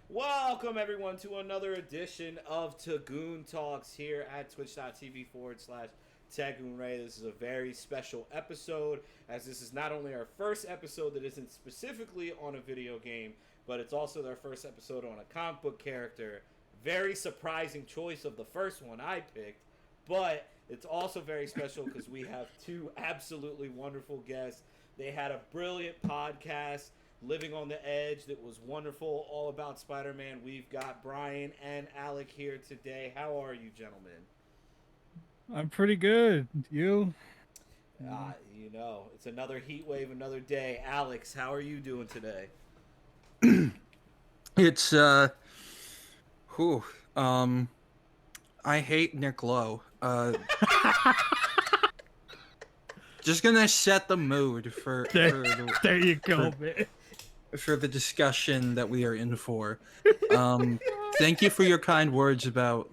Welcome everyone to another edition of Tengu Talks here at twitch.tv/Tengu. This is a very special episode, as this is not only our first episode that isn't specifically on a video game, but it's also our first episode on a comic book character. Very surprising choice of the first one I picked, but it's also very special because we have two absolutely wonderful guests. They had a brilliant podcast, Living on the Edge, that was wonderful, all about Spider-Man. We've got Brian and Alec here today. How are you, gentlemen? I'm pretty good. You? It's another heat wave, another day. Alex, how are you doing today? It's I hate Nick Lowe. Just gonna set the mood for There you go, man. For the discussion that we are in for. Thank you for your kind words about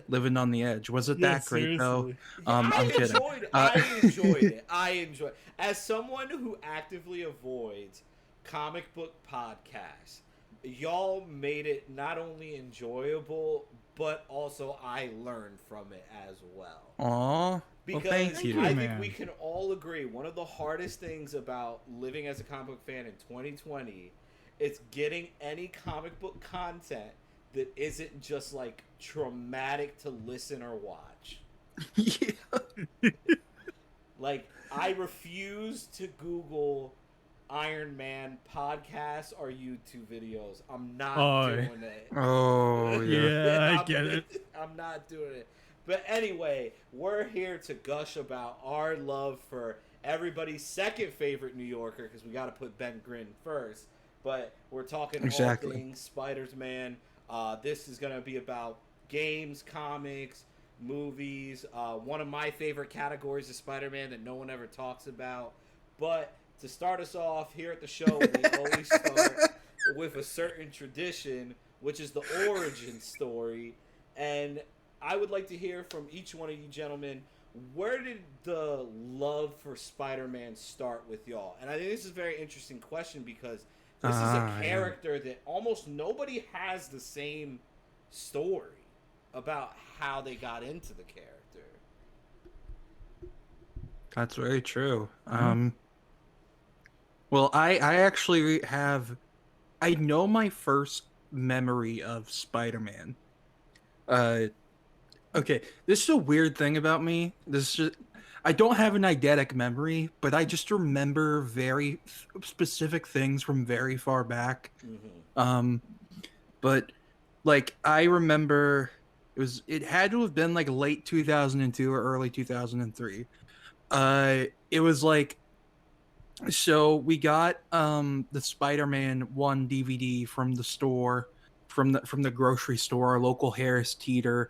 Living on the Edge. Was it that great though? I'm kidding. I enjoyed it. I enjoyed it. As someone who actively avoids comic book podcasts, y'all made it not only enjoyable, but also I learned from it as well. Aww. Because well, thank you. I think we can all agree one of the hardest things about living as a comic book fan in 2020 is getting any comic book content that isn't just like traumatic to listen or watch. Yeah. Like, I refuse to Google Iron Man podcasts or YouTube videos. I'm not doing it. Oh, yeah. I get it. I'm not doing it. But anyway, we're here to gush about our love for everybody's second favorite New Yorker, because we got to put Ben Grimm first. But we're talking all things Spider-Man. This is going to be about games, comics, movies. One of my favorite categories is Spider-Man that no one ever talks about. But to start us off here at the show, we always start with a certain tradition, which is the origin story. And I would like to hear from each one of you gentlemen, where did the love for Spider-Man start with y'all? And I think this is a very interesting question because this is a character that almost nobody has the same story about how they got into the character. That's very true. Well, I actually I know my first memory of Spider-Man. Okay, this is a weird thing about me. I don't have an eidetic memory, but I just remember very specific things from very far back. Mm-hmm. But like I remember it had to have been like late 2002 or early 2003. It was like, so we got the Spider-Man 1 DVD from the store, from the grocery store, our local Harris Teeter.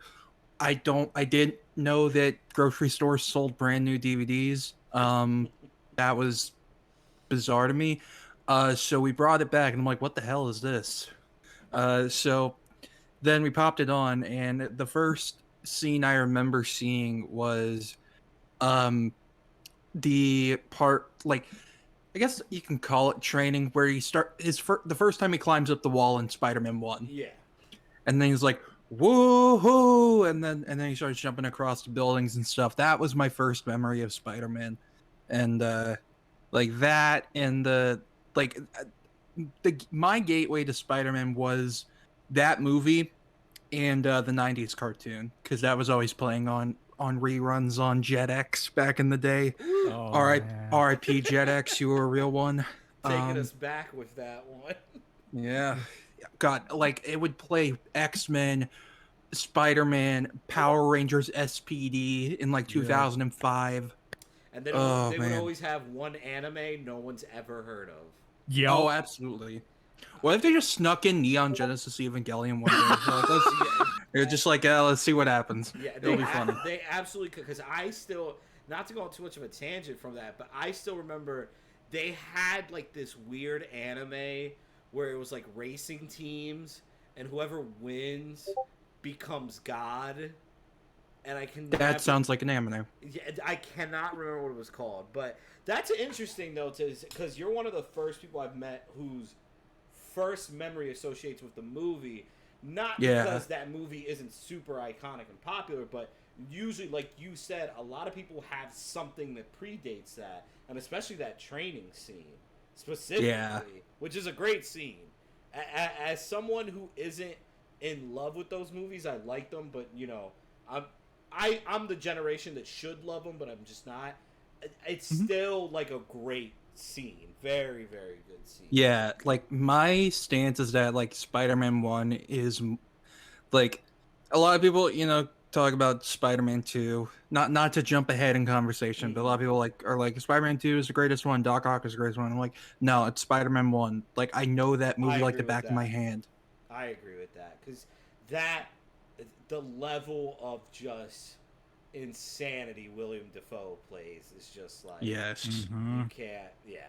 I didn't know that grocery stores sold brand new DVDs. That was bizarre to me. So we brought it back and I'm like, what the hell is this? So then we popped it on, and the first scene I remember seeing was the part, like, I guess you can call it training, where he the first time he climbs up the wall in Spider-Man 1. Yeah. And then he's like, whoa, and then he starts jumping across the buildings and stuff. That was my first memory of Spider-Man. And like that, and my gateway to Spider-Man was that movie and the 90s cartoon, because that was always playing on reruns on Jetix back in the day. Oh, R.I.P. Jetix, you were a real one. Taking us back with that one. Yeah. God, like, it would play X-Men, Spider-Man, Power Rangers SPD in like 2005. And then they would always have one anime no one's ever heard of. Yeah. Oh, absolutely. What if they just snuck in Neon Genesis Evangelion one day? They're just like, let's see what happens. Yeah, it'll be funny. They absolutely could, because I still, not to go on too much of a tangent from that, but I still remember they had like this weird anime where it was like racing teams, and whoever wins becomes God. And that sounds like an anime. Yeah, I cannot remember what it was called, but that's interesting though, because you're one of the first people I've met whose first memory associates with the movie. Not Yeah. because that movie isn't super iconic and popular, but usually, like you said, a lot of people have something that predates that, and especially that training scene specifically, which is a great scene. As someone who isn't in love with those movies, I like them, but you know, I'm the generation that should love them, but I'm just not. It's still like a great scene, very very good scene. Yeah, like my stance is that like Spider-Man 1 is like a lot of people, you know, talk about Spider-Man 2. Not to jump ahead in conversation, but a lot of people are like Spider-Man 2 is the greatest one, Doc Ock is the greatest one. I'm like, no, it's Spider-Man 1. Like I know that movie like the back of my hand. I agree with that because the level of just insanity William Dafoe plays is just like Yes. you can't. Yeah.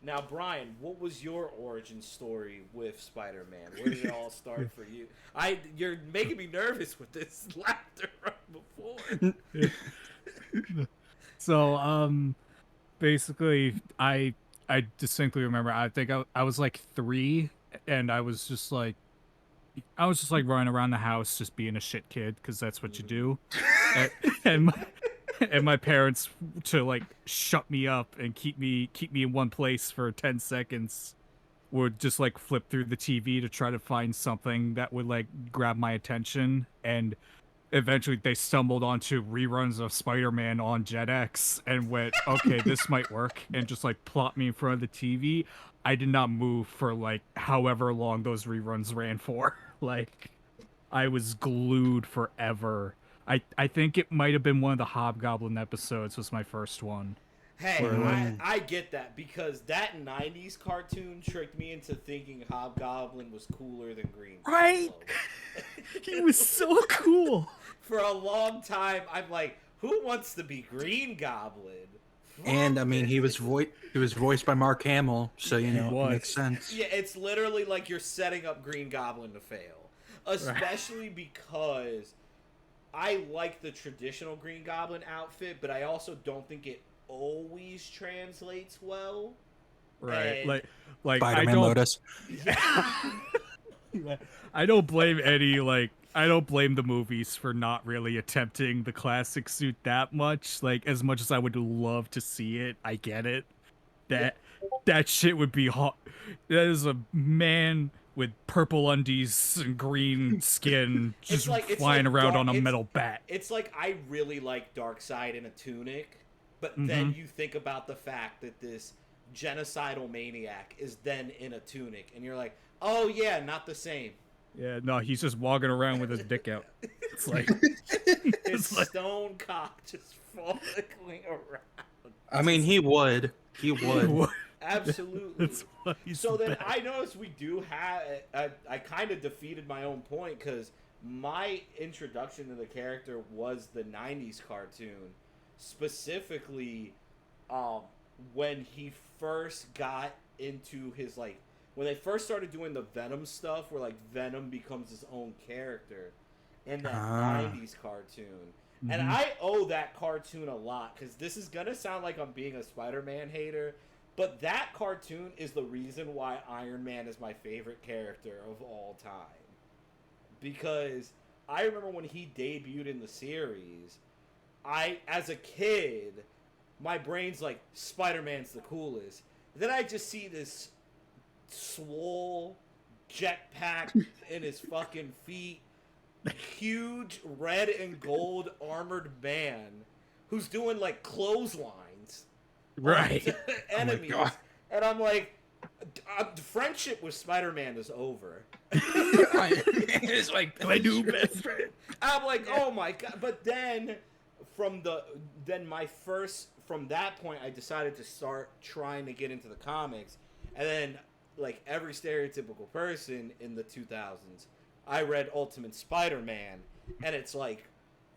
Now, Brian, what was your origin story with Spider-Man? Where did it all start for you? You're making me nervous with this laughter right before. So, basically, I distinctly remember. I think I was like 3, and I was just like running around the house, just being a shit kid, because that's what you do. and my parents, to like shut me up and keep me in one place for 10 seconds, would just like flip through the TV to try to find something that would like grab my attention, and eventually they stumbled onto reruns of Spider-Man on JetX and went, okay, this might work, and just like plopped me in front of the TV. I did not move for like however long those reruns ran for. Like, I was glued forever. I think it might have been one of the Hobgoblin episodes was my first one. Hey, I get that because that 90s cartoon tricked me into thinking Hobgoblin was cooler than Green Goblin. Right? He was so cool. For a long time, I'm like, who wants to be Green Goblin? And I mean, he was voiced by Mark Hamill, so you know it makes sense. Yeah, it's literally like you're setting up Green Goblin to fail, especially because I like the traditional Green Goblin outfit, but I also don't think it always translates well. Right, And like Spider-Man Lotus. I don't blame I don't blame the movies for not really attempting the classic suit that much. Like, as much as I would love to see it, I get it. That shit would be hot. That is a man with purple undies and green skin just flying around on a metal bat. It's like I really like Darkseid in a tunic, but then you think about the fact that this genocidal maniac is then in a tunic, and you're like, oh yeah, not the same. Yeah, no, he's just walking around with his dick out. It's like his stone cock just falling around. I mean, he would. Absolutely. So then I noticed we do have. I kind of defeated my own point because my introduction to the character was the '90s cartoon, specifically when he first got into his like. When they first started doing the Venom stuff, where like Venom becomes his own character in that 90s cartoon. And I owe that cartoon a lot, because this is going to sound like I'm being a Spider-Man hater, but that cartoon is the reason why Iron Man is my favorite character of all time. Because I remember when he debuted in the series, as a kid, my brain's like, Spider-Man's the coolest. Then I just see this swole jetpack in his fucking feet, huge red and gold armored man who's doing like clotheslines right enemies. Oh, and I'm like, friendship with Spider-Man is over. It's like my new best friend. I'm like, oh my god. But then from that point I decided to start trying to get into the comics, and then like every stereotypical person in the 2000s, I read Ultimate Spider-Man, and it's like,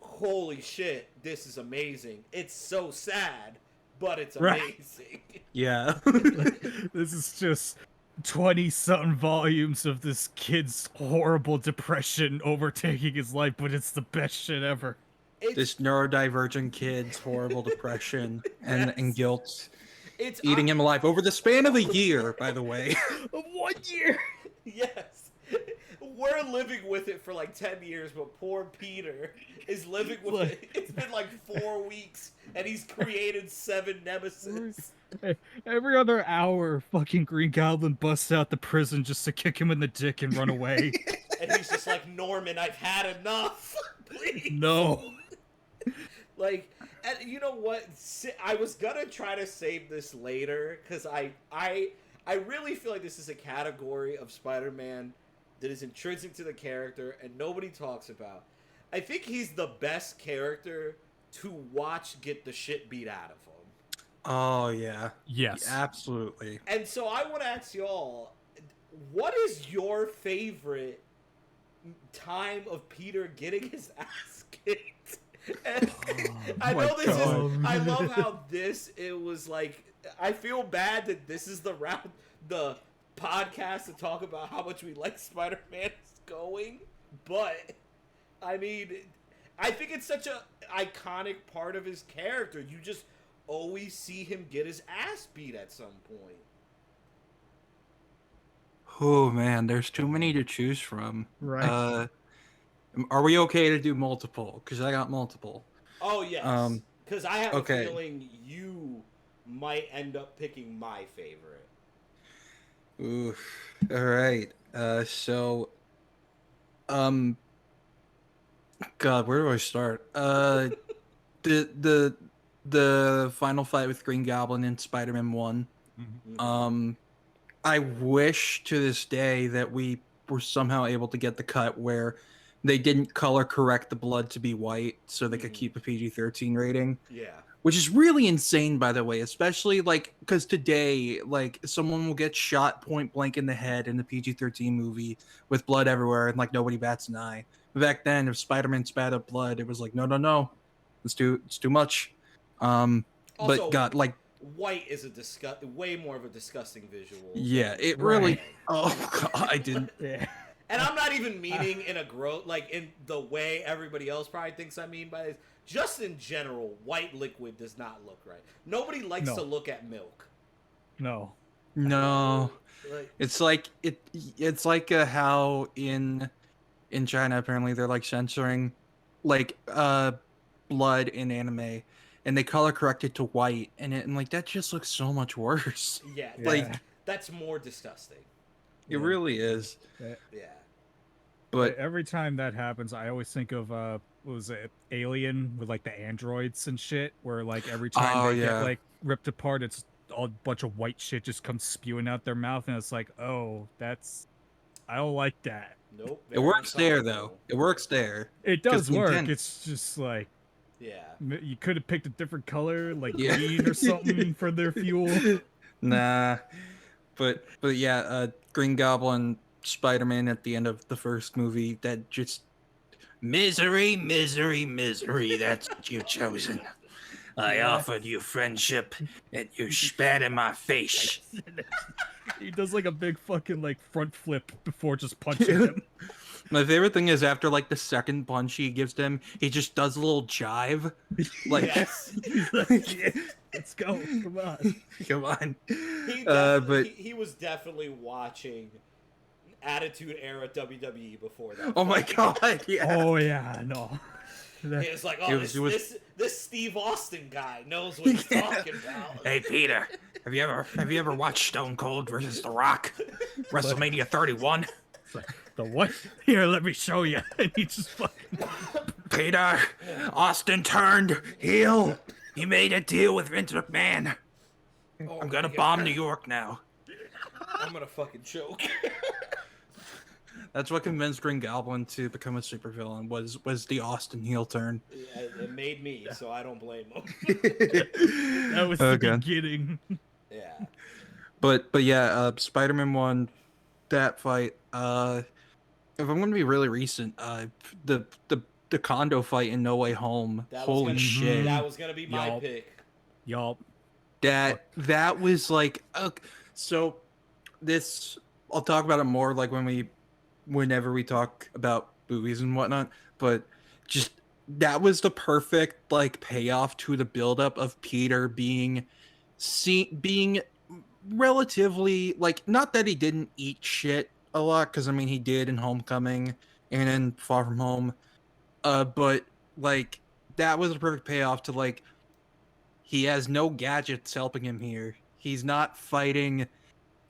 holy shit, this is amazing. It's so sad, but it's amazing. Yeah. This is just 20-something volumes of this kid's horrible depression overtaking his life, but it's the best shit ever. This neurodivergent kid's horrible depression and guilt. It's eating him alive over the span of a year, by the way. Of 1 year. we're living with it for like 10 years, but poor Peter is living with it. It's been like 4 weeks, and he's created 7 nemesis. Every other hour, fucking Green Goblin busts out the prison just to kick him in the dick and run away. And he's just like, Norman, I've had enough. Please. No. Like, and you know what? I was gonna try to save this later, because I really feel like this is a category of Spider-Man that is intrinsic to the character and nobody talks about. I think he's the best character to watch get the shit beat out of him. Oh, yeah. Yes. Absolutely. And so I want to ask y'all, what is your favorite time of Peter getting his ass kicked? And I know this is. I love how it was like. I feel bad that this is the podcast to talk about how much we like Spider-Man is going, but I mean, I think it's such a iconic part of his character. You just always see him get his ass beat at some point. Oh man, there's too many to choose from. Right. Are we okay to do multiple? Because I got multiple. Oh yes, because I have a okay. feeling you might end up picking my favorite. Ooh, all right. God, where do I start? The final fight with Green Goblin in Spider-Man 1. Mm-hmm. I wish to this day that we were somehow able to get the cut where they didn't color correct the blood to be white so they could keep a PG-13 rating. Yeah. Which is really insane, by the way, especially like because today, like someone will get shot point blank in the head in the PG-13 movie with blood everywhere, and like nobody bats an eye. Back then, if Spider-Man spat up blood, it was like no, it's too much. Also, but God, like white is way more of a disgusting visual. Yeah, it really. Oh God, I didn't. Yeah. And I'm not even meaning in a like in the way everybody else probably thinks I mean by this. Just in general, white liquid does not look right. Nobody likes to look at milk. No. It's like it's like how in China apparently they're like censoring like blood in anime, and they color correct it to white, and like that just looks so much worse. Yeah, like that's more disgusting. It really is. Yeah. But every time that happens, I always think of what was it, Alien, with like the androids and shit, where like every time they get like ripped apart, it's a bunch of white shit just comes spewing out their mouth, and it's like, oh, I don't like that. Nope. It works there though. It works there. It does work. It's just like, yeah, you could have picked a different color, like green or something for their fuel. Nah, but yeah, Green Goblin, Spider-Man at the end of the first movie, that just misery, that's what you've chosen. I offered you friendship and you spat in my face. He does like a big fucking like front flip before just punching him. My favorite thing is after like the second punch he gives them, he just does a little jive. Like, yes. He's like, yeah, let's go. Come on. He was definitely watching Attitude Era WWE before that. Oh my God! Yeah. Oh yeah, no. He was like, this Steve Austin guy knows what he's talking about. Hey Peter, have you ever watched Stone Cold versus The Rock? WrestleMania 31. The what? Here, let me show you. And he just fucking. Peter, Austin turned heel. He made a deal with Vince McMahon. I'm gonna bomb New York now. I'm gonna fucking choke. That's what convinced Green Goblin to become a supervillain was the Austin heel turn. Yeah, it made me, so I don't blame him. That was the beginning. Yeah. But yeah, Spider-Man 1, that fight. If I'm gonna be really recent, the condo fight in No Way Home. Holy shit! That was gonna be my pick. Yup. That was like so. This I'll talk about it more like whenever we talk about movies and whatnot. But just that was the perfect like payoff to the buildup of Peter being relatively like, not that he didn't eat shit a lot because I mean he did in Homecoming and in Far From Home. But like that was a perfect payoff to like he has no gadgets helping him here. He's not fighting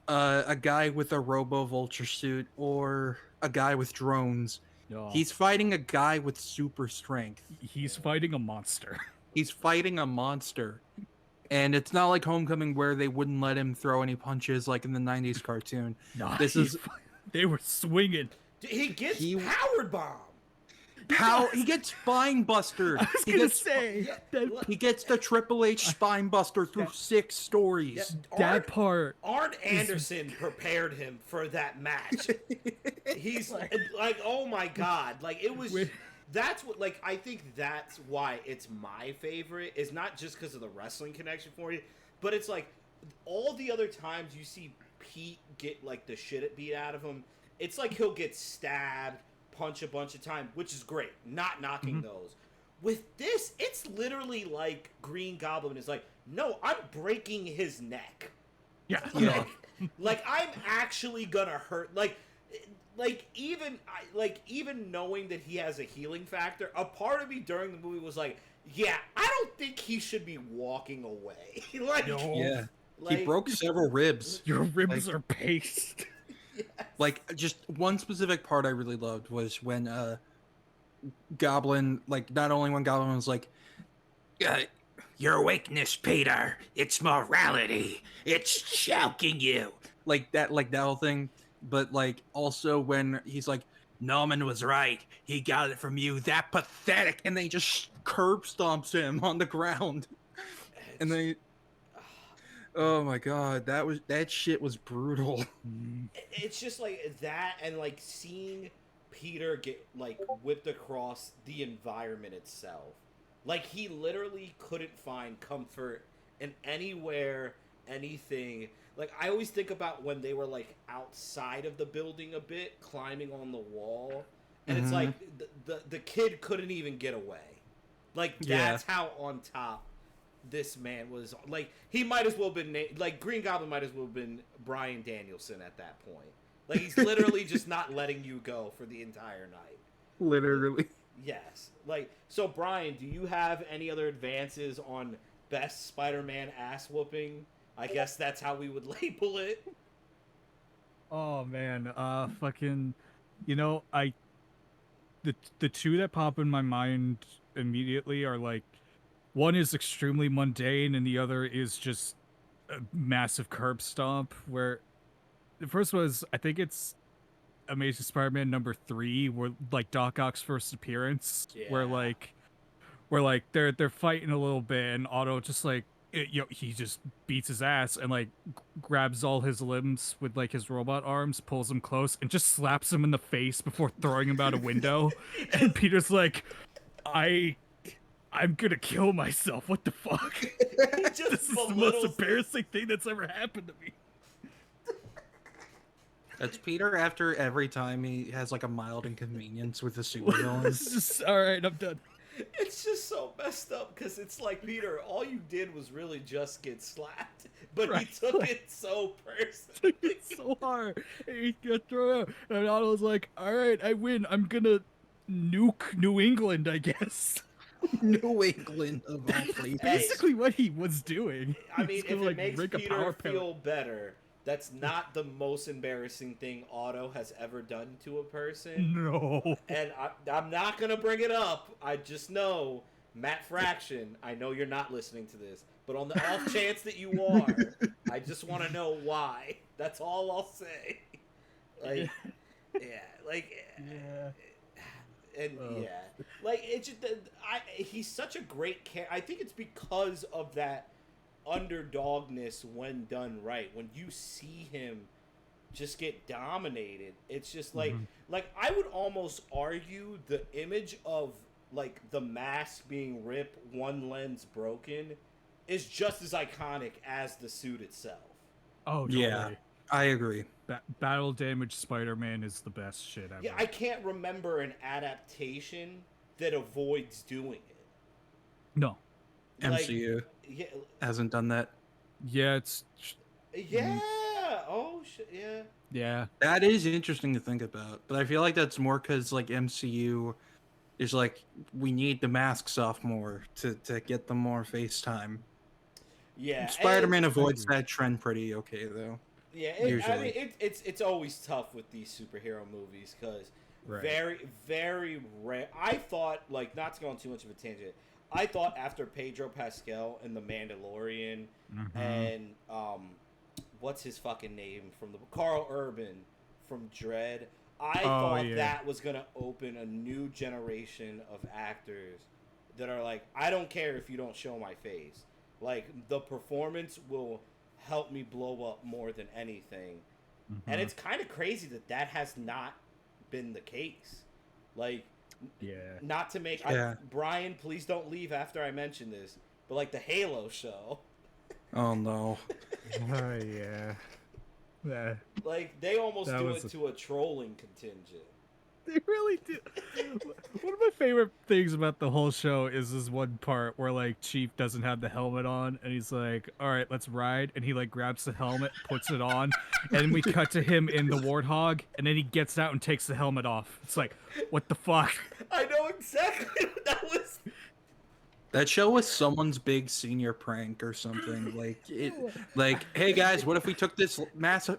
a guy with a Robo Vulture suit or a guy with drones. No, He's fighting a guy with super strength. he's fighting a monster. He's fighting a monster. And it's not like Homecoming where they wouldn't let him throw any punches like in the 90s cartoon. No, This is they were swinging. He gets powered bomb. he gets spine bustered. I was He gonna gets say he gets the Triple H spine buster through 6 stories. that part. Arn Anderson prepared him for that match. He's like, oh my god, like it was. That's what, like, I think that's why it's my favorite. Is not just because of the wrestling connection for you, but it's like all the other times you see Pete get like the shit beat out of him. It's like he'll get stabbed, punch a bunch of times, which is great. Not knocking those. With this, it's literally like Green Goblin is like, no, I'm breaking his neck. Yeah. Like I'm actually gonna hurt. Even knowing that he has a healing factor, a part of me during the movie was like, yeah, I don't think he should be walking away. Yeah. He broke several ribs. Your ribs are paste. Yes. Like just one specific part I really loved was when Goblin, like not only when Goblin was like, your weakness, Peter, it's morality, it's choking you, like that whole thing. But like also when he's like, Norman was right, he got it from you, that pathetic, and then he just curb stomps him on the ground. And then oh my god, that shit was brutal. It's just like that, and like seeing Peter get like whipped across the environment itself. Like he literally couldn't find comfort in anywhere, anything. Like I always think about when they were like outside of the building a bit, climbing on the wall, and it's like the kid couldn't even get away. Like that's how on top this man was. Like he might as well have been like Green Goblin might as well have been Bryan Danielson at that point. Like he's literally just not letting you go for the entire night. Literally. Yes. Like so, Brian, do you have any other advances on best Spider-Man ass whooping? I guess that's how we would label it. Oh man, fucking, the two that pop in my mind immediately are like, one is extremely mundane and the other is just a massive curb stomp. Where the first was, I think it's Amazing Spider-Man number 3, where like Doc Ock's first appearance, where they're fighting a little bit and Otto just like he just beats his ass and like grabs all his limbs with like his robot arms, pulls him close, and just slaps him in the face before throwing him out a window. And Peter's like, I'm gonna kill myself. What the fuck? This is the most embarrassing thing that's ever happened to me. That's Peter after every time he has like a mild inconvenience with the supervillain. It's just, all right, I'm done. It's just so messed up because it's like, Peter, all you did was really just get slapped, but he took it so personally. It's so hard. He got thrown out, and Otto's like, all right, I win. I'm gonna nuke New England, I guess. New England of all places. Basically what he was doing. I mean, if it makes Peter feel better, that's not the most embarrassing thing Otto has ever done to a person. No. And I'm not going to bring it up. I just know, Matt Fraction, I know you're not listening to this, but on the off chance that you are, I just want to know why. That's all I'll say. Like, like it's just he's such a great character. I think it's because of that underdogness when done right. When you see him just get dominated, it's just like I would almost argue the image of like the mask being ripped, one lens broken, is just as iconic as the suit itself. Oh, totally. Yeah, I agree. Battle damage Spider-Man is the best shit ever. Yeah, I can't remember an adaptation that avoids doing it. No. MCU hasn't done that. Yeah, it's... Yeah. Oh shit. Yeah. Yeah. That is interesting to think about, but I feel like that's more because like MCU is like we need the masks off more to get them more FaceTime. Yeah. Spider-Man And avoids that trend pretty okay though. yeah. I Usually. mean, it's always tough with these superhero movies because Right. very rare. I thought, like, not to go on too much of a tangent. I thought after Pedro Pascal and The Mandalorian and what's his fucking name from the Carl Urban from Dread, I thought that was gonna open a new generation of actors that are like, I don't care if you don't show my face. Like, the performance will help me blow up more than anything. And it's kind of crazy that has not been the case. Like, not to make Brian, please don't leave after I mention this, but like the Halo show. Oh no. Yeah. Yeah. Like, they almost do was it to a trolling contingent. They really do. One of my favorite things about the whole show is this one part where like Chief doesn't have the helmet on, and he's like, "All right, let's ride," and he like grabs the helmet, puts it on, and we cut to him in the Warthog, and then he gets out and takes the helmet off. It's like, what the fuck? I know exactly what that was. That show was someone's big senior prank or something. Like, hey guys, what if we took this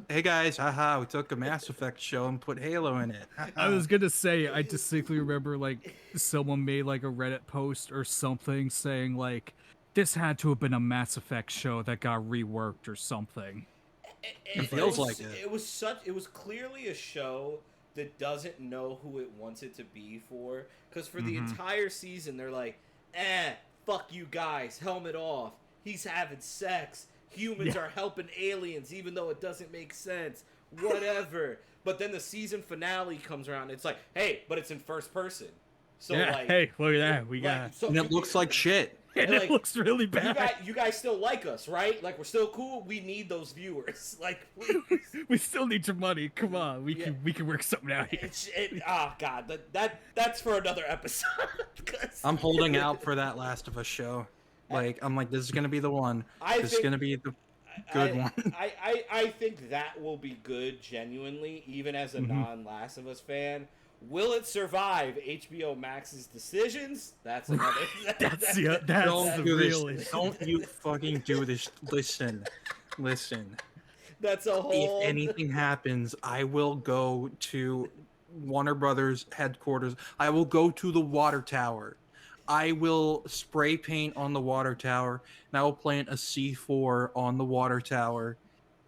hey guys, haha, we took a Mass Effect show and put Halo in it. I was gonna say, I distinctly remember like someone made like a Reddit post or something saying like, this had to have been a Mass Effect show that got reworked or something. It feels like it. It was clearly a show that doesn't know who it wants it to be for, because for the entire season they're like, fuck you guys, helmet off, he's having sex, humans are helping aliens even though it doesn't make sense, whatever. But then the season finale comes around and it's like, hey, but it's in first person, so like, hey, look at that, we got and it looks like shit. and like, it looks really bad. you guys still like us, right? Like, we're still cool. We need those viewers. Like, please. We still need your money. Come on, we can work something out here. God, that's for another episode. I'm holding out for that Last of Us show. Like, I'm like, this is gonna be the one. This is gonna be the good one. I think that will be good, genuinely, even as a non-Last of Us fan. Will it survive HBO Max's decisions? That's another. That's Don't do real this. Don't you fucking do this. Listen. That's a whole. If anything happens, I will go to Warner Brothers headquarters. I will go to the water tower. I will spray paint on the water tower, and I will plant a C4 on the water tower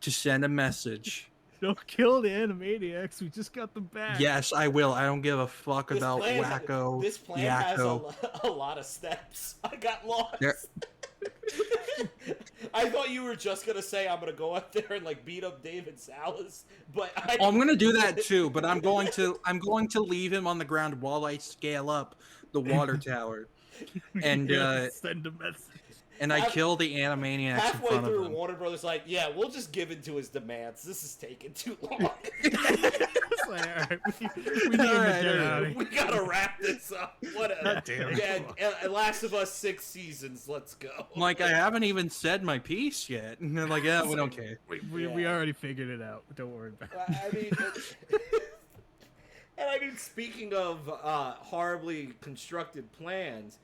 to send a message. Don't kill the Animaniacs. We just got them back. Yes, I will. I don't give a fuck about Wacko. This plan has a lot of steps. I got lost. I thought you were just gonna say I'm gonna go out there and like beat up David Salas, but I'm gonna do that too. But I'm going to leave him on the ground while I scale up the water tower, and send a message. And I kill the Animaniacs halfway in front through, of him. Warner Brothers like, yeah, we'll just give in to his demands. This is taking too long. It's like, all right, we need to get out of here. We gotta wrap this up. Whatever. Damn. Yeah, Last of Us 6 seasons. Let's go. Like, I haven't even said my piece yet. And they're like, yeah, we don't care. We already figured it out. Don't worry about it. I mean, speaking of horribly constructed plans,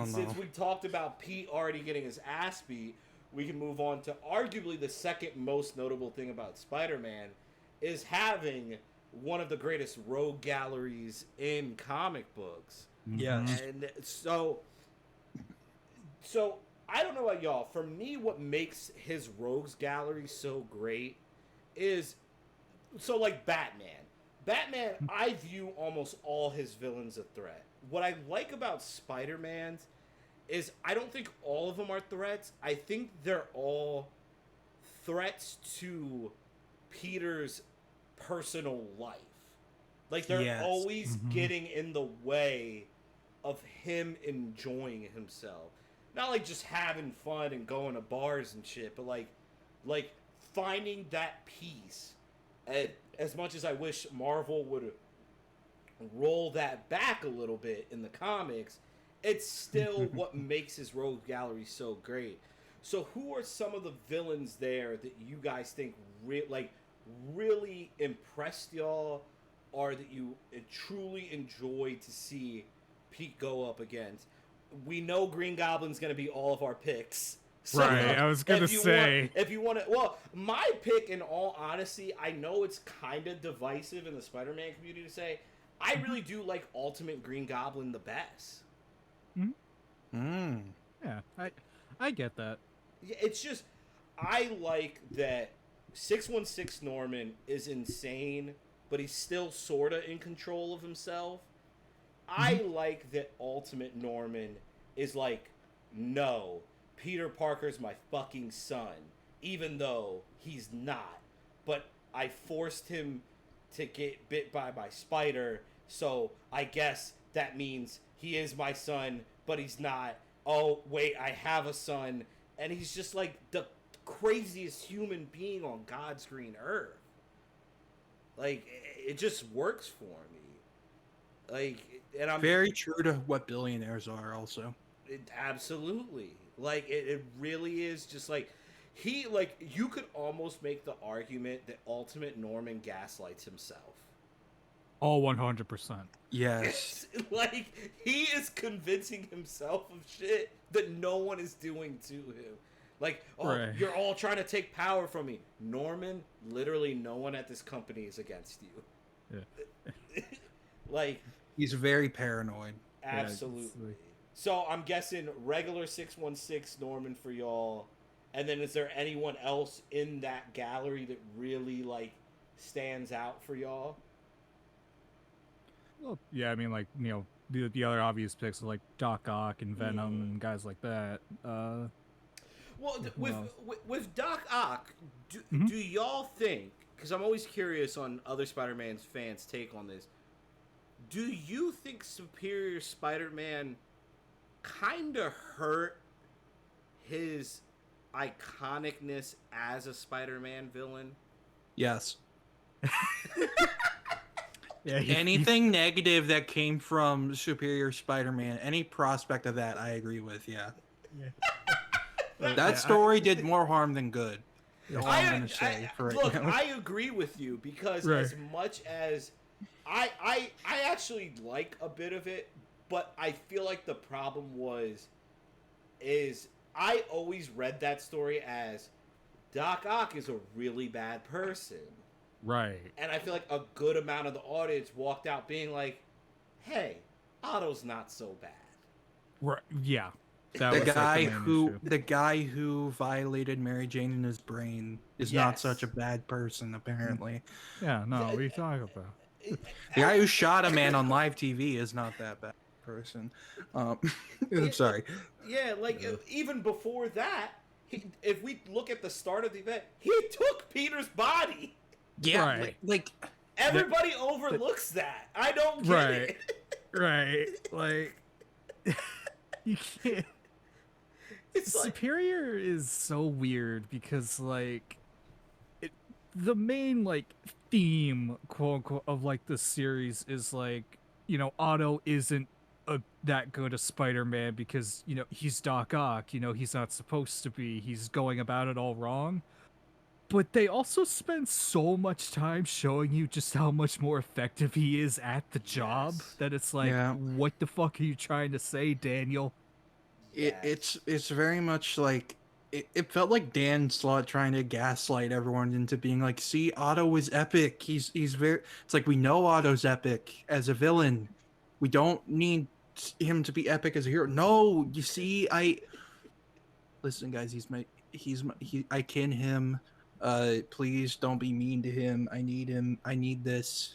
since we talked about Pete already getting his ass beat, we can move on to arguably the second most notable thing about Spider-Man is having one of the greatest rogue galleries in comic books. Yes. And so I don't know about y'all. For me, what makes his rogues gallery so great is, so like Batman. Batman, I view almost all his villains a threat. What I like about Spider-Man's is I don't think all of them are threats. I think they're all threats to Peter's personal life. Like, they're always getting in the way of him enjoying himself. Not like just having fun and going to bars and shit, but like finding that peace. As much as I wish Marvel would roll that back a little bit in the comics, it's still what makes his rogue gallery so great. So who are some of the villains there that you guys think really impressed y'all, or that you truly enjoyed to see Pete go up against? We know Green Goblin's going to be all of our picks. So Right, I was gonna say. if you want to, well, my pick, in all honesty, I know it's kind of divisive in the Spider-Man community to say, I really do like Ultimate Green Goblin the best. Yeah, I get that. Yeah, it's just, I like that 616 Norman is insane, but he's still sorta in control of himself. I like that Ultimate Norman is like, no, Peter Parker's my fucking son, even though he's not. But I forced him to get bit by my spider, so I guess that means he is my son, but he's not. Oh, wait, I have a son. And he's just like the craziest human being on God's green earth. Like, it just works for me. Like, and I'm Very true to what billionaires are, also. absolutely. Like, it really is just like, you could almost make the argument that Ultimate Norman gaslights himself. All 100%. Yes. It's like, he is convincing himself of shit that no one is doing to him. Like, oh, Right. You're all trying to take power from me. Norman, literally no one at this company is against you. Yeah. Like, He's very paranoid. absolutely. Yeah, like... So I'm guessing regular 616 Norman for y'all. And then is there anyone else in that gallery that really, like, stands out for y'all? Well, yeah, I mean, like, you know, the other obvious picks are like Doc Ock and Venom and guys like that. Well, Who else? with Doc Ock, do y'all think, because I'm always curious on other Spider-Man's fans' take on this, do you think Superior Spider-Man kind of hurt his iconicness as a Spider-Man villain? Yes. Yeah, Anything negative that came from Superior Spider-Man, any prospect of that, I agree with. Yeah. That story did more harm than good. All I'm gonna say for right look, now. I agree with you because Right. as much as I actually like a bit of it, but I feel like the problem is I always read that story as Doc Ock is a really bad person. Right. And I feel like a good amount of the audience walked out being like, hey, Otto's not so bad. Right. Yeah. That The was, like, guy main who issue. the guy who violated Mary Jane in his brain is not such a bad person, apparently. Yeah. No. What are you talking about? The guy who shot a man on live TV is not that bad person. I'm sorry. Yeah, like even before that, if we look at the start of the event, he took Peter's body. Yeah, Right. like Everybody overlooks that. I don't get Right. it. Right. Like, you can't. It's like, Superior is so weird because, like, the main, like, theme, quote unquote, of, like, the series is, like, you know, Otto isn't that good a Spider-Man because, you know, he's Doc Ock, you know, he's not supposed to be, he's going about it all wrong. But they also spend so much time showing you just how much more effective he is at the job that it's like, Yeah. what the fuck are you trying to say, Daniel? it's very much like it felt like Dan Slott trying to gaslight everyone into being like, see, Otto is epic. He's very. It's like, we know Otto's epic as a villain. We don't need him to be epic as a hero. No, you see, listen, guys. I kin him. Please don't be mean to him. I need him. I need this.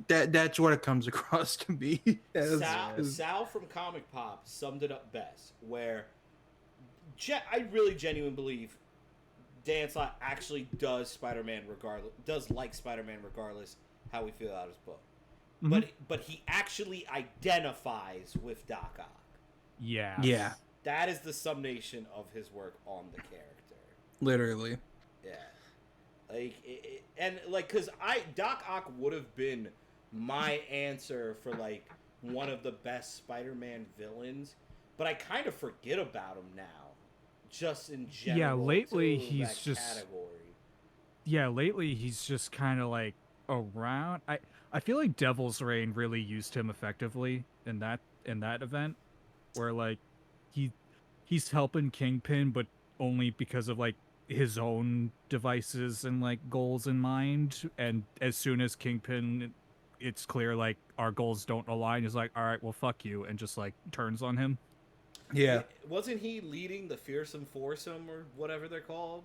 That's what it comes across to me. Sal from Comic Pop summed it up best, where I really genuinely believe Dan Slott actually does like Spider-Man regardless how we feel about his book. But he actually identifies with Doc Ock. Yeah. Yeah. That is the summation of his work on the character. Literally. Yeah. Like, because Doc Ock would have been my answer for, like, one of the best Spider-Man villains, but I kind of forget about him now just in general. Yeah, lately to he's that just category. lately he's just kind of like around. I feel like Devil's Reign really used him effectively in that event where like he he's helping Kingpin, but only because of like his own devices and like goals in mind. And as soon as Kingpin, it's clear like our goals don't align, he's like, all right, well, fuck you, and just like turns on him. Yeah. Wasn't he leading the Fearsome Foursome or whatever they're called?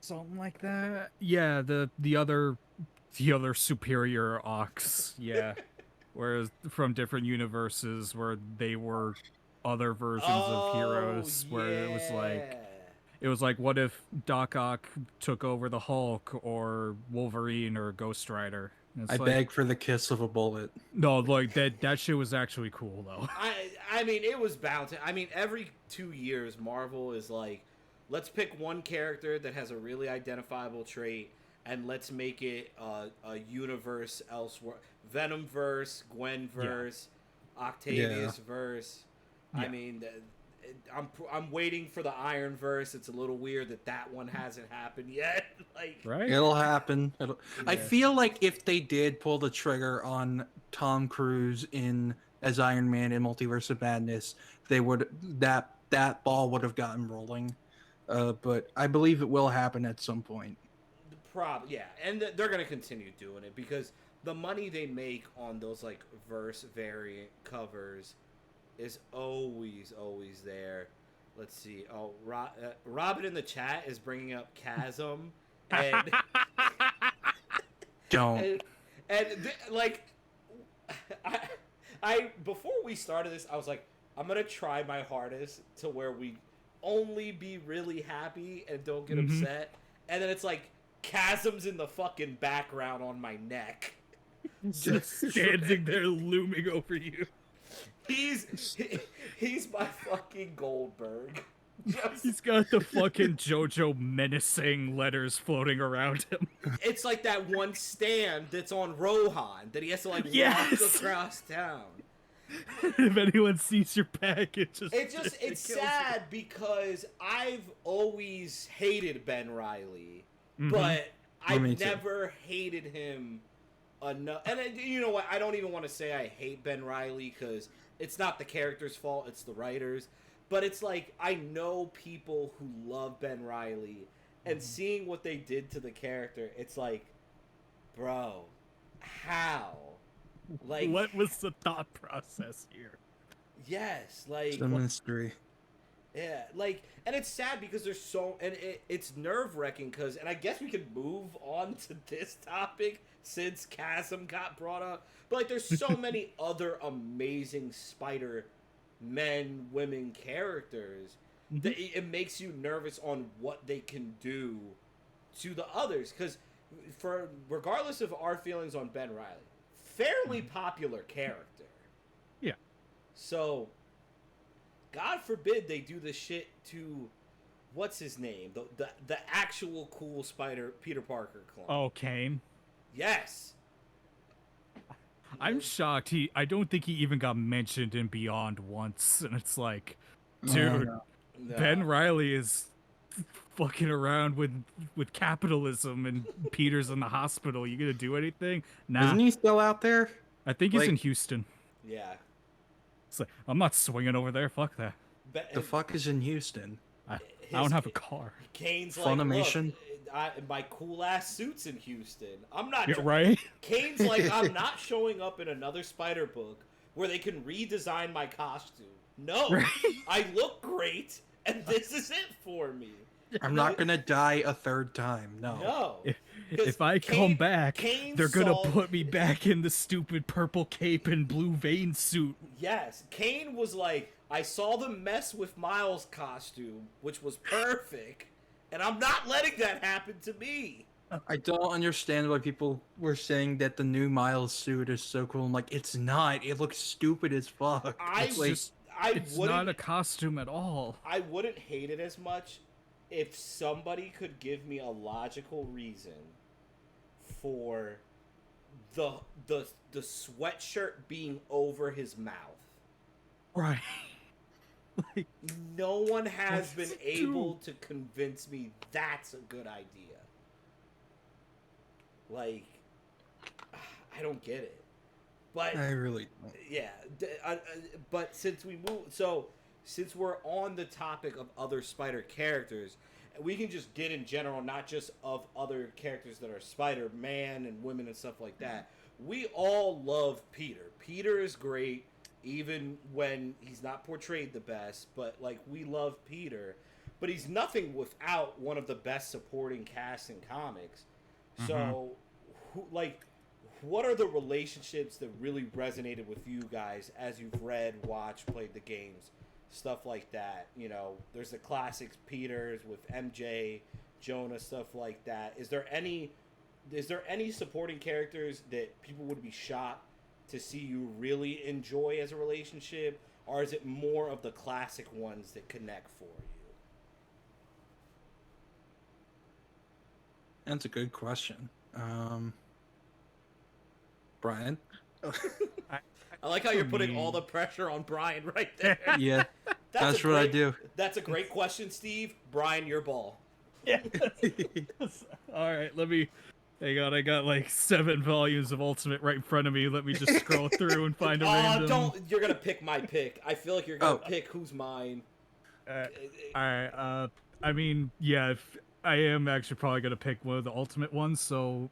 Something like that. Yeah, the other superior ox. Yeah. Whereas from different universes where they were other versions of Oh heroes where yeah. it was like what if Doc Ock took over the Hulk or Wolverine or Ghost Rider? And I it's like beg for the kiss of a bullet. no, like that shit was actually cool though. I mean, it was bound to. I mean, every 2 years, Marvel is like, let's pick one character that has a really identifiable trait, and let's make it a universe elsewhere. Venom verse, Gwen verse, Octavius verse. I Yeah. mean, I'm waiting for the Iron verse. It's a little weird that one hasn't happened yet. Like, Right? It'll happen. I Yeah. feel like if they did pull the trigger on Tom Cruise in as Iron Man in Multiverse of Madness, they would that ball would have gotten rolling. But I believe it will happen at some point. yeah, and they're gonna continue doing it because the money they make on those like verse variant covers is always there. Let's see. Oh, Robin in the chat is bringing up Chasm, and Don't. like, I before we started this, I was like, I'm gonna try my hardest to where we only be really happy and don't get upset, and then it's like Chasm's in the fucking background on my neck. Just standing there looming over you. He's my fucking Goldberg. He's got the fucking JoJo menacing letters floating around him. It's like that one stand that's on Rohan that he has to like Yes! walk across town. If anyone sees your pack, it's It's kills sad because I've always hated Ben Reilly, Mhm. but I've Me too. never hated him enough. And you know what? I don't even want to say I hate Ben Reilly because it's not the character's fault; it's the writers. But it's like I know people who love Ben Reilly, and seeing what they did to the character, it's like, bro, how? Like, what was the thought process here? yes, like, It's a mystery. yeah, like, and it's sad because there's so, and it's nerve wracking because, and I guess we could move on to this topic since Chasm got brought up, but like, there's so many other amazing Spider men, women characters that it makes you nervous on what they can do to the others because for regardless of our feelings on Ben Reilly, fairly popular character. Yeah. So, God forbid they do this shit to what's his name, the actual cool Spider Peter Parker clone. Oh, Kane. Yes. I'm shocked. I don't think he even got mentioned in Beyond once, and it's like, dude, No. Ben Reilly is fucking around with capitalism, and Peter's in the hospital. You gonna do anything? Nah. Isn't he still out there? I think he's like- in Houston. Yeah. It's like, I'm not swinging over there. Fuck that. The fuck is in Houston? I don't have a car. Kane's Funimation? like, look, my cool ass suit's in Houston. I'm not. Yeah, right? Kane's like, I'm not showing up in another Spider book where they can redesign my costume. No, Right. I look great, and this is it for me. I'm not gonna die a third time. No. No. If I come back, Kane they're gonna saw- put me back in the stupid purple cape and blue vein suit. Yes, Kane was like, I saw them mess with Miles' costume, which was perfect, and I'm not letting that happen to me. I don't understand why people were saying that the new Miles suit is so cool. I'm like, it's not. It looks stupid as fuck. It's like, It's not a costume at all. I wouldn't hate it as much if somebody could give me a logical reason for the sweatshirt being over his mouth. Right. Like, No one has been What? able to convince me that's a good idea. Like, I don't get it. But I really don't. yeah, but since we're on the topic of other Spider characters, we can just get in general, not just of other characters that are Spider-Man and women and stuff like that. We all love Peter. Peter is great, even when he's not portrayed the best. But like, we love Peter, but he's nothing without one of the best supporting casts in comics. So, like, what are the relationships that really resonated with you guys as you've read, watched, played the games, stuff like that? You know, there's the classics, Peters with MJ, Jonah, stuff like that. Is there any supporting characters that people would be shocked to see you really enjoy as a relationship, or is it more of the classic ones that connect for you? That's a good question. Brian? I like how you're For putting me- all the pressure on Brian right there. Yeah, that's a what I great- do. That's a great question, Steve. Brian, your ball. Yeah. All right, let me. Hang on, I got like 7 volumes of Ultimate right in front of me. Let me just scroll through and find a random. Don't. You're gonna pick my pick. I feel like you're gonna Oh. pick who's mine. All right. I mean, yeah, if I am actually probably gonna pick one of the Ultimate ones. So,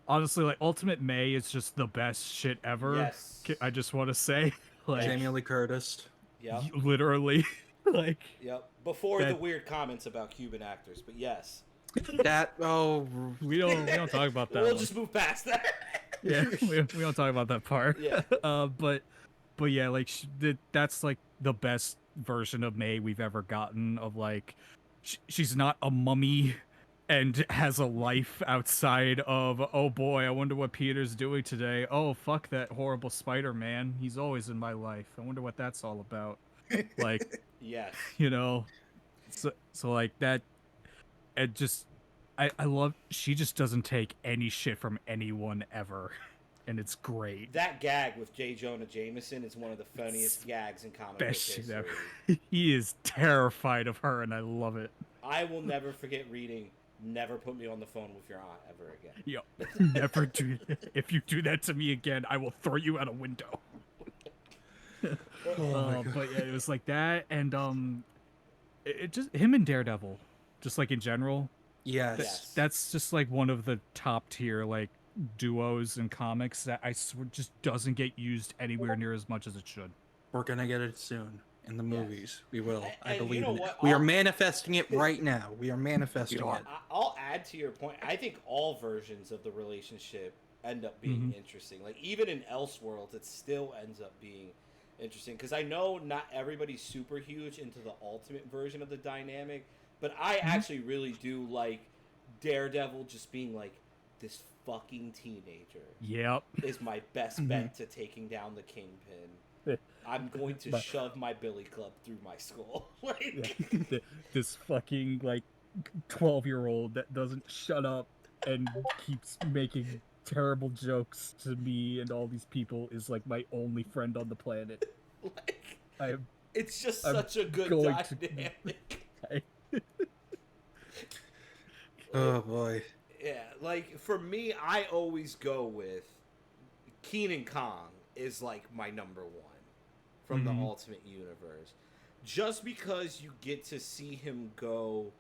honestly, like Ultimate May is just the best shit ever. Yes. I just want to say, like, Jamie Lee Curtis. Yep. literally, like. Yep. Before the That- weird comments about Cuban actors, but yes. That We don't talk about that. We'll one. just move past that. Yeah, we don't talk about that part. Yeah. But yeah, like that's like the best version of May we've ever gotten. Of like, she's not a mummy, and has a life outside of. Oh boy, I wonder what Peter's doing today. Oh fuck that horrible Spider-Man. He's always in my life. I wonder what that's all about. Like, Yes. you know, so like that. It just, I love. She just doesn't take any shit from anyone ever. And it's great. That gag with J. Jonah Jameson is one of the funniest gags in comic book Best shit history. ever. He is terrified of her, and I love it. I will never forget reading "Never put me on the phone with your aunt ever again." Yo, never do. If you do that to me again, I will throw you out a window. But yeah, it was like that, and it just him and Daredevil, just like in general. Yes. Yes. That's just like one of the top tier like duos in comics that I swear just doesn't get used anywhere near as much as it should. We're gonna get it soon in the movies. We will. I And you believe know in it. what? We are I'll- manifesting it right now. We are manifesting We are. it. I'll add to your point. I think all versions of the relationship end up being interesting. Like even in Elseworlds, it still ends up being interesting because I know not everybody's super huge into the ultimate version of the dynamic, but I actually really do like Daredevil just being like this fucking teenager Yep. is my best bet to taking down the Kingpin. I'm going to shove my billy club through my skull. Like, This fucking like 12-year-old that doesn't shut up and keeps making terrible jokes to me and all these people is like my only friend on the planet. like I am it's just I'm such a good going to- dynamic. Oh boy. Yeah, like for me, I always go with Keenan Kong is like my number one from the Ultimate Universe, just because you get to see him go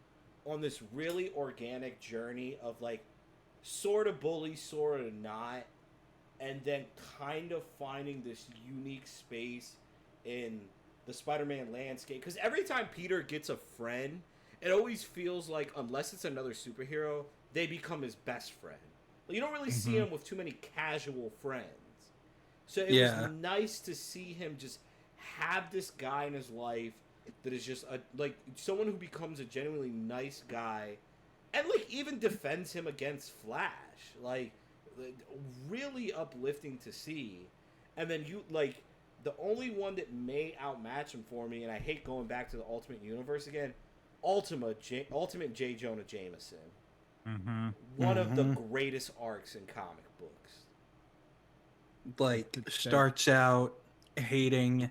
on this really organic journey of like sort of bully, sort of not, and then kind of finding this unique space in the Spider-Man landscape. Because every time Peter gets a friend, it always feels like, unless it's another superhero, they become his best friend. You don't really see him with too many casual friends. So it was nice to see him just have this guy in his life that is just like someone who becomes a genuinely nice guy, and like even defends him against Flash. Like really uplifting to see. And then you like the only one that may outmatch him for me, and I hate going back to the Ultimate Universe again. Ultimate J. Jonah Jameson. One of the greatest arcs in comic books. Like starts out hating,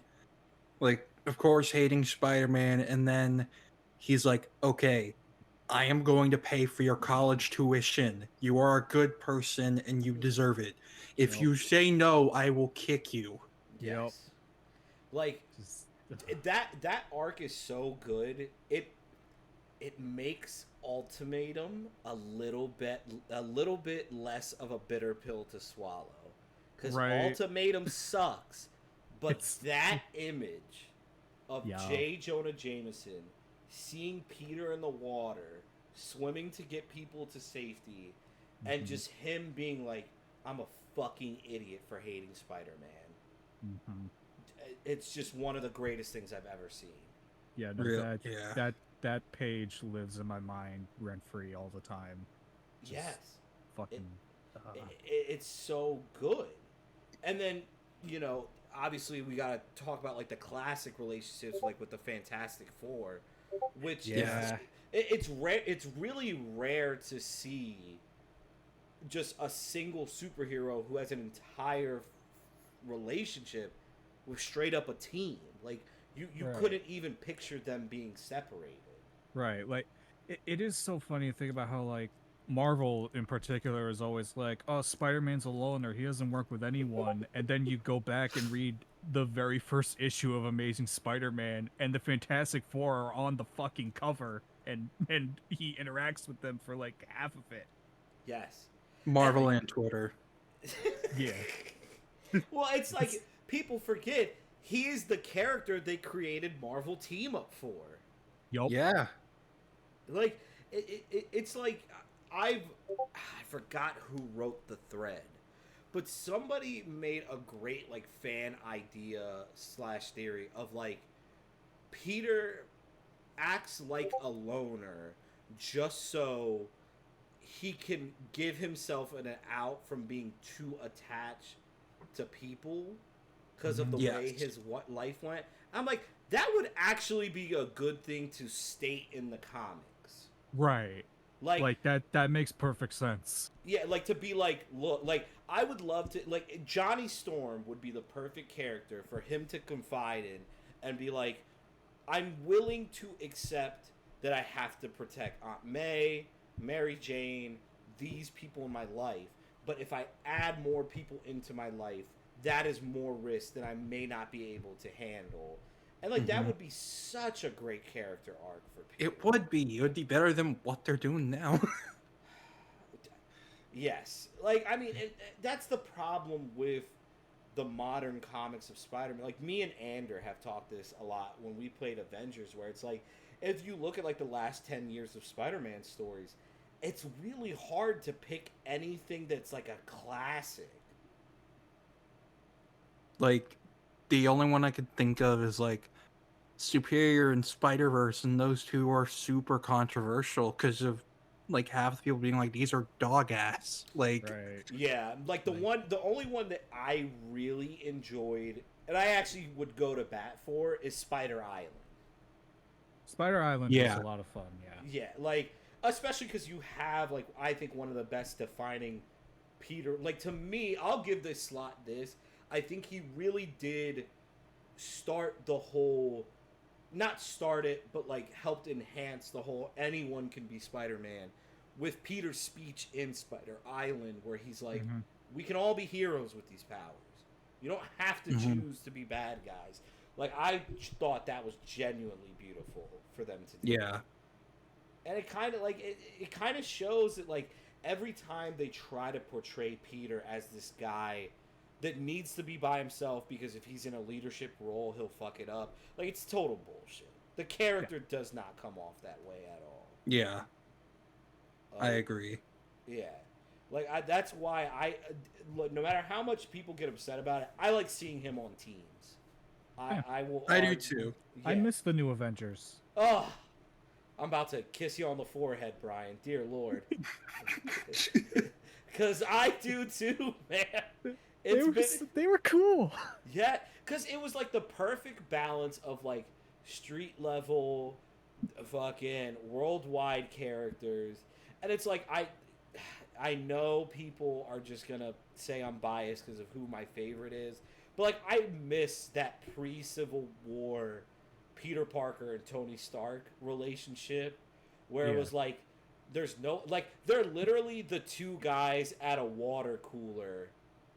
like of course, hating Spider-Man, and then he's like, "Okay, I am going to pay for your college tuition. You are a good person and you deserve it. If Yep. you say no, I will kick you." Yep. Yes. Like Just that arc is so good. It makes Ultimatum a little bit less of a bitter pill to swallow. Cuz right. Ultimatum sucks, but It's that image of yeah. J. Jonah Jameson seeing Peter in the water, swimming to get people to safety, and Mhm, just him being like, I'm a fucking idiot for hating Spider Man. mhm. It's just one of the greatest things I've ever seen. Yeah, no, Real, yeah. that page lives in my mind rent free all the time. Just Yes. It, fucking. it's so good. And then, you know, obviously we got to talk about like the classic relationships like with the Fantastic Four, which is Yeah. it's rare. It's really rare to see just a single superhero who has an entire relationship with straight up a team. Like you Right. couldn't even picture them being separated. Right. Like it is so funny to think about how like Marvel in particular is always like, oh, Spider-Man's a loner, he doesn't work with anyone. And then you go back and read the very first issue of Amazing Spider-Man and the Fantastic Four are on the fucking cover and he interacts with them for like half of it. Yes. And Marvel and Twitter. Yeah. well, it's It's like people forget he is the character they created Marvel Team Up for. yup. Yeah. Like it's like I forgot who wrote the thread, but somebody made a great like fan idea slash theory of like Peter acts like a loner just so he can give himself an out from being too attached to people because of the way Yes. his life went. I'm like, that would actually be a good thing to state in the comics. Right. Like, Like that makes perfect sense. yeah, like to be like, look, like I would love to, like Johnny Storm would be the perfect character for him to confide in and be like, I'm willing to accept that I have to protect Aunt May, Mary Jane, these people in my life. But if I add more people into my life, that is more risk that I may not be able to handle. And like that Mhm. would be such a great character arc for Peter. It would be. It would be better than what they're doing now. Yes, like I mean, that's the problem with the modern comics of Spider-Man. Like me and Ander have talked this a lot when we played Avengers, where it's like if you look at like the last 10 years of Spider-Man stories, it's really hard to pick anything that's like a classic. Like, the only one I could think of is like Superior and Spider-Verse, and those two are super controversial because of like half the people being like, these are dog ass. Like, Right. Yeah, like Like the only one that I really enjoyed and I actually would go to bat for is Spider Island. Spider Island was a yeah. lot of fun, yeah. Yeah, like especially because you have like I think one of the best defining Peter. Like to me, I'll give this slot this. I think he really did start the whole, not start it, but like helped enhance the whole anyone can be Spider-Man with Peter's speech in Spider Island, where he's like, Hmm. "We can all be heroes with these powers. You don't have to Mhm. choose to be bad guys." Like I thought that was genuinely beautiful for them to do. Yeah. And it kind of like it kind of shows that like every time they try to portray Peter as this guy that needs to be by himself because if he's in a leadership role he'll fuck it up, like it's total bullshit. The Yeah. character does not come off that way at all. Yeah. I Like, agree. yeah, like that's why look, no matter how much people get upset about it, I like seeing him on teams. Yeah. I will I do argue- too. yeah. I miss the new Avengers. Oh, I'm about to kiss you on the forehead, Brian. Dear Lord. Because I do too, man. They were cool. Yeah, because it was like the perfect balance of like street level, fucking worldwide characters. And it's like, I know people are just going to say I'm biased because of who my favorite is. But like, I miss that pre Civil War Peter Parker and Tony Stark relationship, where it Yeah. was like, there's no like they're literally the two guys at a water cooler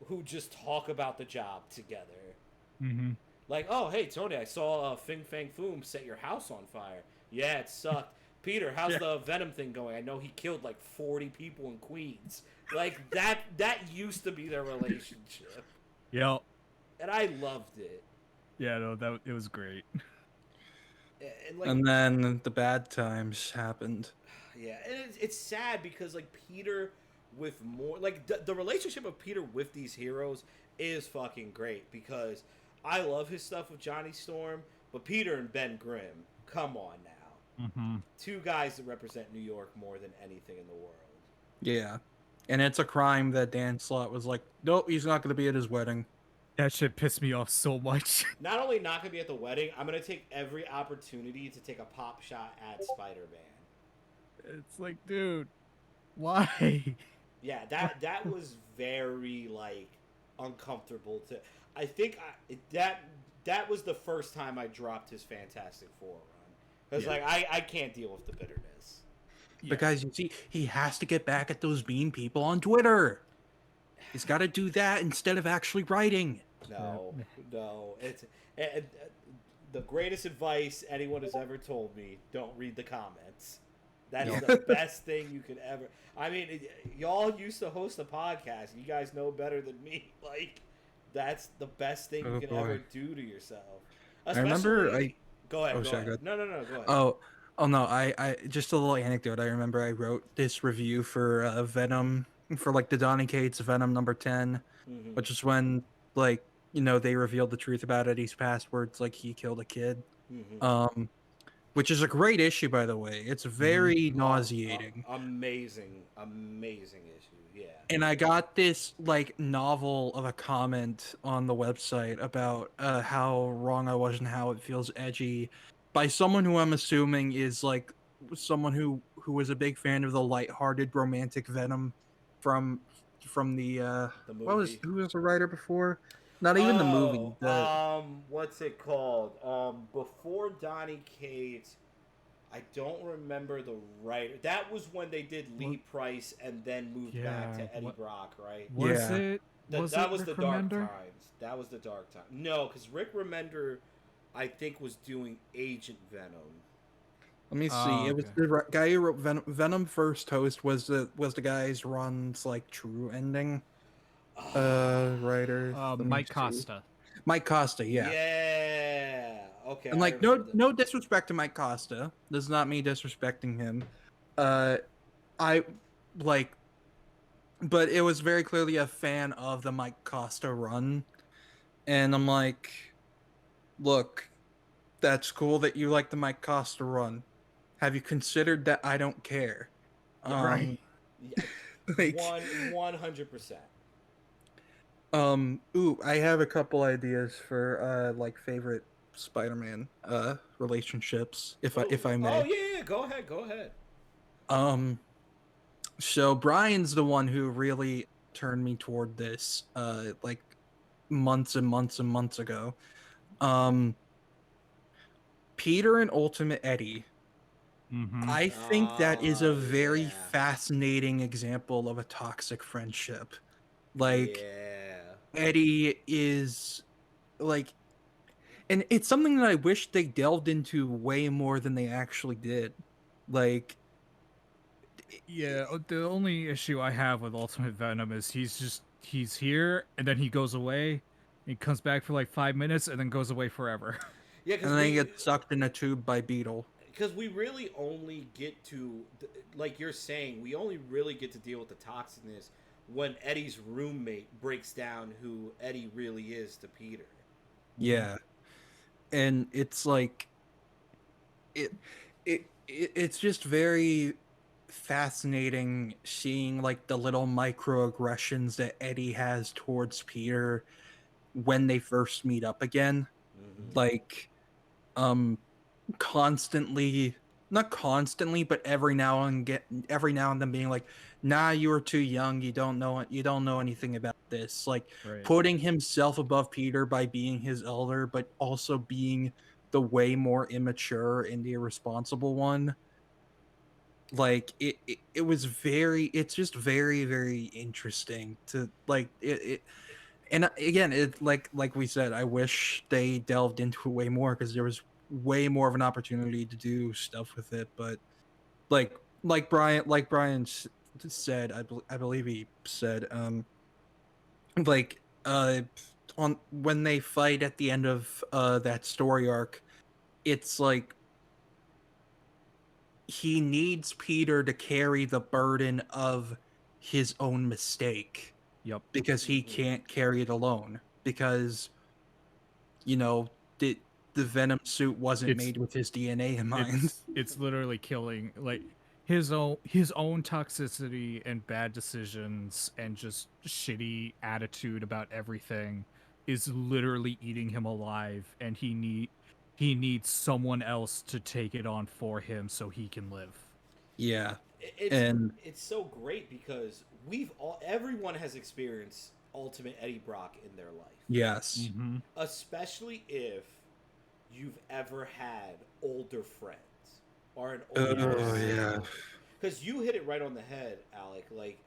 who just talk about the job together. Mm-hmm. Like, oh hey Tony, I saw Fing Fang Foom set your house on fire. Yeah, it sucked. Peter, how's Yeah. the Venom thing going? I know he killed like 40 people in Queens. Like that used to be their relationship, Yeah. and I loved it. Yeah. No, it was great. And like, And then the bad times happened. yeah, and it's sad because like Peter with more like the relationship of Peter with these heroes is fucking great because I love his stuff with Johnny Storm, but Peter and Ben Grimm, come on now, Mm-hmm. two guys that represent New York more than anything in the world. Yeah. And it's a crime that Dan Slott was like, nope, he's not going to be at his wedding. That shit pissed me off so much. Not only not gonna be at the wedding, I'm gonna take every opportunity to take a pop shot at Spider-Man. It's like, dude, why? Yeah, that was very like uncomfortable to. I think that was the first time I dropped his Fantastic Four run because Yeah. like I can't deal with the bitterness. But guys, you see, he has to get back at those mean people on Twitter. He's got to do that instead of actually writing. No, it's the greatest advice anyone has ever told me: don't read the comments. That is the best thing you could ever. I mean, y'all used to host a podcast. You guys know better than me. Like, that's the best thing you can ever do to yourself. I remember Go ahead. Oh, Go sorry, ahead. go No, go ahead. Oh no, I just a little anecdote. I remember I wrote this review for Venom for like the Donny Cates Venom number 10, Mhm. which is when like, you know, they revealed the truth about Eddie's past where it's like he killed a kid. Mhm. Which is a great issue, by the way. It's very nauseating. Amazing issue. Yeah. And I got this like novel of a comment on the website about how wrong I was and how it feels edgy by someone who I'm assuming is like someone who was a big fan of the lighthearted romantic Venom from the movie. who was the writer before? Not even the movie. What's it called? Before Donny Cates, I don't remember the writer. That was when they did Lee Price and then moved back to Eddie Brock, right? Was Yeah. it? That was Rick the Dark Remender? Times. That was the Dark Times. No, because Rick Remender, I think, was doing Agent Venom. Let me see. Oh, It was okay. the guy who wrote Venom First Host was the guy's runs like true ending. Writer. let me Mike see. Costa. Mike Costa, yeah. Yeah. Okay. And I like remember that. no disrespect to Mike Costa. This is not me disrespecting him. I like but it was very clearly a fan of the Mike Costa run. And I'm like, look, that's cool that you like the Mike Costa run. Have you considered that I don't care? Right. Yeah, Like 100%. Ooh, I have a couple ideas for like favorite Spider-Man relationships if I may. Oh yeah, go ahead. So Brian's the one who really turned me toward this like months and months and months ago. Peter and Ultimate Eddie. Mm-hmm. I think that is a very Yeah. fascinating example of a toxic friendship. Like Yeah. Eddie is like, and it's something that I wish they delved into way more than they actually did. Like, Yeah, the only issue I have with Ultimate Venom is he's here and then he goes away. He comes back for like 5 minutes and then goes away forever. Yeah, and then he gets sucked in a tube by Beetle. because we really only get to, like you're saying, we only really get to deal with the toxicness when Eddie's roommate breaks down who Eddie really is to Peter. Yeah, and it's like, it's just very fascinating seeing like the little microaggressions that Eddie has towards Peter when they first meet up again. Like constantly, not constantly, but every now and then being like, nah, you were too young, you don't know anything about this. Like Right. putting himself above Peter by being his elder, but also being the way more immature and irresponsible one. Like it was it's just very, very interesting to like it. And again, it like we said, I wish they delved into it way more because there was way more of an opportunity to do stuff with it. But like like Brian said, I believe he said, like on when they fight at the end of that story arc, it's like he needs Peter to carry the burden of his own mistake Yep. because he can't carry it alone because you know the Venom suit wasn't It's made with his DNA in mind. it's literally killing like his own toxicity and bad decisions and just shitty attitude about everything is literally eating him alive, and he needs someone else to take it on for him so he can live. Yeah, It's and it's so great because everyone has experienced Ultimate Eddie Brock in their life, yes, Mm-hmm. especially if you've ever had older friends or an older oh yeah, sibling. Because you hit it right on the head, Alec. Like,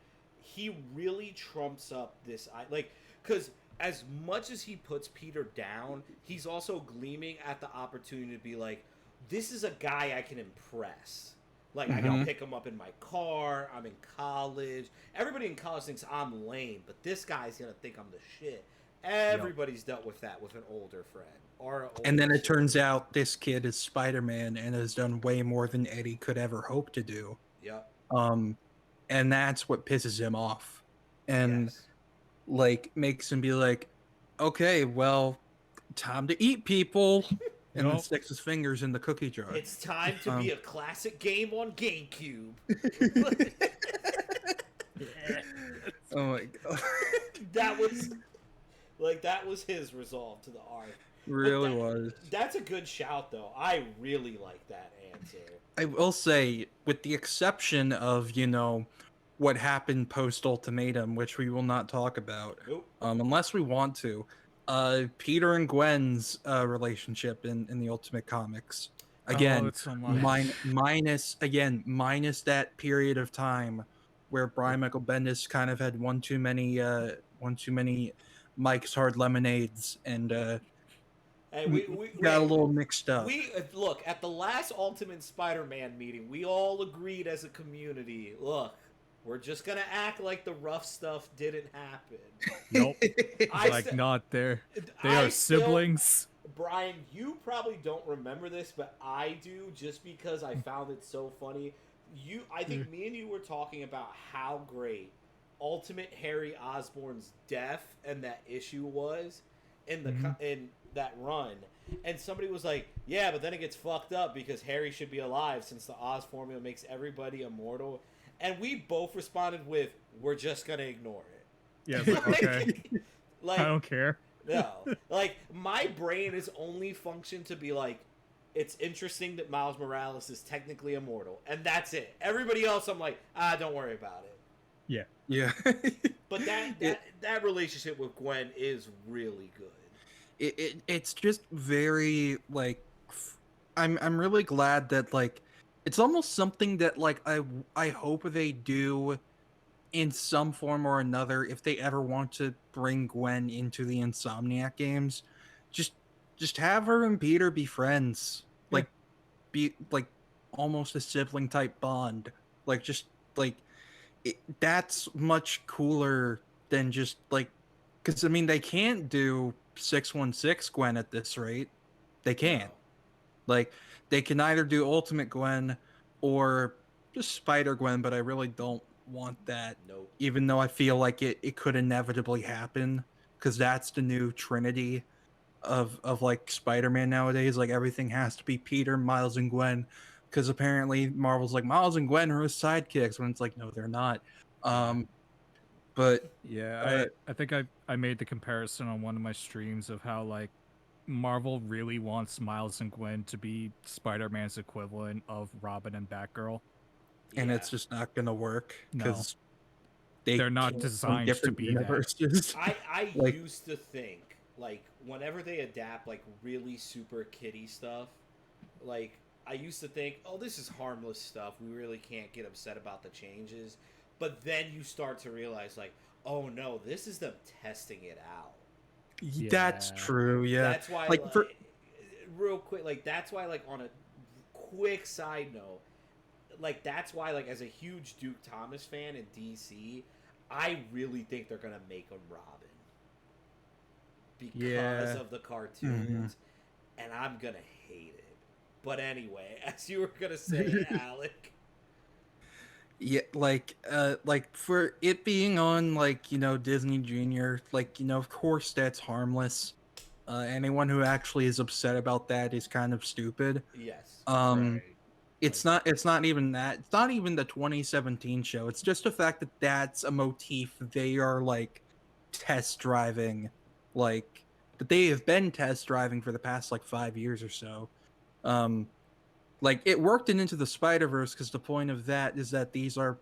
he really trumps up this. Like, because as much as he puts Peter down, he's also gleaming at the opportunity to be like, this is a guy I can impress. Like, I can hmm pick him up in my car. I'm in college. Everybody in college thinks I'm lame, but this guy's going to think I'm the shit. Everybody's dealt with that with an older friend or an older and then it sibling. turns out this kid is Spider-Man and has done way more than Eddie could ever hope to do. Yep. Um, and that's what pisses him off, and Yes. like makes him be like, okay, well, time to eat, people, and then Yup. sticks his fingers in the cookie jar. It's time to Um, be a classic game on GameCube. oh my god, that was his resolve to the arc. really was. That's a good shout though. I really like that answer. I will say, with the exception of what happened post Ultimatum, which we will not talk about, Nope. unless we want to. Peter and Gwen's relationship in the Ultimate Comics, Oh, again, it's so much. minus that period of time where Brian Michael Bendis kind of had one too many Mike's Hard Lemonades and Hey, got a little mixed up. we look at the last Ultimate Spider-Man meeting. We all agreed as a community. Look, we're just gonna act like the rough stuff didn't happen. Nope. I Like st- not there. They I are still- siblings. Brian, you probably don't remember this, but I do, just because I found it so funny. I think me and you were talking about how great Ultimate Harry Osborn's death and that issue was in in that run, and somebody was like, "Yeah, but then it gets fucked up because Harry should be alive since the Oz formula makes everybody immortal." And we both responded with, "We're just gonna ignore it." Yeah, it's like, okay. Like, I don't care. no, like my brain is only functioned to be like, it's interesting that Miles Morales is technically immortal, and that's it. Everybody else, I'm like, don't worry about it. Yeah. Yeah. But that relationship with Gwen is really good. It's just very like I'm really glad that like it's almost something that like I hope they do in some form or another if they ever want to bring Gwen into the Insomniac games. Just have her and Peter be friends. Like be like almost a sibling type bond. Like just like that's much cooler than just like because I mean they can't do 616 Gwen at this rate. They can't. No. Like they can either do Ultimate Gwen or just Spider Gwen, but I really don't want that. Nope. Even though I feel like it could inevitably happen because that's the new trinity of like Spider-Man nowadays. Like everything has to be Peter, Miles, and Gwen. Because apparently Marvel's like Miles and Gwen are his sidekicks when it's like no, they're not. But Yeah, I think I made the comparison on one of my streams of how like Marvel really wants Miles and Gwen to be Spider-Man's equivalent of Robin and Batgirl. and Yeah. it's just not gonna work No. because They're not came from designed to different be that. universes. I Like- used to think like whenever they adapt like really super kiddie stuff, like I used to think, oh, this is harmless stuff. We really can't get upset about the changes. But then you start to realize, like, oh no, this is them testing it out. That's Yeah. true. Yeah. That's why, Like for real quick, like that's why, like on a quick side note, like that's why, like as a huge Duke Thomas fan in DC, I really think they're gonna make him Robin because of the cartoons, and I'm gonna hate it. But anyway, as you were gonna say, Alec. yeah, like for it being on like, you know, Disney Junior, like, you know, of course that's harmless. Anyone who actually is upset about that is kind of stupid. Yes. Right. It's not even that. It's not even the 2017 show. It's just the fact that that's a motif they are like test driving, like that they have been test driving for the past like 5 years or so. Like it worked in Into the Spider-Verse because the point of that is that these are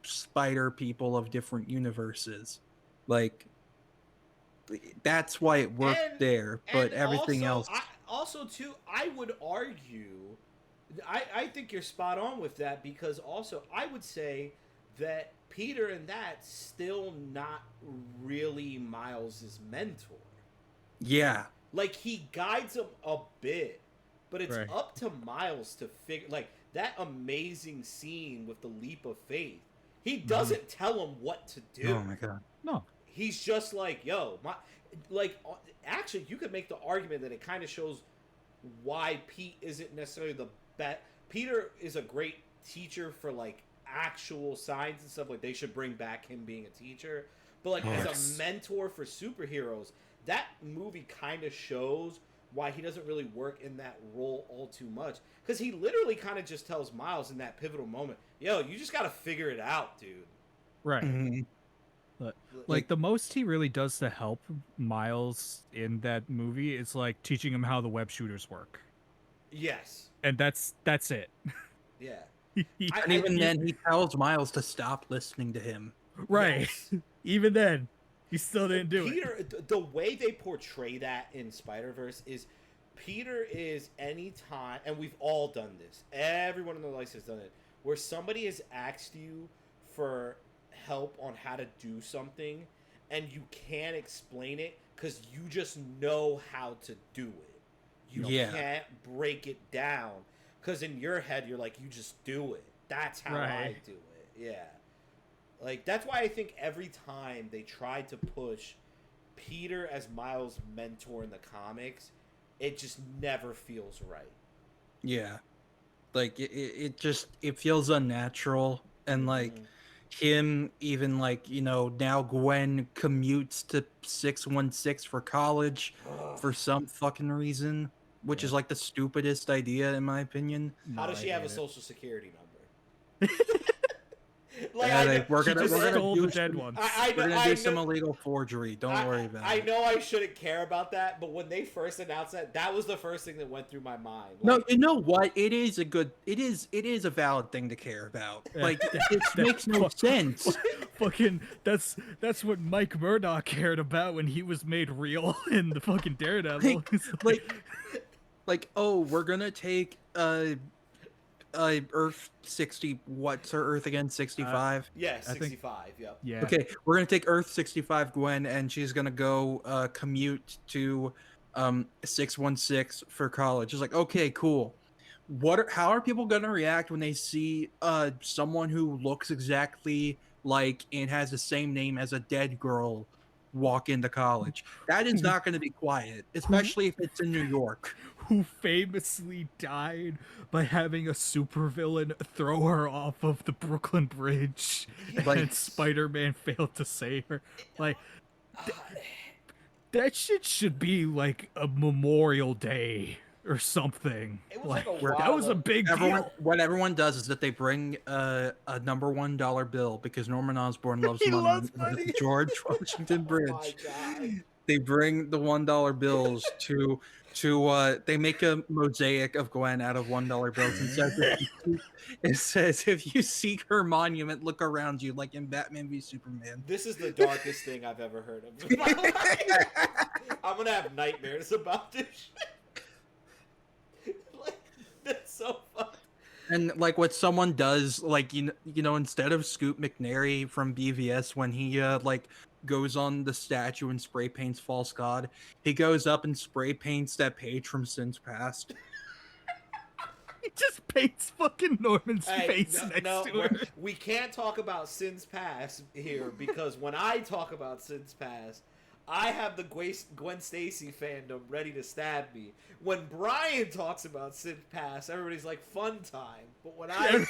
spider people of different universes. Like that's why it worked there, but everything else. Also, too, I would argue, I think you're spot on with that because also I would say that Peter and that's still not really Miles's mentor. Yeah. Like he guides him a bit, but it's Right. up to Miles to figure. Like that amazing scene with the leap of faith. He doesn't tell him what to do. Oh my god. No. He's just like, yo, actually, you could make the argument that it kind of shows why Pete isn't necessarily the best. Peter is a great teacher for like actual science and stuff. Like they should bring back him being a teacher, but like as a mentor for superheroes, that movie kind of shows why he doesn't really work in that role all too much. Because he literally kind of just tells Miles in that pivotal moment, yo, you just got to figure it out, dude. Right. Mhm. But like the most he really does to help Miles in that movie is like teaching him how the web shooters work. Yes. And that's it. Yeah. And even then, he tells Miles to stop listening to him. Right. Yes. Even then, he still didn't do Peter, it. the way they portray that in Spider-Verse is Peter is anytime, and we've all done this, everyone in their life has done it, where somebody has asked you for help on how to do something, and you can't explain it because you just know how to do it. You can't break it down because in your head, you're like, you just do it. That's how I do it. Yeah. Like, that's why I think every time they tried to push Peter as Miles' mentor in the comics, it just never feels right. Yeah. Like, it just, it feels unnatural. And, like, him even, like, you know, now Gwen commutes to 616 for college for some fucking reason, which is, like, the stupidest idea, in my opinion. How does I she have a hate it. social security number? Like, Yeah, I like, know, we're She gonna just stole do the dead some, ones. I we're know, gonna do I some know, illegal forgery. Don't worry about I it. know I shouldn't care about that, but when they first announced that, that was the first thing that went through my mind. No, Like, you know what? It is a valid thing to care about. Yeah. Like, it makes no sense. Fucking that's what Mike Murdoch cared about when he was made real in the fucking Daredevil. It's Like, oh, we're gonna take Earth 60. What's her Earth again? 65. yeah, I think- 65. Yep. yeah. Okay, we're gonna take Earth 65 Gwen, and she's gonna go commute to 616 for college. It's like, okay, cool. How are people gonna react when they see someone who looks exactly like and has the same name as a dead girl walk into college? That is not gonna be quiet, especially if it's in New York. Who famously died by having a supervillain throw her off of the Brooklyn Bridge, Like- and Spider-Man failed to save her. Like, that shit should be like a Memorial Day or something. It was like a that while was a ago. big deal. What everyone does is that they bring a number $1 bill because Norman Osborn loves He money. loves with money. the George Washington Bridge. Oh my God. They bring the $1 bills to they make a mosaic of Gwen out of $1 bills and says if you seek her monument, look around you, like in Batman v Superman. This is the darkest thing I've ever heard of in my life. I'm gonna have nightmares about this shit. Like, that's so fucked. And like what someone does, like you know, instead of Scoop McNairy from BVS when he like goes on the statue and spray paints False God, he goes up and spray paints that page from Sins Past. He just paints fucking Norman's face next to her. We can't talk about Sins Past here because when I talk about Sins Past, I have the Gwen Stacy fandom ready to stab me. When Brian talks about Sins Past, everybody's like, fun time. But when I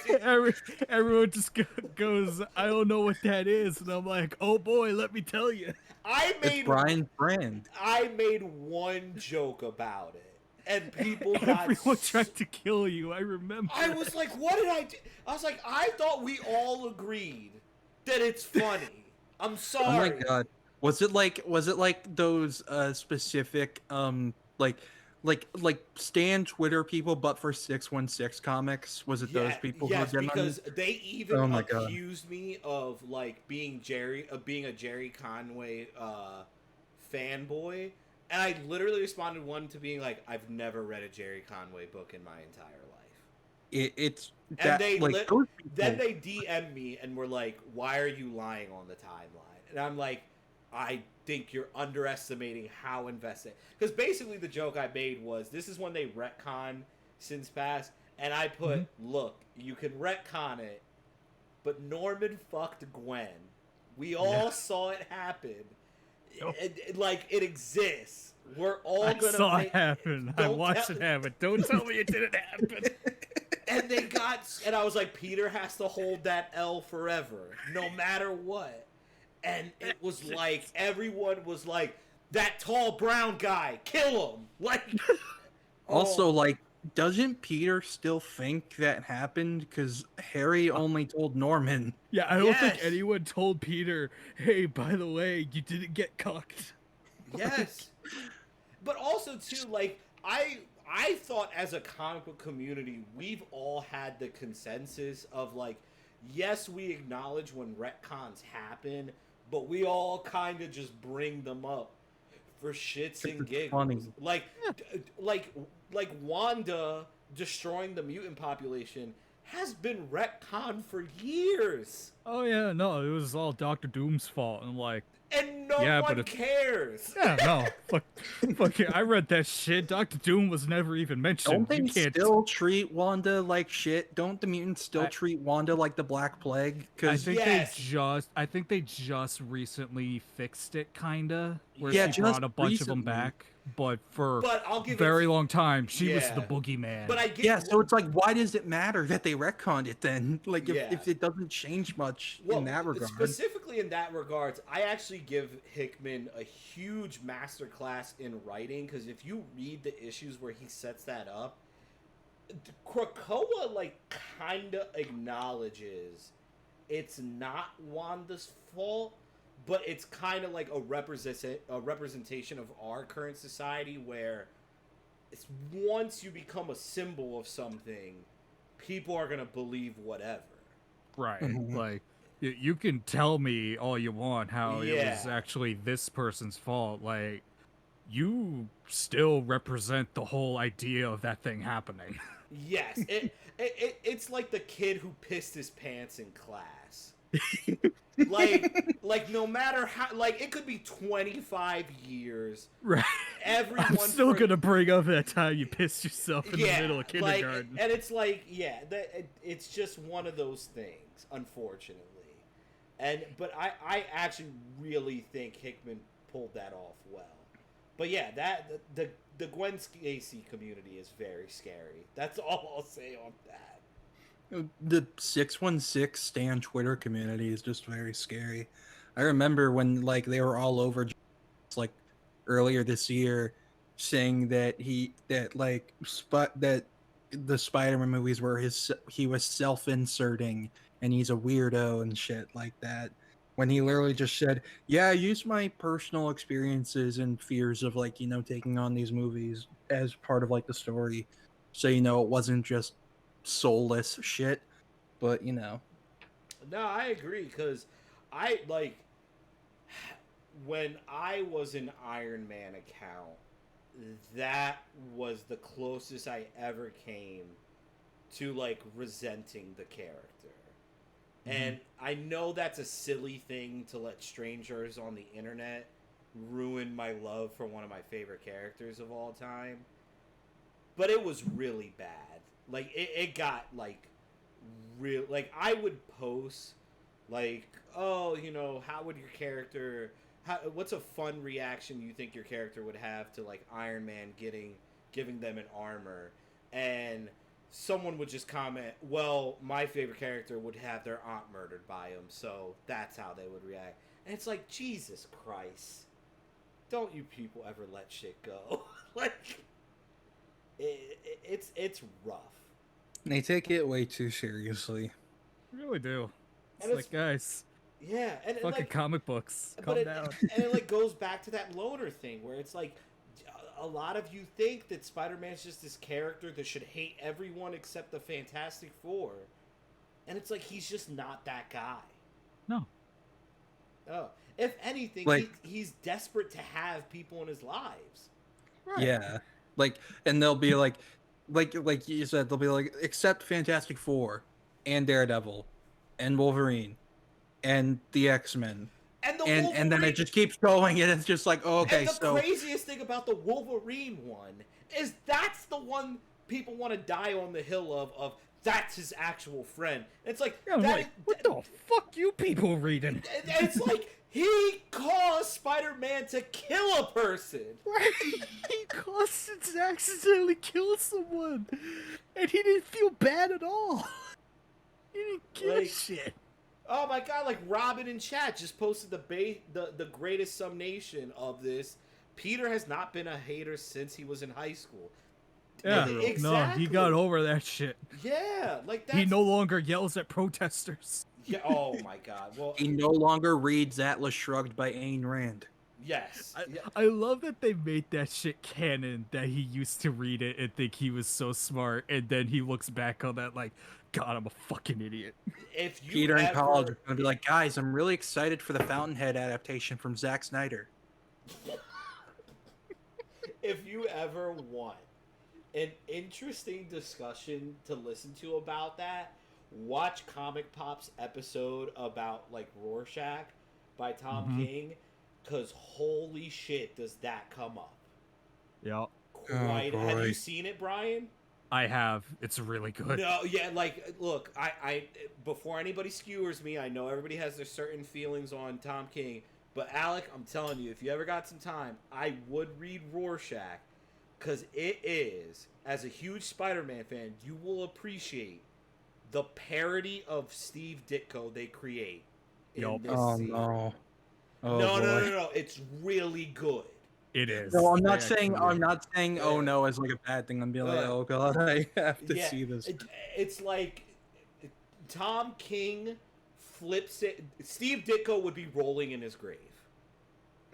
everyone just goes, I don't know what that is, and I'm like, oh boy, let me tell you. It's Brian's brand. I made one joke about it, and people got everyone tried to kill you. I remember. I was like, what did I do? I was like, I thought we all agreed that it's funny. I'm sorry. Oh my god. Was it like those specific like Stan Twitter people, but for 616 comics? Was it those people? Yes, who because they even accused me of like being a Jerry Conway fanboy, and I literally responded to being like, I've never read a Jerry Conway book in my entire life. It's that, and then they DM'd me and were like, why are you lying on the timeline? And I'm like, I think you're underestimating how invested. Because basically the joke I made was, this is when they retcon Sins Past, and I put, look, you can retcon it, but Norman fucked Gwen. We all saw it happen. It exists. We're all gonna. I saw it happen. I watched it happen. Don't tell me it didn't happen. And I was like, Peter has to hold that L forever, no matter what. And it was like, everyone was like, that tall brown guy, kill him. Like, also, like, doesn't Peter still think that happened? Because Harry only told Norman. Yeah, I don't think anyone told Peter, hey, by the way, you didn't get cucked. Yes. But also, too, like, I thought as a comic book community, we've all had the consensus of, like, yes, we acknowledge when retcons happen, but we all kind of just bring them up for shits and giggles. Funny. Like Wanda destroying the mutant population has been retconned for years. Oh yeah, no, it was all Dr. Doom's fault, and like. And no one cares. Yeah, no. Fuck it. I read that shit. Dr. Doom was never even mentioned. Don't they still treat Wanda like shit? Don't the mutants still treat Wanda like the Black Plague? I think they just recently fixed it, kinda. Where she brought a bunch of them back. But for a very long time, she was the boogeyman. But so it's like, why does it matter that they retconned it then? Like, if it doesn't change much in that regard. Specifically in that regards, I actually give Hickman a huge masterclass in writing, because if you read the issues where he sets that up, Krakoa, like, kind of acknowledges it's not Wanda's fault, but it's kind of like a representation of our current society, where it's once you become a symbol of something, people are going to believe whatever. Right. Like, you can tell me all you want how it was actually this person's fault. Like, you still represent the whole idea of that thing happening. Yes. It's like the kid who pissed his pants in class. like no matter how, like, it could be 25 years, right? I'm still gonna bring up that time you pissed yourself in the middle of kindergarten. And it's like, it's just one of those things, unfortunately. But I actually really think Hickman pulled that off well. But yeah, the Gwen Stacy community is very scary. That's all I'll say on that. The 616 Stan Twitter community is just very scary. I remember when, like, they were all over, like, earlier this year, saying that that the Spider-Man movies were he was self-inserting and he's a weirdo and shit like that. when he literally just said, "Yeah, I used my personal experiences and fears of like taking on these movies as part of like the story, so it wasn't just soulless shit, but No, I agree because I like when I was an Iron Man account, that was the closest I ever came to like resenting the character. And I know that's a silly thing to let strangers on the internet ruin my love for one of my favorite characters of all time. But it was really bad. Like it got like real. Like I would post like, oh, how would your character? What's a fun reaction you think your character would have to like Iron Man giving them an armor? And someone would just comment, well, my favorite character would have their aunt murdered by him, so that's how they would react. And it's like, Jesus Christ, don't you people ever let shit go? Like, it's rough. they take it way too seriously. Really do. It's And like, guys, yeah, and fucking like, comic books. but Calm down. and it like goes back to that loner thing where it's like, a lot of you think that Spider-Man's just this character that should hate everyone except the Fantastic Four, and it's like he's just not that guy. No. Oh, if anything, Like- he's desperate to have people in his lives. Right. Yeah, and they'll be like you said, they'll be like, except Fantastic Four, and Daredevil, and Wolverine, and the X-Men. And then it just keeps going, and it's just like, oh, okay, And the so craziest thing about the Wolverine one is that's the one people want to die on the hill of that's his actual friend. It's like, Yeah, I'm that like, what the fuck you people reading? it's like he caused Spider-Man to kill a person. Right? He caused it to accidentally kill someone, and he didn't feel bad at all. He didn't give a Like- shit. Oh my god, like Robin in chat just posted the greatest summation of this. Peter has not been a hater since he was in high school. Yeah, Exactly. no, he got over that shit. Yeah, like that's... He no longer yells at protesters. Yeah, oh my god. Well, he no longer reads Atlas Shrugged by Ayn Rand. yes. Yeah. I love that they made that shit canon, that he used to read it and think he was so smart, and then he looks back on that like, God, I'm a fucking idiot. If you Peter in ever... college is gonna be like, guys, I'm really excited for the Fountainhead adaptation from Zack Snyder. If you ever want an interesting discussion to listen to about that, watch Comic Pop's episode about like Rorschach by Tom King, because holy shit does that come up. Yeah, Quite. Oh, Have boy. you seen it, Brian? I have. It's really good. No, yeah, like, look, I before anybody skewers me, I know everybody has their certain feelings on Tom King, but Alec, I'm telling you, if you ever got some time, I would read Rorschach, because it is, as a huge Spider-Man fan, you will appreciate the parody of Steve Ditko they create in Yup. this Oh series. no. Oh No, boy. no, it's really good. It is. No, I'm I not saying actually- I'm not saying oh Yeah. no as like a bad thing. I'm being like, Uh, oh god, I have to Yeah, see this. It's like Tom King flips it. Steve Ditko would be rolling in his grave.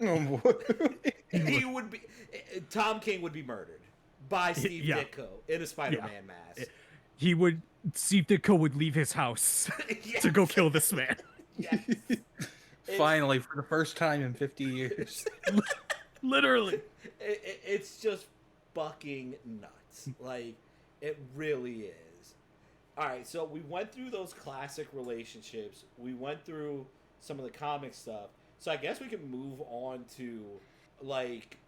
Oh boy. He would be. Tom King would be murdered by Steve Yeah. Ditko in a Spider-Man mask. He would. Steve Ditko would leave his house to go kill this man. Yes. Finally, for the first time in 50 years. Literally. It's just fucking nuts. Like, it really is. Alright, so we went through those classic relationships. We went through some of the comic stuff. So I guess we can move on to, like,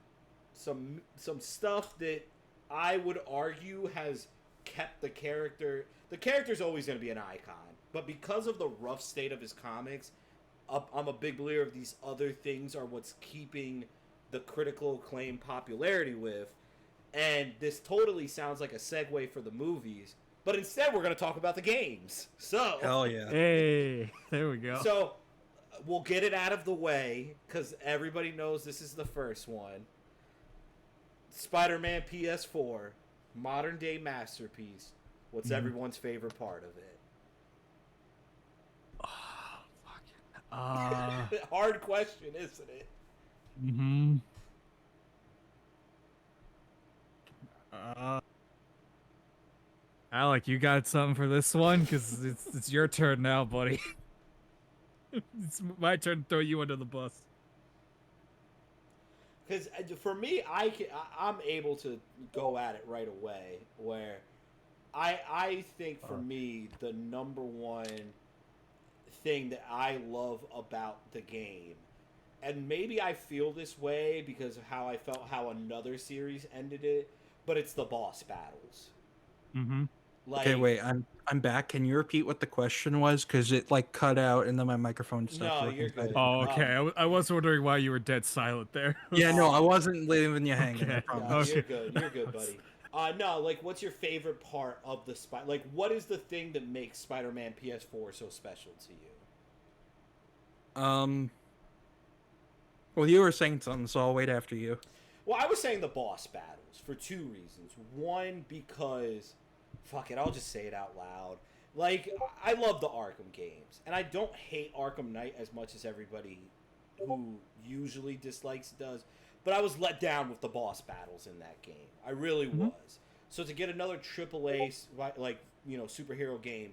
some stuff that I would argue has kept the character... The character's always going to be an icon. But because of the rough state of his comics, I'm a big believer of these other things are what's keeping the critical acclaim popularity with. And this totally sounds like a segue for the movies, but instead we're going to talk about the games. So, Hell yeah. Hey, there we go. so we'll get it out of the way because everybody knows this is the first one. Spider-Man PS4, modern day masterpiece. What's everyone's favorite part of it? Hard question, isn't it? Mm-hmm. Alec, you got something for this one? Because it's your turn now, buddy. It's my turn to throw you under the bus. Because for me, I'm able to go at it right away. Where I think for me, the number one thing that I love about the game, and maybe I feel this way because of how I felt how another series ended it, but it's the boss battles. Mm-hmm. Like, Okay, wait, I'm back. Can you repeat what the question was? Because it like cut out and then my microphone stopped No, working. you're good. Oh, okay. I was wondering why you were dead silent there. Yeah, no, I wasn't leaving you hanging. I Okay. promise. No, Okay. you're good. You're good, buddy. No, like, what's your favorite part of the Like, what is the thing that makes Spider-Man PS4 so special to you? Well, you were saying something, so I'll wait after you. Well, I was saying the boss battles for two reasons. One, because, fuck it, I'll just say it out loud. Like, I love the Arkham games, and I don't hate Arkham Knight as much as everybody who usually dislikes it does. But I was let down with the boss battles in that game. I really was. So to get another AAA, like, you know, superhero game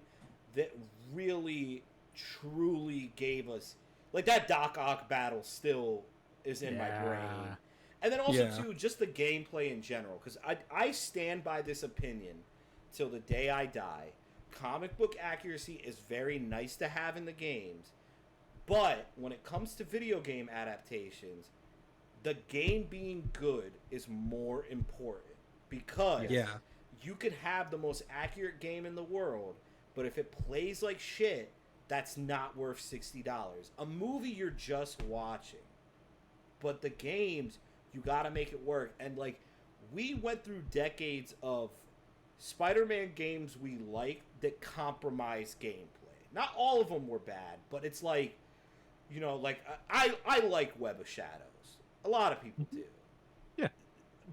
that really, truly gave us, like, that Doc Ock battle still is in my brain. And then also, too, just the gameplay in general. Because I stand by this opinion till the day I die. Comic book accuracy is very nice to have in the games. But when it comes to video game adaptations, the game being good is more important. Because you could have the most accurate game in the world, but if it plays like shit, that's not worth $60. A movie you're just watching. But the games, you gotta make it work. And, like, we went through decades of Spider-Man games we liked that compromised gameplay. Not all of them were bad, but it's like, you know, like, I like Web of Shadows. A lot of people do. Yeah.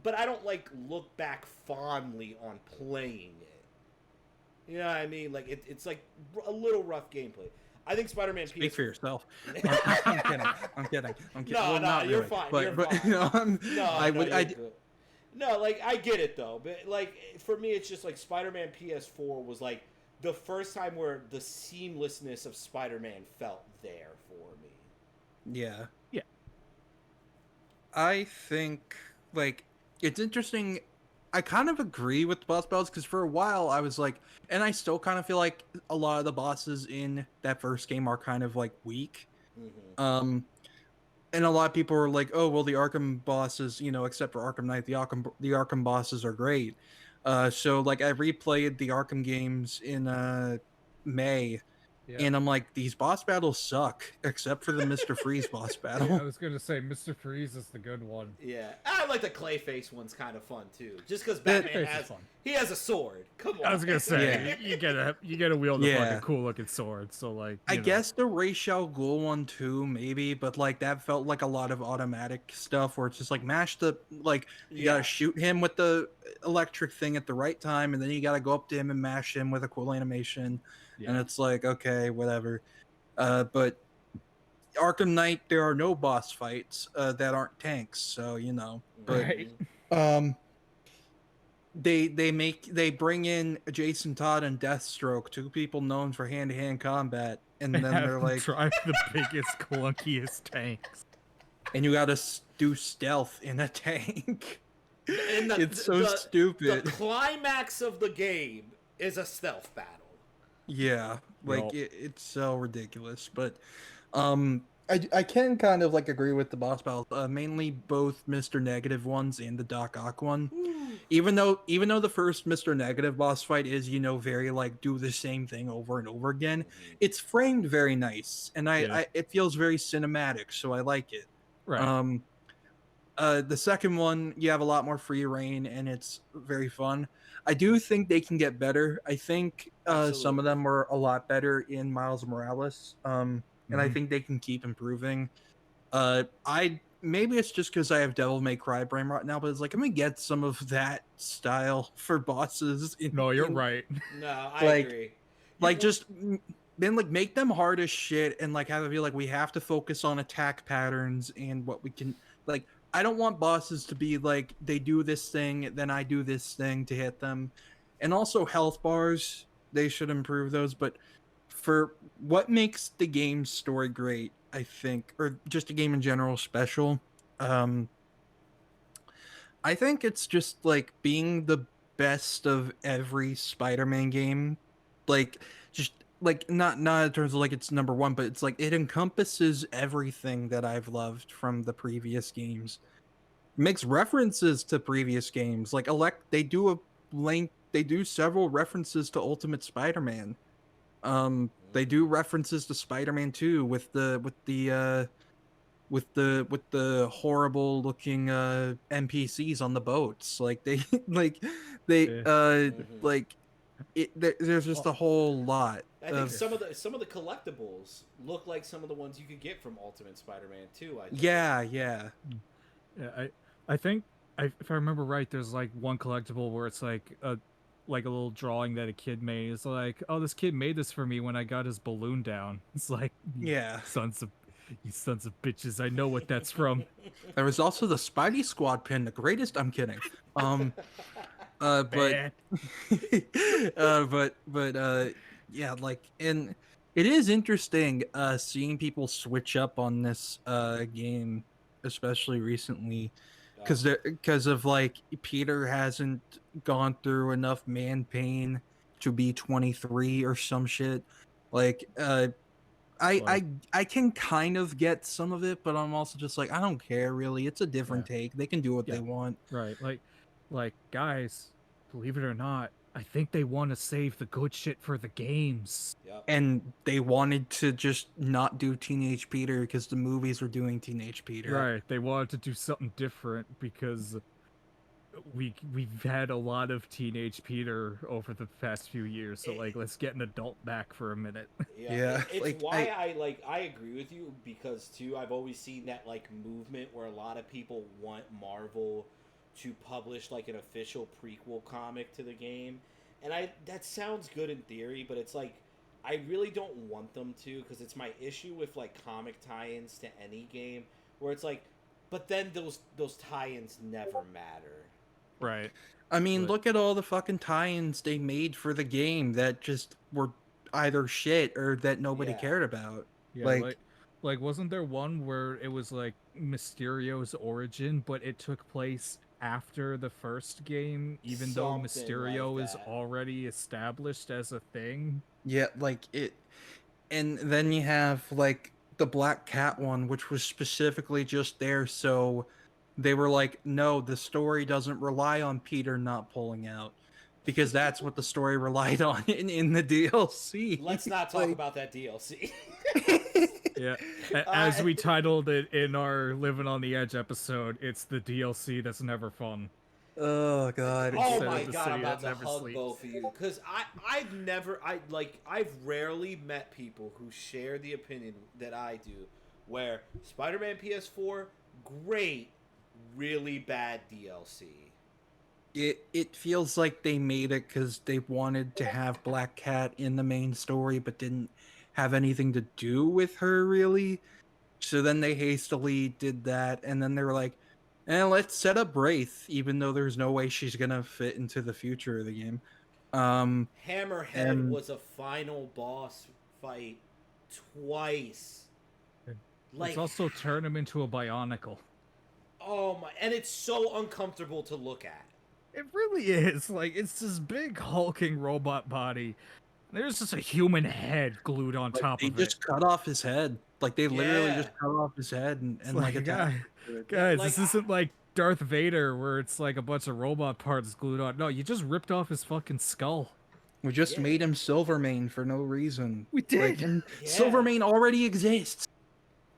But I don't, like, look back fondly on playing it. You know what I mean? Like, it's like a little rough gameplay. I think Spider-Man PS4... Speak for yourself. I'm kidding. No, well, not you're really. fine. But, You're but fine. you know, No, like, I get it, though. But, like, for me, it's just, like, Spider-Man PS4 was, like, the first time where the seamlessness of Spider-Man felt there for me. Yeah. Yeah. I think, like, it's interesting. I kind of agree with the boss battles because for a while I was like, and I still kind of feel like a lot of the bosses in that first game are kind of, like, weak. Mm-hmm. And a lot of people were like, "Oh, well, the Arkham bosses, you know, except for Arkham Knight, the Arkham bosses are great." So like I replayed the Arkham games in May, and I'm like, these boss battles suck, except for the Mr. Freeze boss battle. Yeah, I was gonna say Mr. Freeze is the good one. Yeah, I like the Clayface one's kind of fun too, just because Batman has a sword. Come on, I was gonna say you gotta wield a fucking cool looking sword. So like, I guess the Ra's al Ghul one too, maybe, but like that felt like a lot of automatic stuff where it's just like mash the you gotta shoot him with the electric thing at the right time, and then you gotta go up to him and mash him with a cool animation. And it's like, okay, whatever. But Arkham Knight, there are no boss fights that aren't tanks, so you know. But they bring in Jason Todd and Deathstroke, two people known for hand-to-hand combat, and then they're like drive the biggest, clunkiest tanks. And you gotta do stealth in a tank. And it's so stupid. The climax of the game is a stealth battle. Yeah, like it's so ridiculous, but I can kind of like agree with the boss battles, mainly both Mr. Negative ones and the Doc Ock one. Even though the first Mr. Negative boss fight is, you know, very like do the same thing over and over again, it's framed very nice, and I it feels very cinematic, so I like it. Right. The second one, you have a lot more free reign, and it's very fun. I do think they can get better. I think some of them were a lot better in Miles Morales, and I think they can keep improving. Maybe it's just because I have Devil May Cry brain right now, but it's like I'm gonna get some of that style for bosses. No, you're right. No, I agree. Like just then like make them hard as shit and like have it be like we have to focus on attack patterns and what we can like. I don't want bosses to be like they do this thing, then I do this thing to hit them, and also health bars. They should improve those, but for what makes the game's story great, I think, or just a game in general special, um, I think it's just like being the best of every Spider-Man game. Like just like not in terms of like it's number one, but it's like it encompasses everything that I've loved from the previous games. Makes references to previous games. Like they do several references to Ultimate Spider-Man. They do references to Spider-Man 2 with the horrible looking NPCs on the boats. Like they they Yeah. like there's just a whole lot. I think of, some of the collectibles look like some of the ones you could get from Ultimate Spider-Man 2. I think. yeah. Yeah, I think if I remember right, there's like one collectible where it's like a little drawing that a kid made. It's like, oh, this kid made this for me when I got his balloon down. It's like, Yeah. you sons of bitches. I know what that's from. There was also the Spidey Squad pin, the greatest. I'm kidding. But Bad. yeah, like, and it is interesting seeing people switch up on this game, especially recently, because of like Peter hasn't gone through enough man pain to be 23 or some shit. Like I can kind of get some of it, but I'm also just like I don't care really. It's a different take. They can do what Yeah. they want. Right, like guys, believe it or not, I think they want to save the good shit for the games. Yep. And they wanted to just not do Teenage Peter because the movies were doing Teenage Peter. Right, they wanted to do something different because we've had a lot of Teenage Peter over the past few years, so like let's get an adult back for a minute. Yeah, it's like, why I agree with you, because too I've always seen that like movement where a lot of people want Marvel to publish like an official prequel comic to the game, and that sounds good in theory, but it's like I really don't want them to, because it's my issue with like comic tie-ins to any game where it's like, but then those tie-ins never matter. Right. I mean, But- look at all the fucking tie-ins they made for the game that just were either shit or that nobody Yeah. cared about. Yeah, like wasn't there one where it was like Mysterio's origin, but it took place after the first game, even though Something Mysterio like is that. already established as a thing? Yeah, like it, and then you have like the Black Cat one, which was specifically just there so they were like, no, the story doesn't rely on Peter not pulling out, because that's what the story relied on in the DLC. Let's not talk about that DLC. Yeah. As we titled it in our Living on the Edge episode, it's the DLC that's never fun. Oh god. Oh Instead my of the god, city I'm about that to never hug sleeps. both of you, because I've rarely met people who share the opinion that I do, where Spider-Man PS4, great, really bad DLC. It feels like they made it because they wanted to have Black Cat in the main story, but didn't have anything to do with her really. So then they hastily did that, and then they were like, let's set up Wraith, even though there's no way she's gonna fit into the future of the game. Hammerhead And- was a final boss fight twice. Let's also turn him into a Bionicle. Oh my, and it's so uncomfortable to look at. It really is. Like, it's this big hulking robot body. There's just a human head glued on top They of just it. cut off his head. Like they literally Yeah. just cut off his head and It's like like, attacked. guys, Like, this isn't like Darth Vader where it's like a bunch of robot parts glued on. No, you just ripped off his fucking skull. We just Yeah. made him Silvermane for no reason. We did. And Yeah. Silvermane already exists.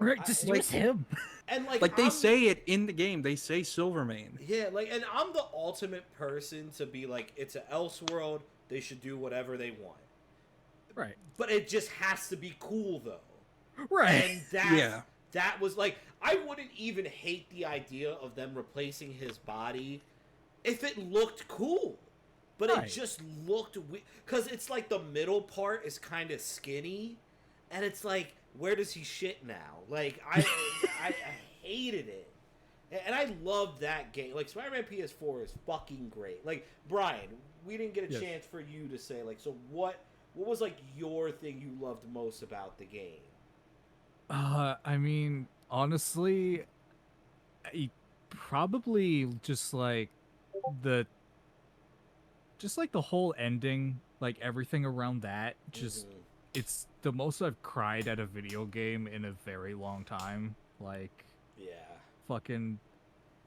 Right, just like- use him. And like Like they I'm- say it in the game. They say Silvermane. Yeah, like, and I'm the ultimate person to be like, it's an Elseworld, they should do whatever they want. Right. But it just has to be cool, though. Right. And Yeah. that was like, I wouldn't even hate the idea of them replacing his body if it looked cool. but Right. it just looked because it's like the middle part is kind of skinny, and it's like, where does he shit now? Like I hated it. And I love that game. Like, Spider-Man PS4 is fucking great. Like, Brian, we didn't get a Yes. chance for you to say, like, so what was, like, your thing you loved most about the game? I mean, honestly, probably the just like the whole ending, like everything around that. Just Mm-hmm. it's the most I've cried at a video game in a very long time. Like Yeah. fucking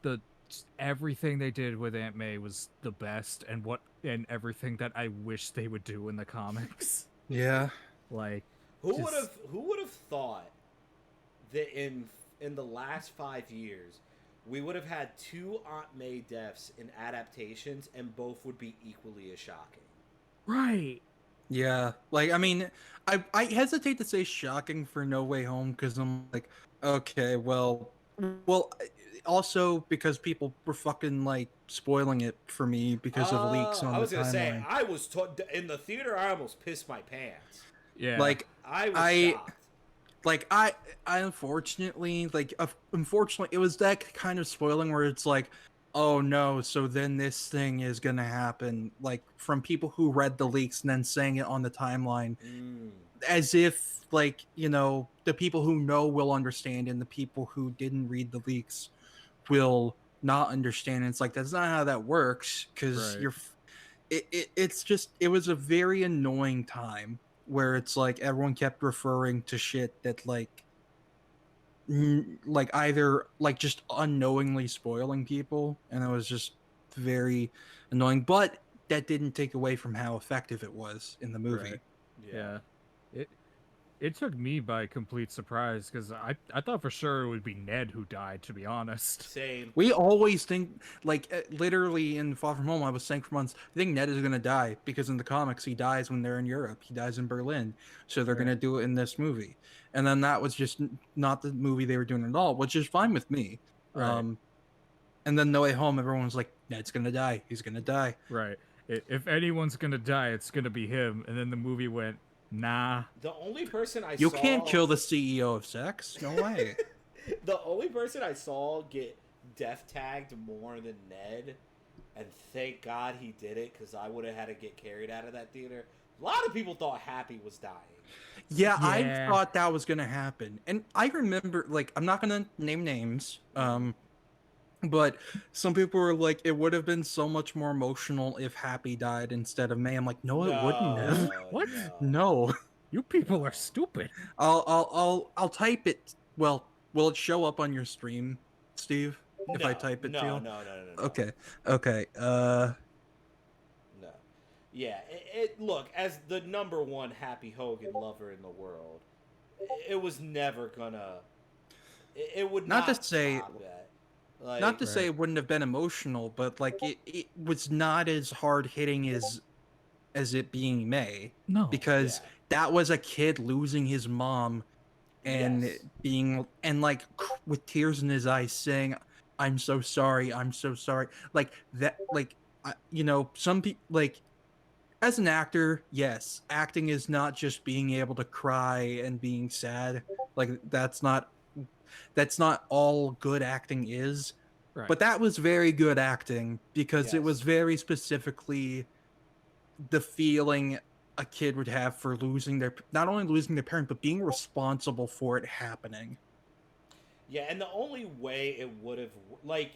the just everything they did with Aunt May was the best, and everything that I wish they would do in the comics. Yeah. Like Who just would have thought that in the last 5 years we would have had two Aunt May deaths in adaptations, and both would be equally as shocking. right. Yeah, like I mean, I hesitate to say shocking for No Way Home because I'm like, okay, well, also because people were fucking like spoiling it for me because of leaks on I the was gonna say timeline. I was in the theater. I almost pissed my pants. Yeah. Like I was I shocked. like I unfortunately unfortunately it was that kind of spoiling where it's like, oh no, so then this thing is gonna happen, like from people who read the leaks and then saying it on the timeline Mm. as if like, you know, the people who know will understand and the people who didn't read the leaks will not understand. And it's like, that's not how that works, because Right. you're it's just, it was a very annoying time where it's like everyone kept referring to shit that like like either like just unknowingly spoiling people, and it was just very annoying, but that didn't take away from how effective it was in the movie. Right. Yeah. It took me by complete surprise because I thought for sure it would be Ned who died, to be honest. Same. We always think, like, literally in Far From Home, I was saying for months, I think Ned is going to die because in the comics, he dies when they're in Europe. He dies in Berlin. So they're going to do it in this movie. And then that was just not the movie they were doing at all, which is fine with me. Right. And then No Way Home, everyone was like, Ned's going to die. He's going to die. Right. If anyone's gonna die, it's gonna be him. And then the movie went, nah. The only person I You saw can't kill the CEO of sex. No way. the only person I saw get death tagged more than Ned, and thank God he did it because I would have had to get carried out of that theater. A lot of people thought Happy was dying. Yeah, I Yeah. thought that was gonna happen, and I remember, like, I'm not gonna name names, but some people were like, it would have been so much more emotional if Happy died instead of May. I'm like, no, it wouldn't have. What? No, You people are stupid. I'll type it. Well, will it show up on your stream, Steve? If I type it no, to you? no. Okay. No. Yeah, look, as the number one Happy Hogan lover in the world, it was never gonna. It would Not to not say- stop that. Like, Not to say it wouldn't have been emotional, but like it was not as hard hitting as it being May. No. Because Yeah. that was a kid losing his mom and Yes. being, and like with tears in his eyes saying, I'm so sorry, like that, like you know, some people, like, as an actor, yes, acting is not just being able to cry and being sad. Like that's not all good acting is. Right. But that was very good acting because it was Yes. very specifically the feeling a kid would have for losing their, not only losing their parent, but being responsible for it happening. Yeah, and the only way it would have, like,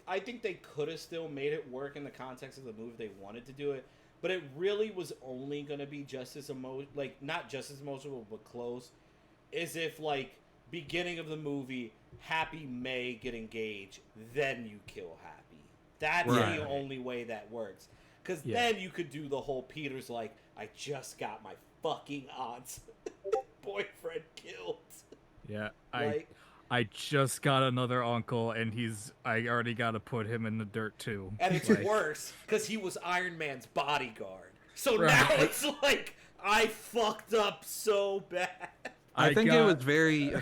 I think they could have still made it work in the context of the movie if they wanted to do it, but it really was only going to be just as not just as emotional, but close, as if, like, beginning of the movie, Happy May get engaged, then you kill Happy. That's Right. the only way that works. Because Yeah. then you could do the whole Peter's like, I just got my fucking aunt's boyfriend killed. Yeah. Like, I just got another uncle, and I already got to put him in the dirt too. and it's Like, worse because he was Iron Man's bodyguard. So Right. now it's like, I fucked up so bad. I think it got- was very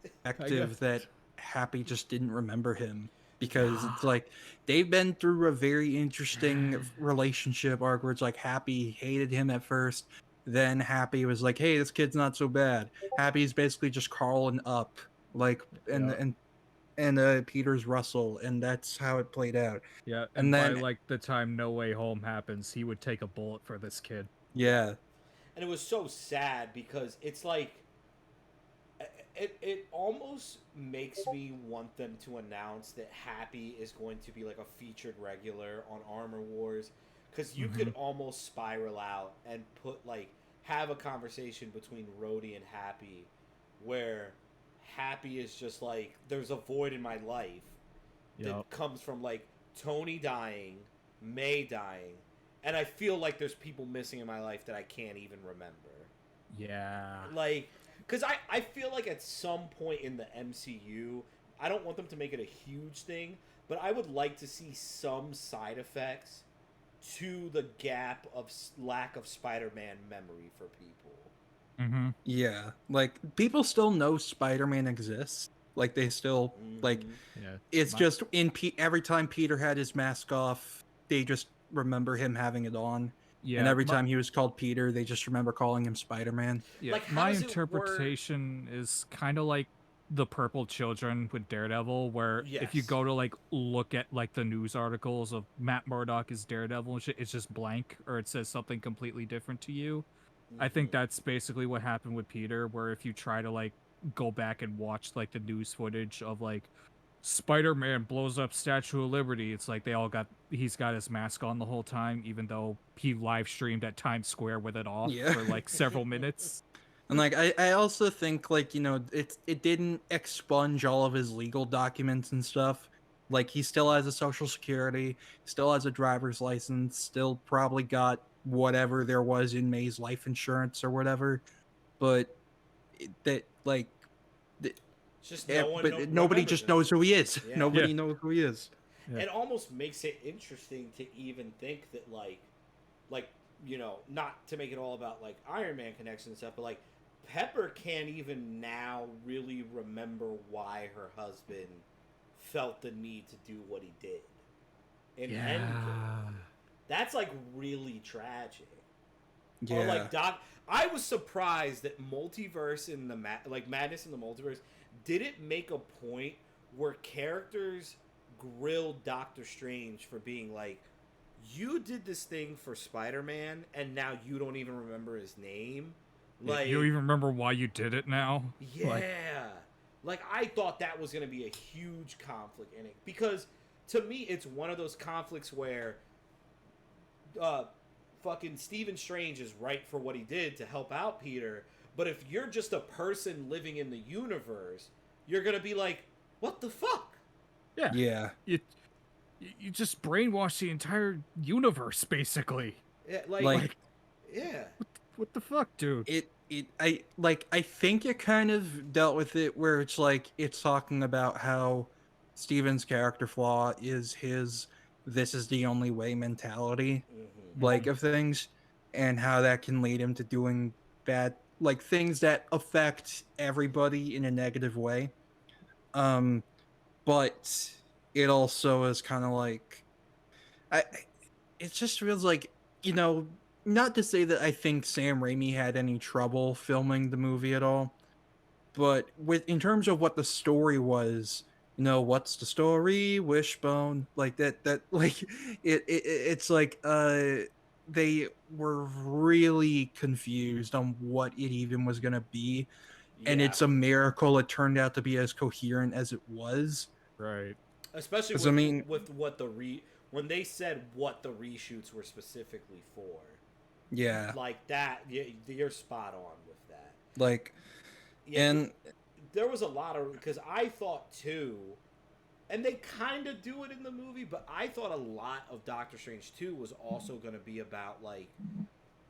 effective that Happy just didn't remember him. because it's like they've been through a very interesting relationship arc where it's like Happy hated him at first, then Happy was like, hey, this kid's not so bad. Happy's basically just crawling up, like, and Yeah. Peter's Russell, and that's how it played out. Yeah, And and by then like the time No Way Home happens, he would take a bullet for this kid. yeah, And it was so sad because it's like it almost makes me want them to announce that Happy is going to be like a featured regular on Armor Wars, because you could almost spiral out and put like have a conversation between Rhodey and Happy where Happy is just like, there's a void in my life that comes from like Tony dying, May dying, and I feel like there's people missing in my life that I can't even remember. Yeah. Like, because I feel like at some point in the MCU, I don't want them to make it a huge thing, but I would like to see some side effects to the gap of lack of Spider-Man memory for people. yeah, like people still know Spider-Man exists. Like they still like Yeah. it's just in every time Peter had his mask off, they just remember him having it on. Yeah. And every time he was called Peter, they just remember calling him Spider-Man. Yeah. Like, how My does it work? interpretation is kind of like the Purple Children with Daredevil, where if you Yes. go to like look at like the news articles of Matt Murdock as Daredevil and shit, it's just blank or it says something completely different to you. I think that's basically what happened with Peter, where if you try to like go back and watch like the news footage of like Spider-Man blows up Statue of Liberty, it's like he's got his mask on the whole time, even though he live streamed at Times Square with it off Yeah. for like several minutes. And like I also think like, you know, it didn't expunge all of his legal documents and stuff. Like he still has a social security, still has a driver's license, still probably got whatever there was in May's life insurance or whatever. But that like Just but nobody just knows who he is. Yeah. Nobody knows who he is. Yeah. It almost makes it interesting to even think that like you know, not to make it all about like Iron Man connection and stuff, but like Pepper can't even now really remember why her husband felt the need to do what he did in Endgame. That's like really tragic. Yeah. Or like I was surprised that Multiverse in the Madness in the Multiverse didn't make a point where characters grilled Doctor Strange for being like, you did this thing for Spider-Man and now you don't even remember his name. Like, you even remember why you did it now? yeah. Like I thought that was going to be a huge conflict in it, because to me it's one of those conflicts where fucking Stephen Strange is right for what he did to help out Peter, but if you're just a person living in the universe, you're going to be like, what the fuck? Yeah. Yeah. You just brainwash the entire universe, basically. Yeah, Like yeah. What the fuck, dude? I think it kind of dealt with it where it's like it's talking about how Steven's character flaw is his this is the only way mentality like of things, and how that can lead him to doing bad like things that affect everybody in a negative way. But it also is kind of like it just feels like, you know, not to say that I think Sam Raimi had any trouble filming the movie at all, but in terms of what the story was, you know, what's the story? Wishbone, like that like it's like they were really confused on what it even was gonna be, and it's a miracle it turned out to be as coherent as it was. Right. Especially with, with what when they said what the reshoots were specifically for. Yeah. Like that, you're spot on with that. Like, and there was a lot of, because I thought too, and they kind of do it in the movie, but I thought a lot of Doctor Strange 2 was also going to be about like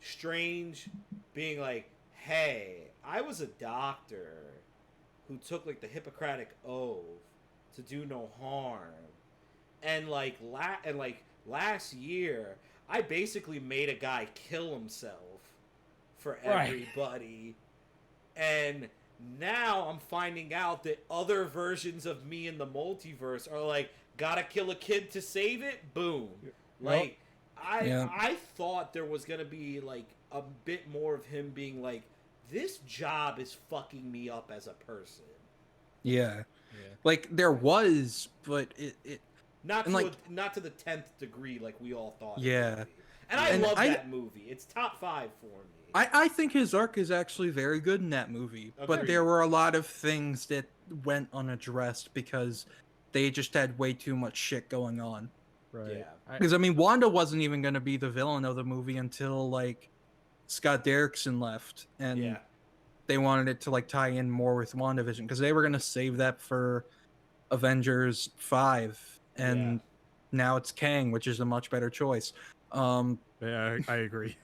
Strange being like, hey, I was a doctor who took like the Hippocratic Oath to do no harm, and like last year I basically made a guy kill himself for everybody, and Now I'm finding out that other versions of me in the multiverse are like, gotta kill a kid to save it? Boom. Like, Yeah. I thought there was gonna be like a bit more of him being like, this job is fucking me up as a person. Yeah. Yeah. Like there was, but it Not and to like not to the 10th degree like we all thought Yeah. it would be. And I And love that movie. It's top 5 for me. I think his arc is actually very good in that movie, but Agreed. there were a lot of things that went unaddressed because they just had way too much shit going on. Right. Yeah. Because I mean, Wanda wasn't even going to be the villain of the movie until like Scott Derrickson left, and Yeah. they wanted it to like tie in more with WandaVision because they were going to save that for Avengers 5, and now it's Kang, which is a much better choice. Yeah, I agree.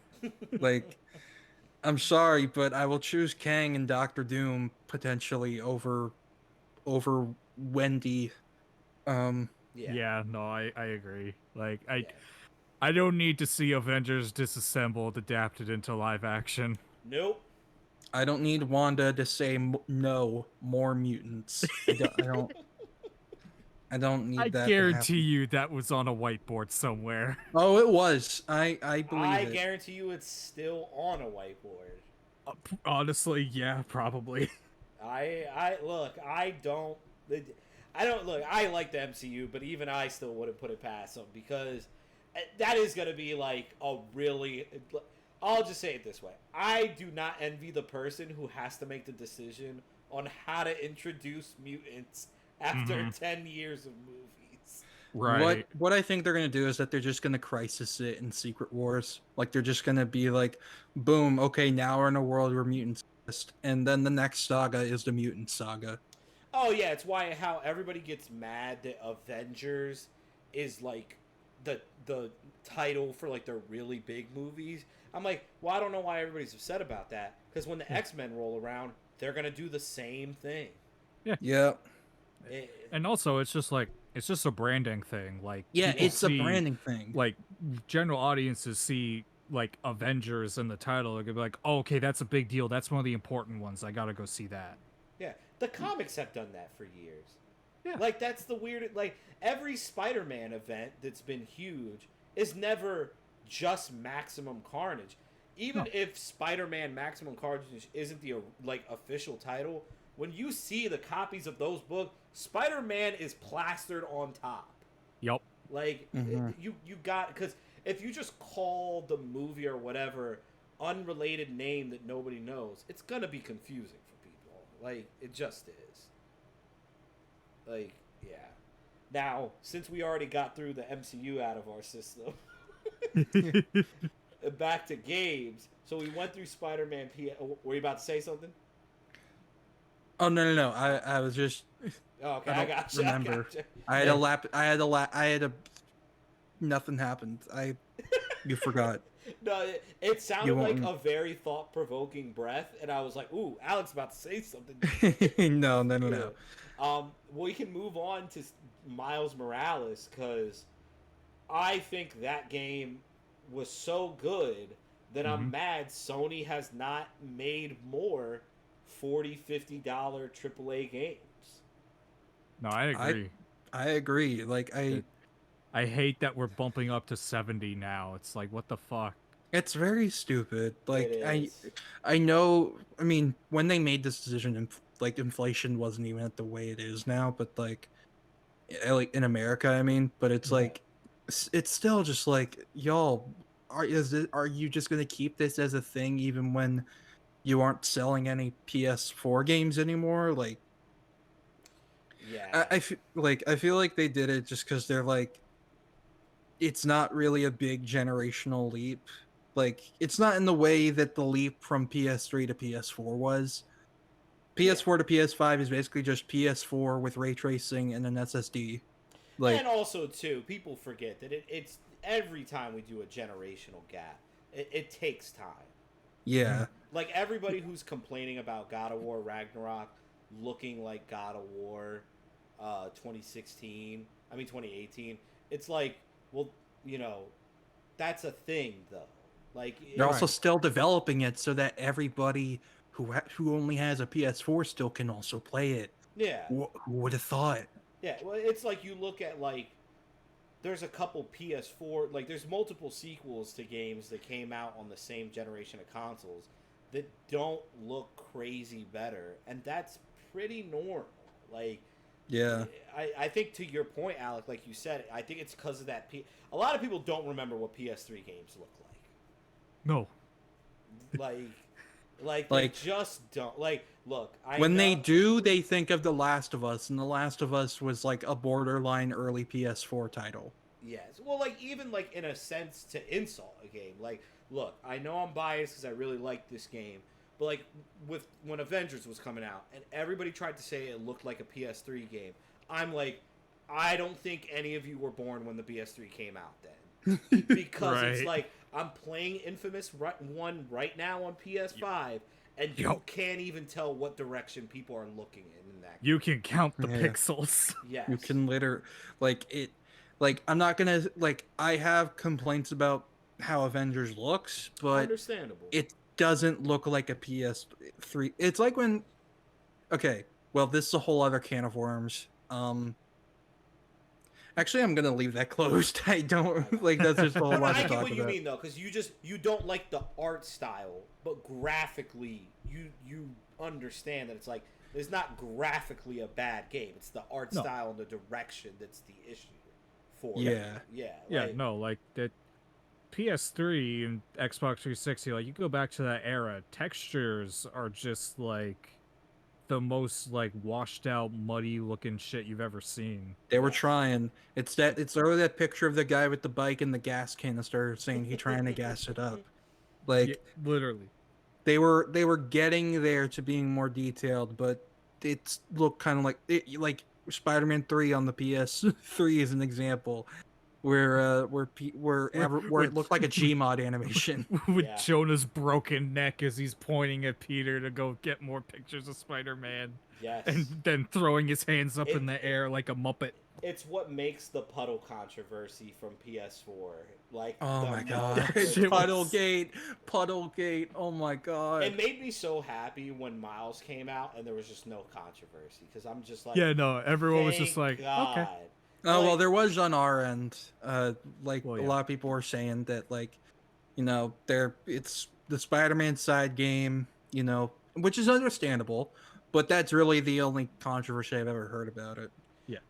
Like, I'm sorry, but I will choose Kang and Doctor Doom potentially over Wendy. Yeah, no, I agree. Like Yeah. I don't need to see Avengers disassembled adapted into live action. Nope. I don't need Wanda to say no more mutants. I don't need I that. guarantee you that was on a whiteboard somewhere. Oh, it was. I believe I it. guarantee you it's still on a whiteboard. Honestly, yeah, probably. I look, I don't look, I like the MCU, but even I still wouldn't put it past them because that is going to be like a really I'll just say it this way. I do not envy the person who has to make the decision on how to introduce mutants after 10 years of movies. Right. What I think they're gonna do is that they're just gonna crisis it in Secret Wars. Like they're just gonna be like, boom, okay, now we're in a world where mutants exist, and then the next saga is the mutant saga. Oh yeah, it's why how everybody gets mad that Avengers is like the title for like their really big movies. I'm like, well, I don't know why everybody's upset about that because when the X-Men roll around, they're gonna do the same thing. Yeah. And also, it's just a branding thing. Like, Yeah, people it's a see, branding thing. Like, general audiences see like Avengers in the title, they're gonna be like, oh, okay, that's a big deal. That's one of the important ones. I gotta go see that. Yeah, the comics have done that for years. Yeah. Like that's the weird. Like every Spider-Man event that's been huge is never just Maximum Carnage. Even if Spider-Man Maximum Carnage isn't the like official title, when you see the copies of those books, Spider-Man is plastered on top. Yep. Like you got because if you just call the movie or whatever unrelated name that nobody knows, it's gonna be confusing for people. Like it just is. Like yeah. Now since we already got through the MCU out of our system, back to games. So we went through Spider-Man. Were you about to say something? Oh no! I was just. Oh, okay, I got don't you. remember. I got you. I had a. Nothing happened. You forgot. No, it sounded like a very thought-provoking breath, and I was like, "Ooh, Alex about to say something." No. We can move on to Miles Morales because I think that game was so good that I'm mad Sony has not made more $40-50 AAA games. No, I agree. I agree. Like I hate that we're bumping up to 70 now. It's like, what the fuck? It's very stupid. Like It is. I know. I mean, when they made this decision, like inflation wasn't even at the way it is now. But like in America, I mean, but it's like it's still just like y'all. Are you just gonna keep this as a thing even when you aren't selling any PS4 games anymore? Like, yeah, I feel like they did it just because they're like, it's not really a big generational leap. Like, it's not in the way that the leap from PS3 to PS4 was. PS4 to PS5 is basically just PS4 with ray tracing and an SSD. Like, and also too, people forget that it's every time we do a generational gap, it takes time. yeah. Like everybody who's complaining about God of War Ragnarok looking like God of War 2018, it's like, well, you know, that's a thing though. Like They're also still developing it so that everybody who only has a PS4 still can also play it. Yeah. Who would have thought? Yeah, well, it's like you look at, like, there's a couple PS4, like, there's multiple sequels to games that came out on the same generation of consoles that don't look crazy better, and that's pretty normal. Like, Yeah. I think to your point, Alec, like you said, I think it's because of that. A lot of people don't remember what PS3 games look like. No. Like they Like, just don't. Like, look, when they do, they think of The Last of Us, and The Last of Us was like a borderline early PS4 title. Yes. Well, like, even, like, in a sense to insult a game. Like, look, I know I'm biased because I really like this game, but, like, when Avengers was coming out and everybody tried to say it looked like a PS3 game, I'm like, I don't think any of you were born when the PS3 came out then. Because it's Right. like, I'm playing Infamous 1 right now on PS5, and you Yo. can't even tell what direction people are looking in that game. You can count the Yeah. pixels. Yes. You can like it. Like, I'm not gonna like. I have complaints about how Avengers looks, but Understandable. it doesn't look like a PS3. It's like when. Okay, well, this is a whole other can of worms. Actually, I'm gonna leave that closed. I don't like. That's just a whole No, lot I to get talk what you about. mean though, because you don't like the art style, but graphically you understand that it's like there's not graphically a bad game. It's the art No. style and the direction that's the issue for Yeah. it. Yeah. Yeah, like- no, like the PS3 and Xbox 360, like you go back to that era, textures are just like the most like washed out, muddy looking shit you've ever seen. They were trying. It's literally that picture of the guy with the bike and the gas canister saying he trying to gas it up. Like, Yeah, literally. they were getting there to being more detailed, but it's looked kind of like Spider-Man 3 on the PS3 is an example where it looked like a Gmod animation. With Yeah. Jonah's broken neck as he's pointing at Peter to go get more pictures of Spider-Man, Yes. and then throwing his hands up in It- the air like a Muppet. It's what makes the puddle controversy from PS4. Like, Oh the my god. most- Shit was- Puddlegate. Oh my god. It made me so happy when Miles came out and there was just no controversy, because I'm just like, Yeah, no, everyone was just "Thank like, God." okay. Oh, well, Like- there was on our end. Well, A yeah. lot of people were saying that, like, it's the Spider-Man side game, which is understandable, but that's really the only controversy I've ever heard about it.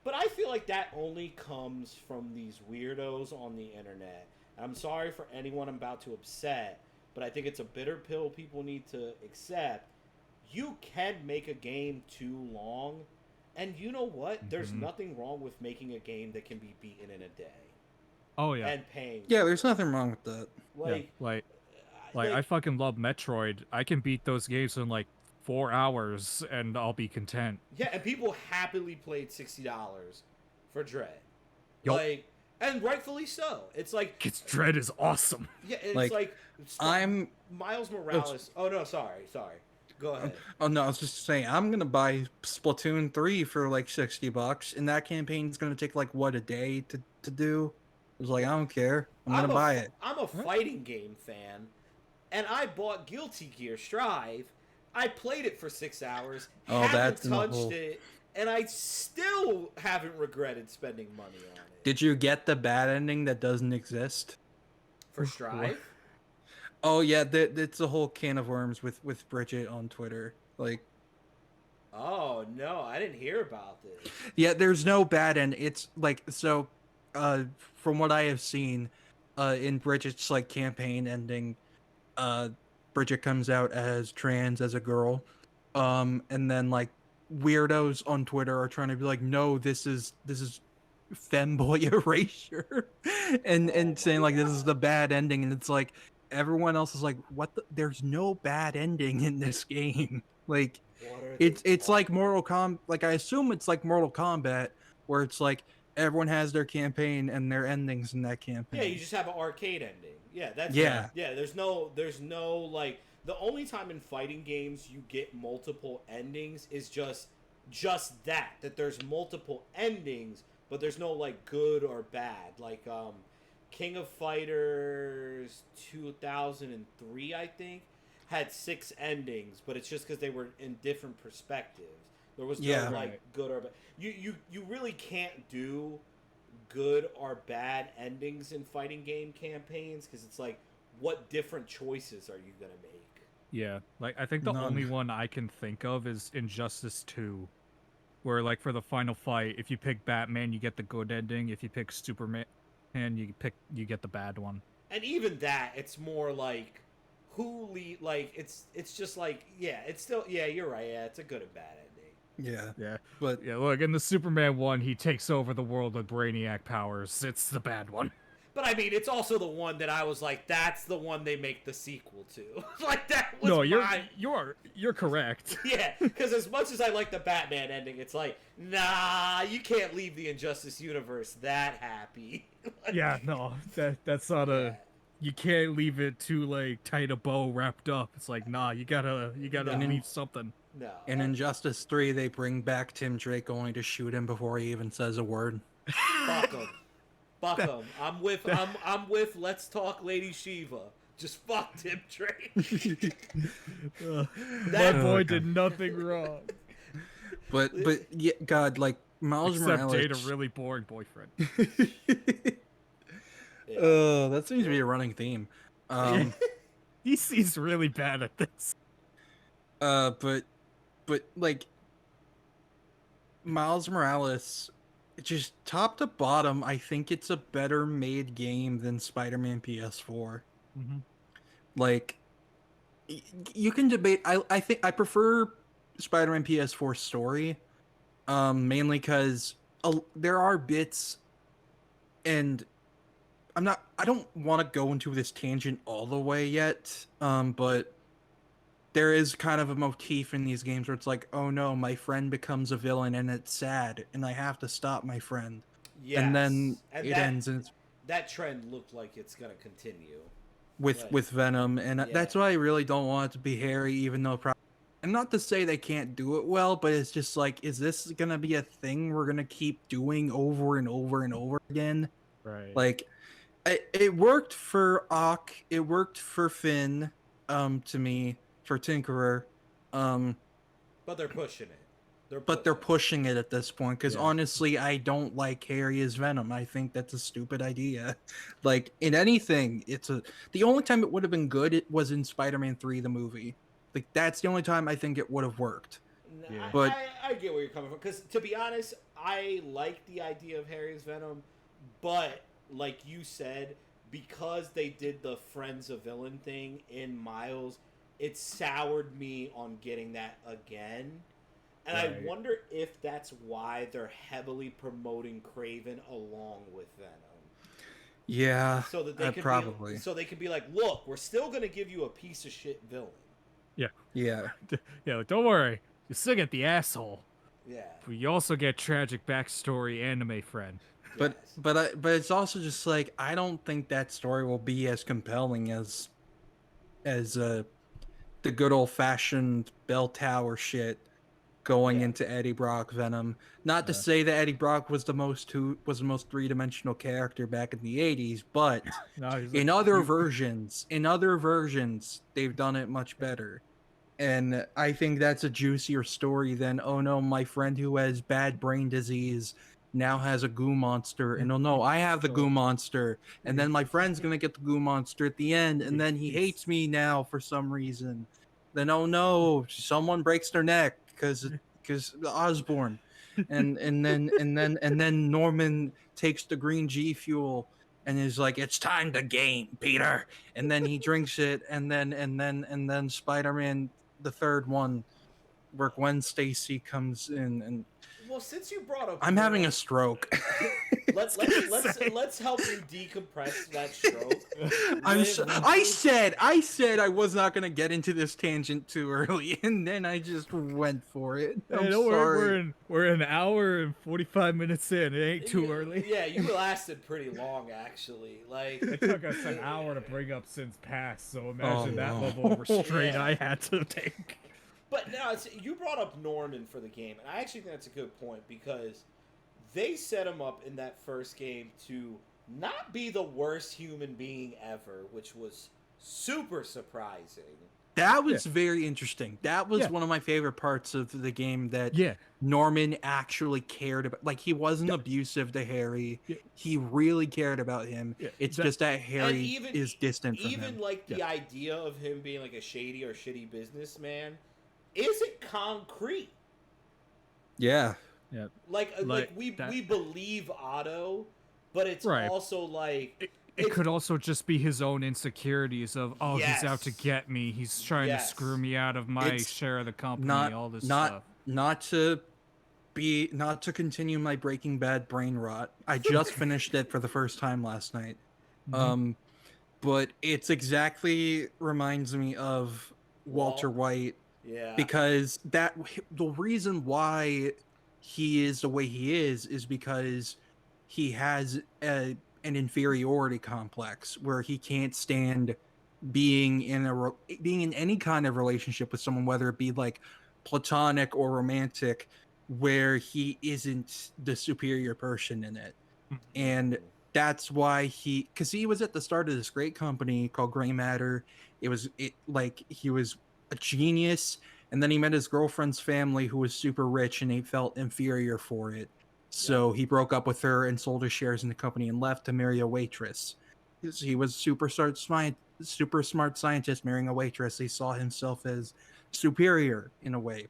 But I feel like that only comes from these weirdos on the internet. I'm sorry for anyone I'm about to upset, but I think it's a bitter pill people need to accept. You can make a game too long, and you know what? There's Mhm. nothing wrong with making a game that can be beaten in a day Oh yeah, and paying. Yeah, there's nothing wrong with that. Like, like I fucking love Metroid. I can beat those games in like 4 hours and I'll be content. yeah, and people happily played $60 for Dread. Yup. Like, and rightfully so. It's like, Kids Dread is awesome. yeah, it's Like, like I'm Miles Morales. Oh no, sorry. Go ahead. Oh no, I was just saying I'm gonna buy Splatoon 3 for like $60, and that campaign's gonna take like what, a day to do. I was like, I don't care. I'm gonna buy it. I'm a fighting game fan, and I bought Guilty Gear Strive. I played it for 6 hours. Oh, haven't that's in the touched whole- it, and I still haven't regretted spending money on it. Did you get the bad ending that doesn't exist? For Strive? Oh yeah, it's a whole can of worms with Bridget on Twitter. Like, Oh no, I didn't hear about this. yeah, there's no bad end. It's like, so, from what I have seen, in Bridget's like campaign ending, Bridget comes out as trans, as a girl, and then like weirdos on Twitter are trying to be like, no, this is femboy erasure, and Oh my saying like this is God. the bad ending, and it's like everyone else is like, what? There's no bad ending in this game. Like, What are it's they like talking- Mortal Kombat. Like, I assume it's like Mortal Kombat, where it's like everyone has their campaign and their endings in that campaign. Yeah, you just have an arcade ending. Yeah, that's Yeah. Yeah, there's no like, the only time in fighting games you get multiple endings is just that there's multiple endings, but there's no like good or bad. Like King of Fighters 2003, I think, had 6 endings, but it's just because they were in different perspectives. There was no like good or bad. You really can't do good or bad endings in fighting game campaigns because it's like, what different choices are you gonna make? Yeah, like I think the only one I can think of is Injustice 2, where like for the final fight, if you pick Batman, you get the good ending. If you pick Superman, you get the bad one. And even that, it's more like it's just like, yeah, it's still, yeah, you're right, yeah, it's a good and bad ending. Yeah, but yeah. Look, in the Superman one, he takes over the world with Brainiac powers. It's the bad one. But I mean, it's also the one that I was like, that's the one they make the sequel to. Like that was no, you're correct. Yeah, because as much as I like the Batman ending, it's like, nah, you can't leave the Injustice universe that happy. Like, yeah, no, that's not a. You can't leave it too like tight a bow wrapped up. It's like, nah, you gotta leave something. No. In Injustice 3, they bring back Tim Drake only to shoot him before he even says a word. Fuck him. Fuck him. I'm with Let's Talk Lady Shiva. Just fuck Tim Drake. That boy did nothing wrong. But yeah, God, like Miles Morales. Except date a really boring boyfriend. That seems to be a running theme. He's really bad at this. But like Miles Morales, just top to bottom, I think it's a better made game than Spider-Man PS4. Mm-hmm. Like, you can debate. I think I prefer Spider-Man PS4 story, mainly because there are bits, and I don't want to go into this tangent all the way yet, but there is kind of a motif in these games where it's like, oh no, my friend becomes a villain and it's sad, and I have to stop my friend. Yes. And then it ends, and that trend looked like it's gonna continue with Venom, and that's why I really don't want it to be Harry, even though and not to say they can't do it well, but it's just like, is this gonna be a thing we're gonna keep doing over and over and over again? Right. Like, it worked for Ock, it worked for Finn, to me, for Tinkerer, but they're pushing it. They're pushing it at this point, because honestly, I don't like Harry as Venom. I think that's a stupid idea. Like, in anything, the only time it would have been good, it was in Spider-Man 3, the movie. Like, that's the only time I think it would have worked. Yeah. But I get where you're coming from, because to be honest, I like the idea of Harry as Venom, but like you said, because they did the Friends of Villain thing in Miles, it soured me on getting that again. And I wonder if that's why they're heavily promoting Kraven along with Venom. Yeah, so that they can probably. So they can be like, look, we're still going to give you a piece of shit villain. Yeah. Yeah. Yeah, like, don't worry. You still get the asshole. Yeah. But you also get tragic backstory anime friend. But it's also just like, I don't think that story will be as compelling as the good old fashioned bell tower shit going into Eddie Brock Venom. Not to say that Eddie Brock was the most three-dimensional character back in the 80s, but in other versions, they've done it much better. And I think that's a juicier story than, oh no, my friend who has bad brain disease now has a goo monster, and oh no, I have the goo monster, and then my friend's gonna get the goo monster at the end, and then he hates me now for some reason. Then oh no, someone breaks their neck because Osborn, and then Norman takes the green G fuel and is like, it's time to game, Peter, and then he drinks it, and then Spider-Man, the third one, where Gwen Stacy comes in and. Well, since you brought up, I'm having a stroke. let's help you decompress that stroke. I said I was not gonna get into this tangent too early, and then I just went for it. I'm sorry. We're an hour and 45 minutes in. It ain't too early. Yeah, you lasted pretty long actually. Like, it took us an hour to bring up Sins Past, so imagine that level of restraint I had to take. But now, you brought up Norman for the game, and I actually think that's a good point, because they set him up in that first game to not be the worst human being ever, which was super surprising. That was very interesting. That was one of my favorite parts of the game, that Norman actually cared about. Like, he wasn't abusive to Harry. He really cared about him. It's just that Harry is distant from him. Even like the idea of him being like a shady or shitty businessman isn't concrete. Yeah. Like we believe Otto, but it's also like it could also just be his own insecurities of, he's out to get me. He's trying to screw me out of my share of the company. All this stuff. Not to continue my Breaking Bad brain rot. I just finished it for the first time last night. But it's exactly reminds me of Walter White. Yeah. Because the reason why he is the way he is because he has an inferiority complex where he can't stand being in any kind of relationship with someone, whether it be like platonic or romantic, where he isn't the superior person in it. And that's why because he was at the start of this great company called Gray Matter. He was a genius, and then he met his girlfriend's family, who was super rich, and he felt inferior for it. So he broke up with her and sold his shares in the company and left to marry a waitress. He was super smart scientist marrying a waitress. He saw himself as superior in a way.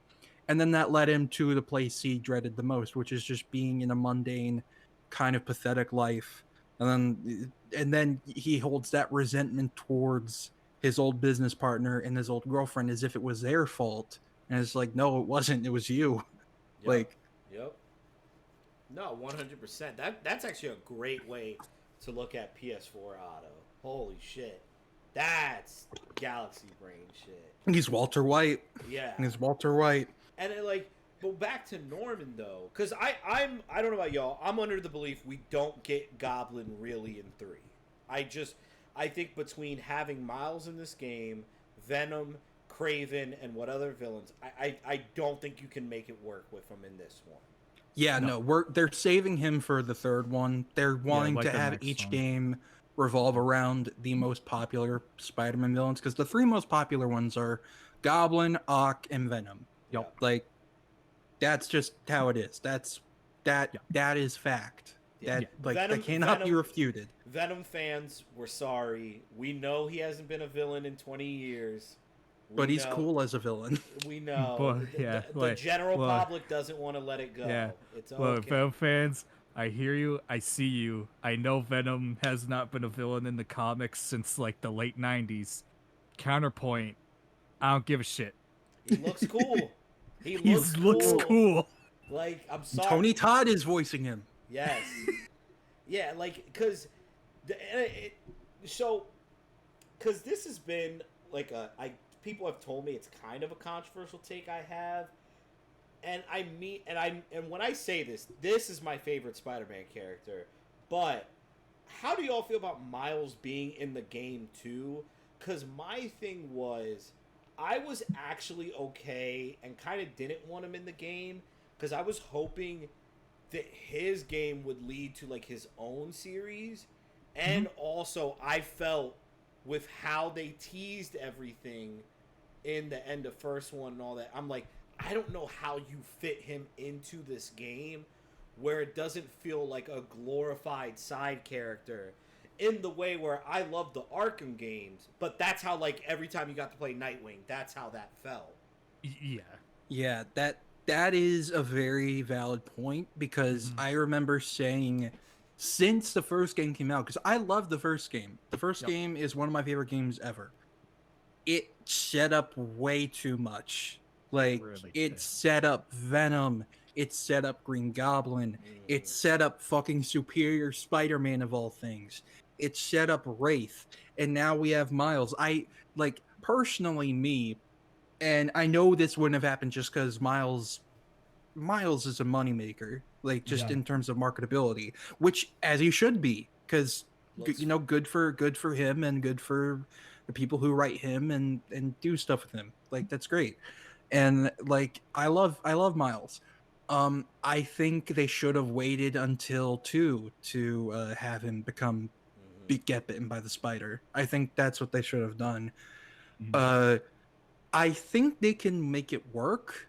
And then that led him to the place he dreaded the most, which is just being in a mundane, kind of pathetic life. And then he holds that resentment towards his old business partner and his old girlfriend as if it was their fault. And it's like, no, it wasn't. It was you. No, 100%. That's actually a great way to look at PS4 Otto. Holy shit. That's galaxy brain shit. He's Walter White. Yeah. He's Walter White. And but back to Norman though, because I don't know about y'all, I'm under the belief we don't get Goblin really in 3. I think between having Miles in this game, Venom, Kraven, and what other villains, I don't think you can make it work with him in this one. Yeah, no, they're saving him for the third one. They're wanting to have each game revolve around the most popular Spider-Man villains, because the 3 most popular ones are Goblin, Ock, and Venom. Like, that's just how it is. That is fact. That cannot be refuted. Venom fans, we're sorry. We know he hasn't been a villain in 20 years. But he's cool as a villain. We know. The general public doesn't want to let it go. Yeah. It's okay. Venom fans, I hear you. I see you. I know Venom has not been a villain in the comics since like the late 90s. Counterpoint, I don't give a shit. He looks cool. He looks cool. Like, I'm sorry. Tony Todd is voicing him. Yes. Yeah, like, because this has been like people have told me it's kind of a controversial take I have, and when I say this is my favorite Spider-Man character, but how do y'all feel about Miles being in the game too? Because my thing was, I was actually okay and kind of didn't want him in the game because I was hoping that his game would lead to like his own series, and also I felt with how they teased everything in the end of first one and all that, I'm like, I don't know how you fit him into this game where it doesn't feel like a glorified side character in the way where I love the Arkham games, but that's how, like, every time you got to play Nightwing, that's how that felt. Yeah, that is a very valid point, because I remember saying, since the first game came out, because I love the first game. The first game is one of my favorite games ever. It set up way too much. Like, it set up Venom. It set up Green Goblin. It set up fucking Superior Spider-Man of all things. It set up Wraith. And now we have Miles. Personally, me, and I know this wouldn't have happened just because Miles is a moneymaker, in terms of marketability, which as he should be, because good for him and good for the people who write him and do stuff with him. Like, that's great. And I love Miles. I think they should have waited until 2 to have him get bitten by the spider. I think that's what they should have done. I think they can make it work.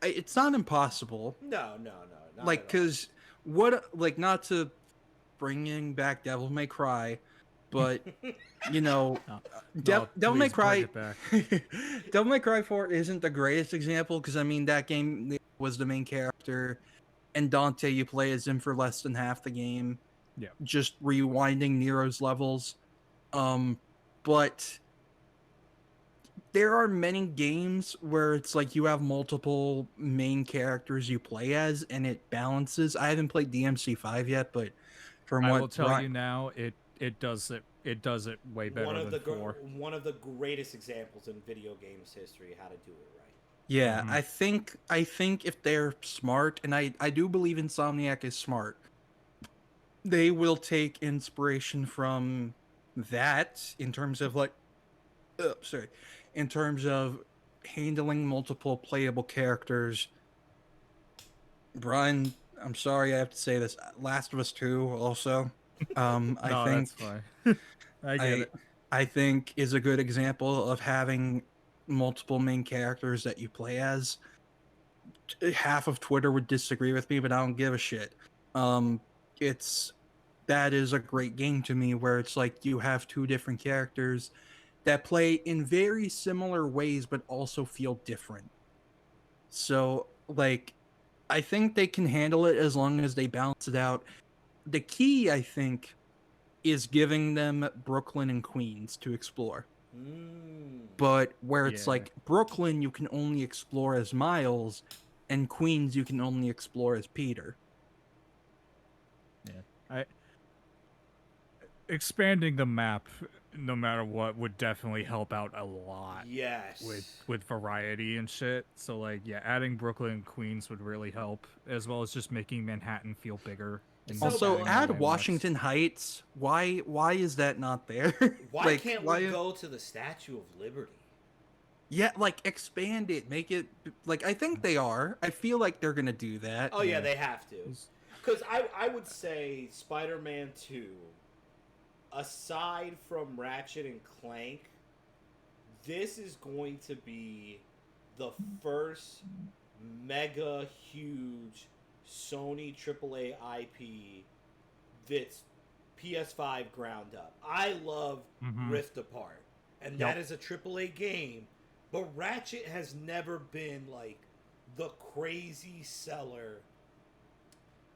It's not impossible. No, not Like, at all. cause what, like, not to bringing back Devil May Cry, but you know, No, Devil May please bring Cry, it back. Devil May Cry 4 isn't the greatest example because I mean that game was the main character, and Dante you play as him for less than half the game, Yeah. just rewinding Nero's levels. But there are many games where it's like you have multiple main characters you play as, and it balances. I haven't played DMC5 yet, but from I what will tell you now, it does it way better than 4. One of the greatest examples in video games history how to do it right. Yeah, Mhm. I think if they're smart, and I do believe Insomniac is smart, they will take inspiration from that in terms of like, sorry, in terms of handling multiple playable characters. Brian, I'm sorry I have to say this. Last of Us 2 also, I No, think that's fine. I get I it. I think is a good example of having multiple main characters that you play as. Half of Twitter would disagree with me, but I don't give a shit. Um, it's that is a great game to me where it's like you have two different characters that play in very similar ways but also feel different. So, like, I think they can handle it as long as they balance it out. The key, I think, is giving them Brooklyn and Queens to explore. Mm. But where it's Yeah. like Brooklyn, you can only explore as Miles, and Queens, you can only explore as Peter. Yeah. I expanding the map no matter what would definitely help out a lot Yes. with variety and shit. So like yeah, adding Brooklyn and Queens would really help, as well as just making Manhattan feel bigger and So, Also, adding more add Brian, landmarks. Washington Heights. Why is that not there? why Like, can't we go to the Statue of Liberty? Yeah, like expand it, make it like I think they are. I feel like they're gonna do that. Oh yeah, Yeah. they have to. Because I would say Spider-Man 2, aside from Ratchet and Clank, this is going to be the first mega huge Sony AAA IP that's PS5 ground up. I love Mhm. Rift Apart, and Yep. that is a AAA game, but Ratchet has never been like the crazy seller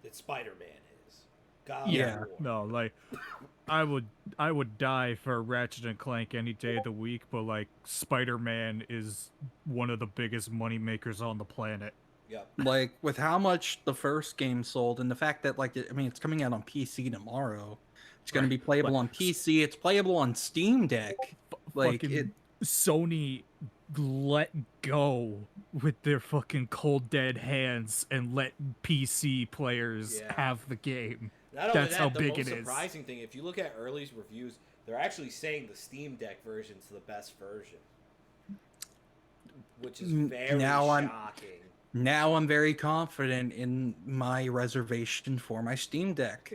that Spider-Man is. God Yeah. of War. No, like I would die for Ratchet and Clank any day of the week, but like Spider-Man is one of the biggest money makers on the planet. Yep. Like with how much the first game sold and the fact that like I mean it's coming out on PC tomorrow. It's going to Right. be playable Like on PC. It's playable on Steam Deck. Like it fucking Sony let go with their fucking cold dead hands and let PC players Yeah. have the game. Not only That's how that, the big most it is. surprising thing, if you look at early reviews, they're actually saying the Steam Deck version's the best version, which is very now I'm shocking. now I'm very confident in my reservation for my Steam Deck.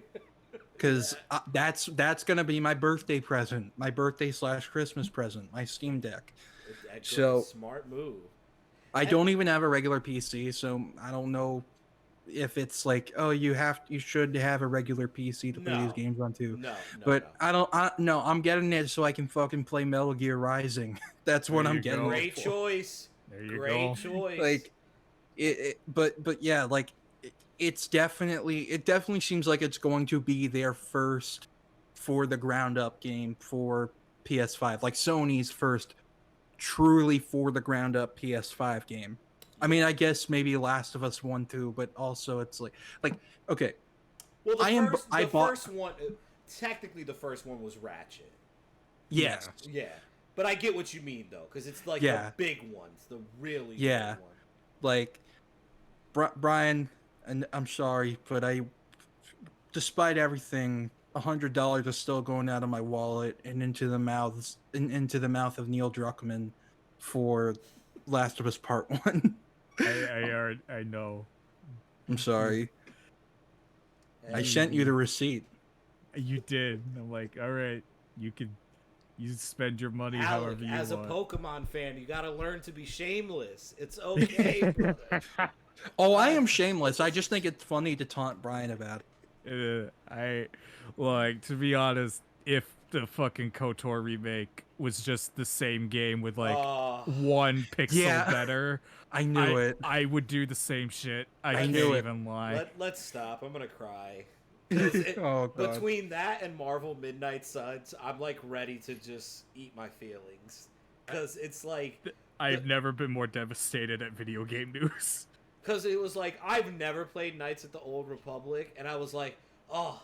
Because that's going to be my birthday present, my birthday / Christmas present, my Steam Deck. A great, So smart move. I don't even have a regular PC, so I don't know if it's like, oh, you should have a regular PC to play these No. games on too. No, But no, I'm getting it so I can fucking play Metal Gear Rising. That's what There I'm you getting go. it Great for. choice. There you Great go. choice. Like but yeah, like it definitely seems like it's going to be their first for the ground up game for PS5, like Sony's first truly for the ground up PS5 game. I mean, I guess maybe Last of Us 1 too, but also it's like okay, Well, I the bought first one, technically the first one was Ratchet. yes. Yeah, but I get what you mean though, because it's like Yeah. the big ones, the really Yeah. big one. Like Brian, and I'm sorry, but despite everything, $100 is still going out of my wallet and into the mouth of Neil Druckmann for Last of Us Part 1. I know. I'm sorry. I And sent you the receipt. You did. I'm like, all right, you could You spend your money Alec, however you as a want. Pokemon fan, you gotta learn to be shameless. It's okay, brother. Oh, I am shameless. I just think it's funny to taunt Brian about it. To be honest, if the fucking KOTOR remake was just the same game with like Oh, one pixel Yeah. better, I knew it. I would do the same shit. I can't knew it. even lie. let's stop. I'm gonna cry. 'Cause Oh, God. between that and Marvel Midnight Suns, I'm like ready to just eat my feelings. Because it's like, I've never been more devastated at video game news. because it was like, I've never played Knights at the Old Republic, and I was like, oh,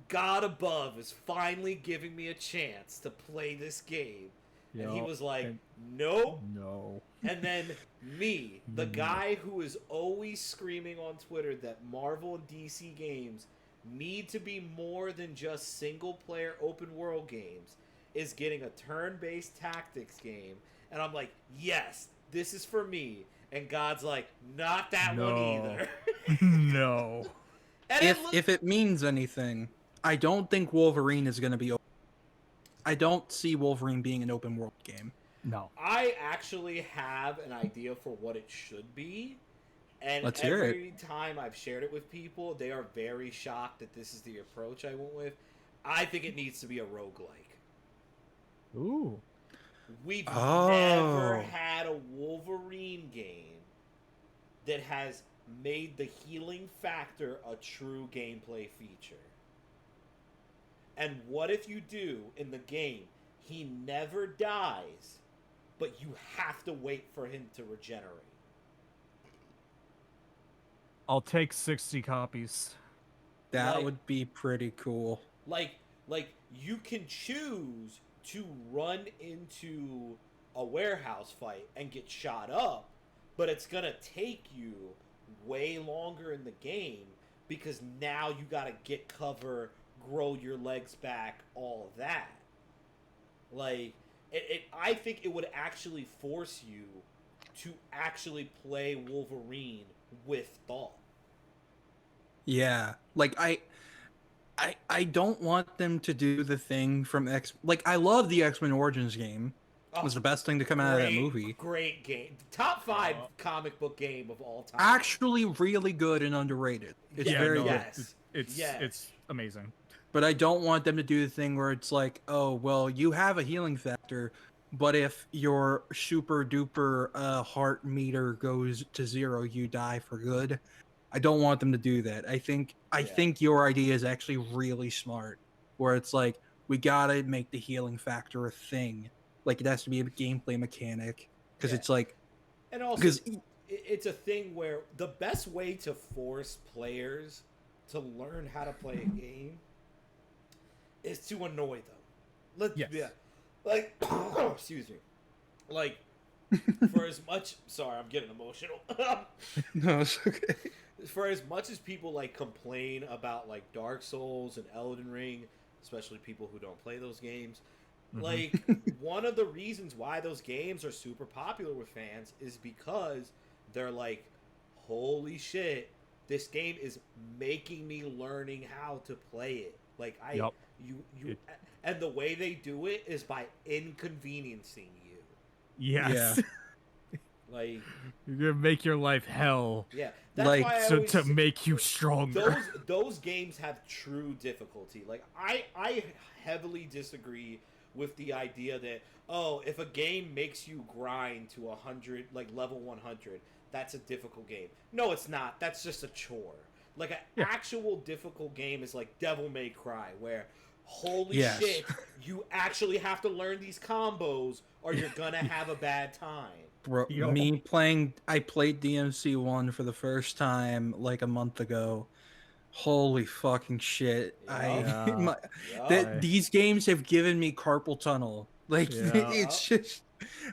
God above is finally giving me a chance to play this game. And he was like, nope. No. And then me, the guy who is always screaming on Twitter that Marvel and DC games need to be more than just single-player open-world games, is getting a turn-based tactics game. And I'm like, yes, this is for me. And God's like, not that one either. No. And If it means anything, I don't think Wolverine is going to be. I don't see Wolverine being an open world game. No. I actually have an idea for what it should be. And Let's hear it. every time I've shared it with people, they are very shocked that this is the approach I went with. I think it needs to be a roguelike. Ooh. We've Oh. never had a Wolverine game that has made the healing factor a true gameplay feature. And what if you do in the game, he never dies, but you have to wait for him to regenerate? I'll take 60 copies. That Like- would be pretty cool. Like you can choose to run into a warehouse fight and get shot up, but it's gonna take you way longer in the game because now you gotta get cover, grow your legs back, all that. Like I think it would actually force you to actually play Wolverine with thought. Yeah, like I don't want them to do the thing from I love the X-Men Origins game. It was the best thing to come out of that movie. Great game. Top 5 comic book game of all time. Actually, really good and underrated. It's very good. It's amazing. But I don't want them to do the thing where it's like, oh, well, you have a healing factor, but if your super duper heart meter goes to 0, you die for good. I don't want them to do that. I think your idea is actually really smart, where it's like, we gotta make the healing factor a thing. Like, it has to be a gameplay mechanic, because it's like, and also it's a thing where the best way to force players to learn how to play a game is to annoy them. Like, excuse me. Like, for as much, sorry, I'm getting emotional. no, it's okay. For as much as people like complain about like Dark Souls and Elden Ring, especially people who don't play those games, like one of the reasons why those games are super popular with fans is because they're like, holy shit, this game is making me learning how to play it. Like and the way they do it is by inconveniencing you. Yes. Yeah. Like, you're gonna make your life hell. Yeah, that's like, why I so always to make you stronger. Those games have true difficulty. Like, I heavily disagree with the idea that, oh, if a game makes you grind to 100, like level 100, that's a difficult game. No, it's not. That's just a chore. Like, an actual difficult game is like Devil May Cry, where holy shit, you actually have to learn these combos or you're gonna have a bad time. Bro, I played DMC 1 for the first time like a month ago. Holy fucking shit. These games have given me carpal tunnel. Like, it's just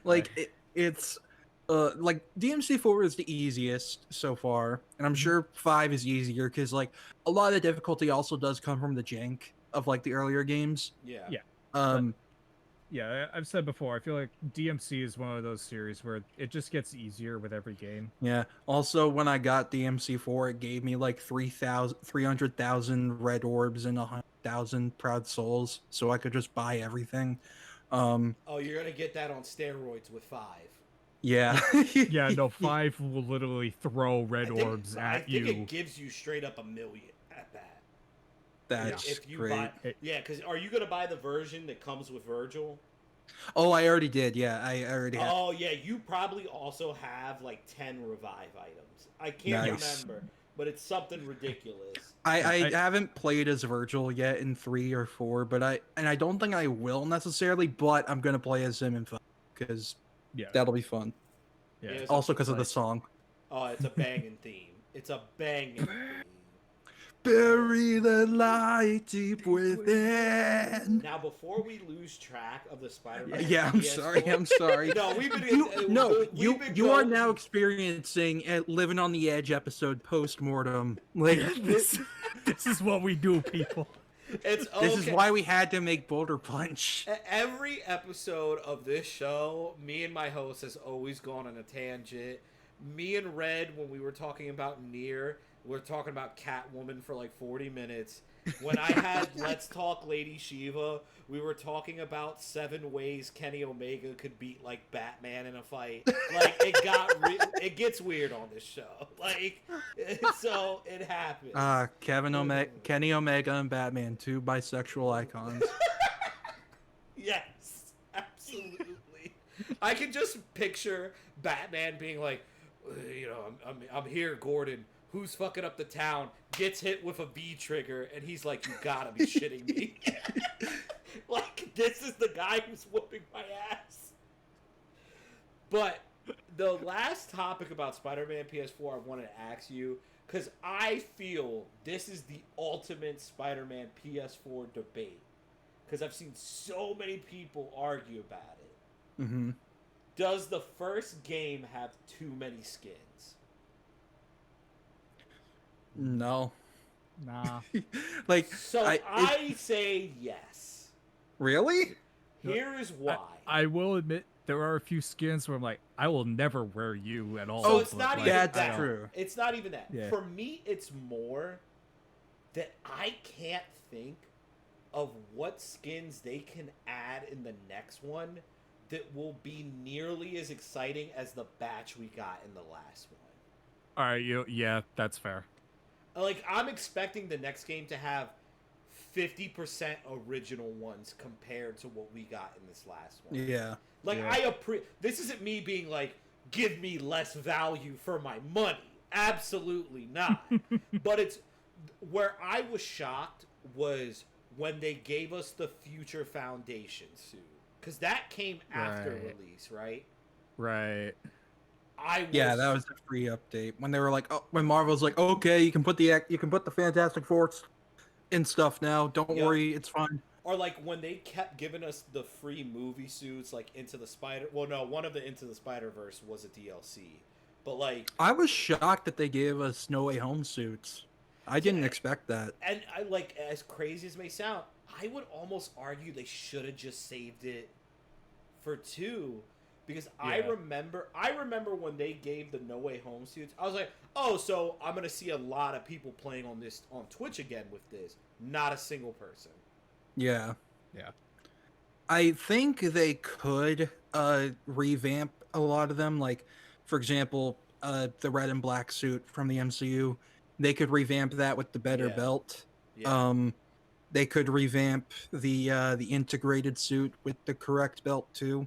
like it's like DMC 4 is the easiest so far, and I'm sure 5 is easier because like a lot of the difficulty also does come from the jank of like the earlier games. Yeah, I've said before, I feel like DMC is one of those series where it just gets easier with every game. Yeah. Also, when I got DMC4, it gave me like 300,000 red orbs and 1,000 proud souls, so I could just buy everything. Oh, you're gonna get that on steroids with 5. Yeah. Yeah, no, 5 will literally throw red orbs I at think you. it gives you straight up 1 million at that. That's if you great. buy, yeah, because are you gonna buy the version that comes with Virgil? Oh, I already did. Yeah, I already have. Oh yeah, you probably also have like 10 revive items. I can't Nice. remember, but it's something ridiculous. I haven't played as Virgil yet in 3 or 4, but I don't think I will necessarily, but I'm gonna play as him in 5 because Yeah. that'll be fun. Yeah. it's Also a- because of the song. Oh, it's a banging theme. It's a banging theme. Bury the light deep within. Now, before we lose track of the Spider-Man, Yeah, I'm PS4 sorry. I'm sorry. No, we've been You are now experiencing a Living on the Edge episode post-mortem. Like this is what we do, people. It's okay. this is why we had to make Boulder Punch. Every episode of this show, me and my host has always gone on a tangent. Me and Red, when we were talking about Nier, we were talking about Catwoman for like 40 minutes. When I had Let's Talk Lady Shiva, we were talking about 7 ways Kenny Omega could beat like Batman in a fight. Like it gets weird on this show. Like so it happens. Kenny Omega and Batman, 2 bisexual icons. Yes, absolutely. I can just picture Batman being like, you know, I'm here, Gordon. Who's fucking up the town? Gets hit with a B trigger, and he's like, "You gotta be shitting me!" Like this is the guy who's whooping my ass. But the last topic about Spider-Man PS4, I wanted to ask you because I feel this is the ultimate Spider-Man PS4 debate because I've seen so many people argue about it. Mm-hmm. Does the first game have too many skins? No. Nah. Like, So I say yes. really? Here is why. I will admit there are a few skins where I'm like, I will never wear you at all. So it's but, not like, even That's that. true. It's not even that. Yeah. For me, it's more that I can't think of what skins they can add in the next one that will be nearly as exciting as the batch we got in the last one. All right, yeah, that's fair. Like, I'm expecting the next game to have 50% original ones compared to what we got in this last one. Yeah. Like, yeah. this isn't me being like, give me less value for my money. Absolutely not. But it's where I was shocked was when they gave us the Future Foundation suit. Because that came after release, right? Right. Yeah, that was the free update when they were like, oh, when Marvel's like, okay, you can put the Fantastic Four in stuff now. Don't worry, it's fine. Or like when they kept giving us the free movie suits, like Into the Spider. Well, no, one of the Into the Spider-Verse was a DLC, but like I was shocked that they gave us No Way Home suits. I didn't expect that. And I like, as crazy as it may sound, I would almost argue they should have just saved it for 2. Because I remember when they gave the No Way Home suits, I was like, oh, so I'm gonna see a lot of people playing on Twitch again with this. Not a single person. Yeah. Yeah. I think they could revamp a lot of them. Like, for example, the red and black suit from the MCU. They could revamp that with the better belt. Yeah. They could revamp the integrated suit with the correct belt too.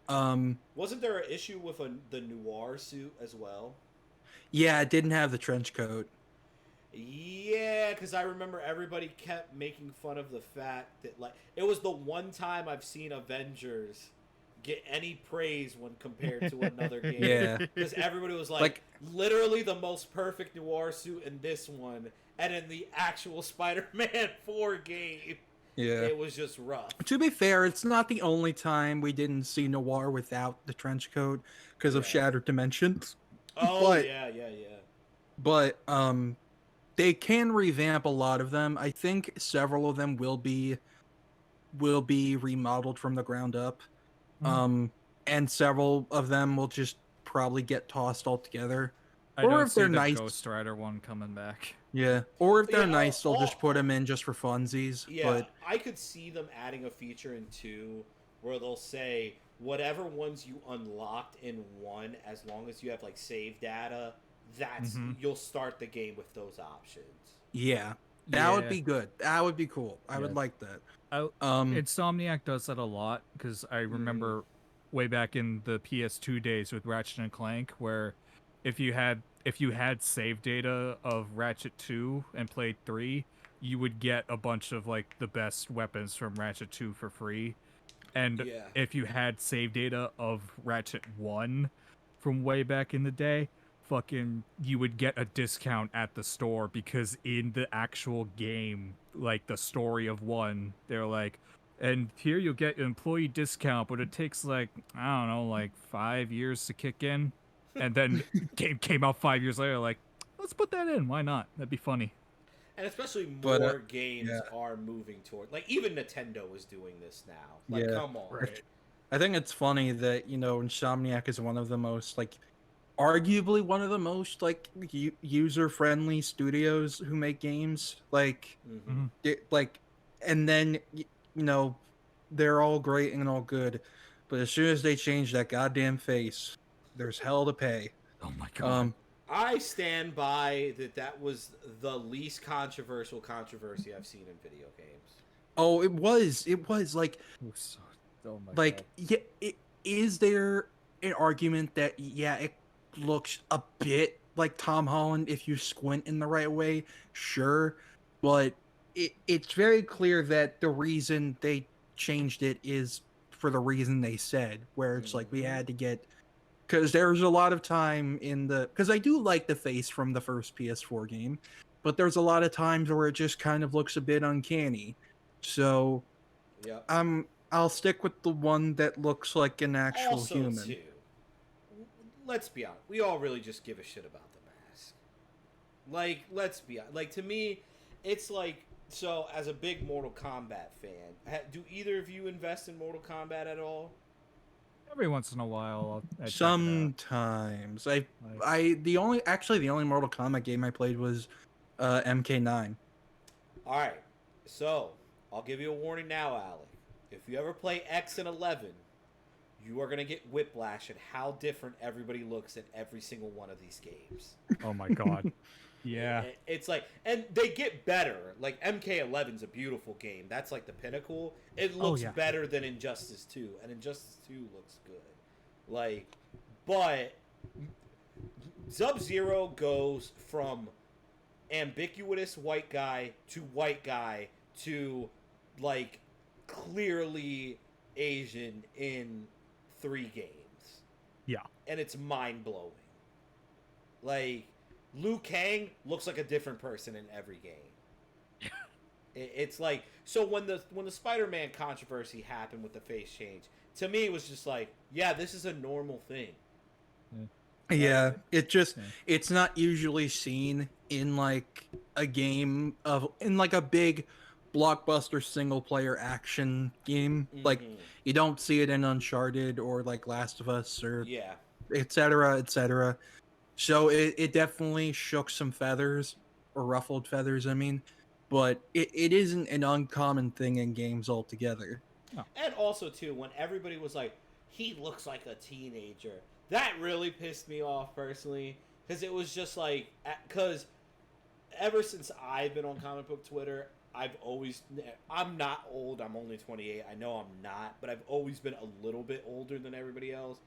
Wasn't there an issue with the noir suit as well? Yeah, it didn't have the trench coat. Yeah, because I remember everybody kept making fun of the fact that, like, it was the one time I've seen Avengers get any praise when compared to another game. Yeah. Because everybody was like, literally the most perfect noir suit in this one, and in the actual Spider-Man 4 game, it was just rough. To be fair, it's not the only time we didn't see Noir without the trench coat because of Shattered Dimensions. Oh, yeah. But they can revamp a lot of them. I think several of them will be remodeled from the ground up. And several of them will just probably get tossed altogether. I don't see the Ghost Rider one coming back. Yeah, or if they're Yeah, nice, they'll just put them in just for funsies. Yeah, But I could see them adding a feature in 2 where they'll say whatever ones you unlocked in 1, as long as you have like save data, that's you'll start the game with those options. yeah, that would be good. That would be cool. I Yeah. would like that. Insomniac does that a lot because I remember way back in the PS2 days with Ratchet and Clank, where if you had save data of Ratchet 2 and played 3, you would get a bunch of like the best weapons from Ratchet 2 for free. And Yeah. if you had save data of Ratchet 1 from way back in the day, fucking you would get a discount at the store because in the actual game, like the story of 1, they're like, and here you'll get an employee discount, but it takes like, I don't know, like 5 years to kick in. And then game came out 5 years later, like, let's put that in. Why not? That'd be funny. And especially But, more games yeah. are moving toward, like, even Nintendo is doing this now. Like, Yeah. come on. Right. I think it's funny that Insomniac is one of the most like, arguably one of the most like user-friendly studios who make games. Like, and then they're all great and all good, but as soon as they change that goddamn face, there's hell to pay. Oh my god. I stand by that was the least controversial controversy I've seen in video games. Oh, it was like, Oh my like, god. yeah, is there an argument that, yeah, it looks a bit like Tom Holland if you squint in the right way? Sure, but it's very clear that the reason they changed it is for the reason they said, where it's like we had to get, because there's a lot of time because I do like the face from the first PS4 game, but there's a lot of times where it just kind of looks a bit uncanny. So Yeah. I'll stick with the one that looks like an actual Also, human. too, let's be honest. We all really just give a shit about the mask. Like, let's be honest. Like, to me, it's like, so as a big Mortal Kombat fan, do either of you invest in Mortal Kombat at all? Every once in a while, I check it out. Sometimes the only Mortal Kombat game I played was MK9. All right, so I'll give you a warning now, Alec. If you ever play X and 11, you are gonna get whiplash at how different everybody looks in every single one of these games. Oh my god. Yeah. It's like, and they get better. Like, MK11's a beautiful game. That's like the pinnacle. It looks better than Injustice 2, and Injustice 2 looks good. Like, but Sub-Zero goes from ambiguous white guy to like clearly Asian in 3 games. Yeah. And it's mind-blowing. Like, Liu Kang looks like a different person in every game. It's like, so when the Spider-Man controversy happened with the face change, to me it was just like, yeah, this is a normal thing. Yeah, it's not usually seen in like a game in like a big blockbuster single player action game. Like, you don't see it in Uncharted or like Last of Us or etc., etc. So it definitely shook some feathers, or ruffled feathers, I mean, but it isn't an uncommon thing in games altogether. Oh. And also, too, when everybody was like, he looks like a teenager, that really pissed me off personally, because it was just like, because ever since I've been on comic book Twitter, I'm not old, I'm only 28, I know I'm not, but I've always been a little bit older than everybody else.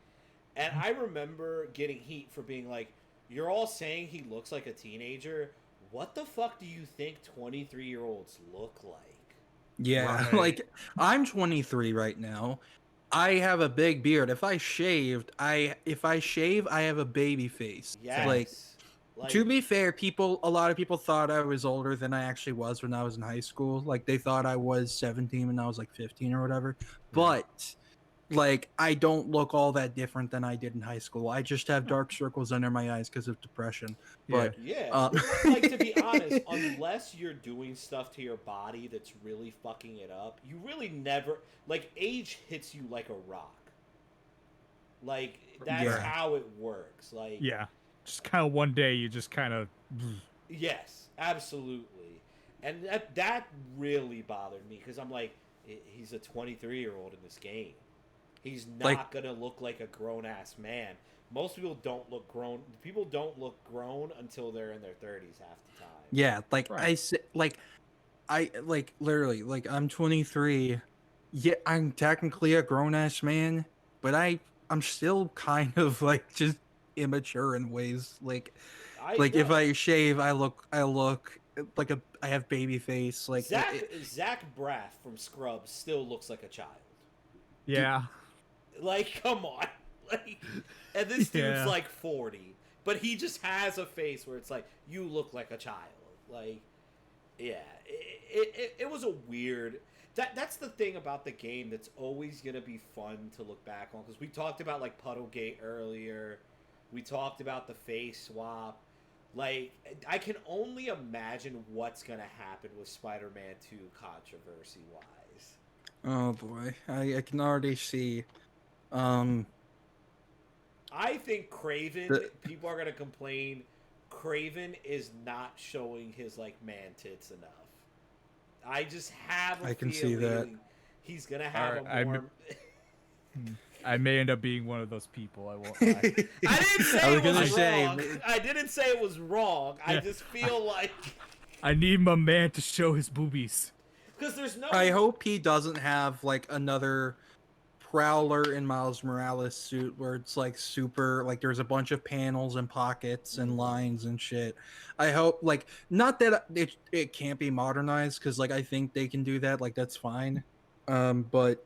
And I remember getting heat for being like, you're all saying he looks like a teenager. What the fuck do you think 23-year-olds look like? Yeah, right. Like, I'm 23 right now. I have a big beard. If I shave, I have a baby face. Yes. Like, to be fair, a lot of people thought I was older than I actually was when I was in high school. Like, they thought I was 17 when I was like 15 or whatever. But like, I don't look all that different than I did in high school. I just have dark circles under my eyes because of depression. But like, to be honest, unless you're doing stuff to your body that's really fucking it up, you really never, like, age hits you like a rock. Like, that's how it works. Like, just kind of one day you just kind of Yes, absolutely. And that really bothered me because I'm like, he's a 23-year-old in this game. He's Like, not gonna look like a grown ass man. Most people don't look grown. People don't look grown until they're in their 30s half the time. yeah, like Right. I say, I like literally like I'm 23. Yeah, I'm technically a grown ass man, but I'm still kind of like just immature in ways. I Like if know. I shave, I look like I have baby face. Like Zach Braff from Scrubs still looks like a child. dude, Yeah. Like, come on. Like, and this dude's Yeah. like 40, but he just has a face where it's like, you look like a child. Like, yeah, it was a weird. That's the thing about the game that's always gonna be fun to look back on, because we talked about like Puddlegate earlier. We talked about the face swap. Like, I can only imagine what's gonna happen with Spider-Man 2 controversy wise. oh boy, I can already see. Um, I think Craven, the, people are gonna complain. Craven is not showing his like man tits enough. I just have a I can feeling see that. he's gonna have I a more. may end up being one of those people. I won't lie. I didn't say I was it gonna was say, wrong. I didn't say it was wrong. I Yeah. just feel like I need my man to show his boobies. because there's no. I hope he doesn't have like another Prowler in Miles Morales suit where it's like super like there's a bunch of panels and pockets and lines and shit. I hope like not that it can't be modernized because like I think they can do that, like that's fine. But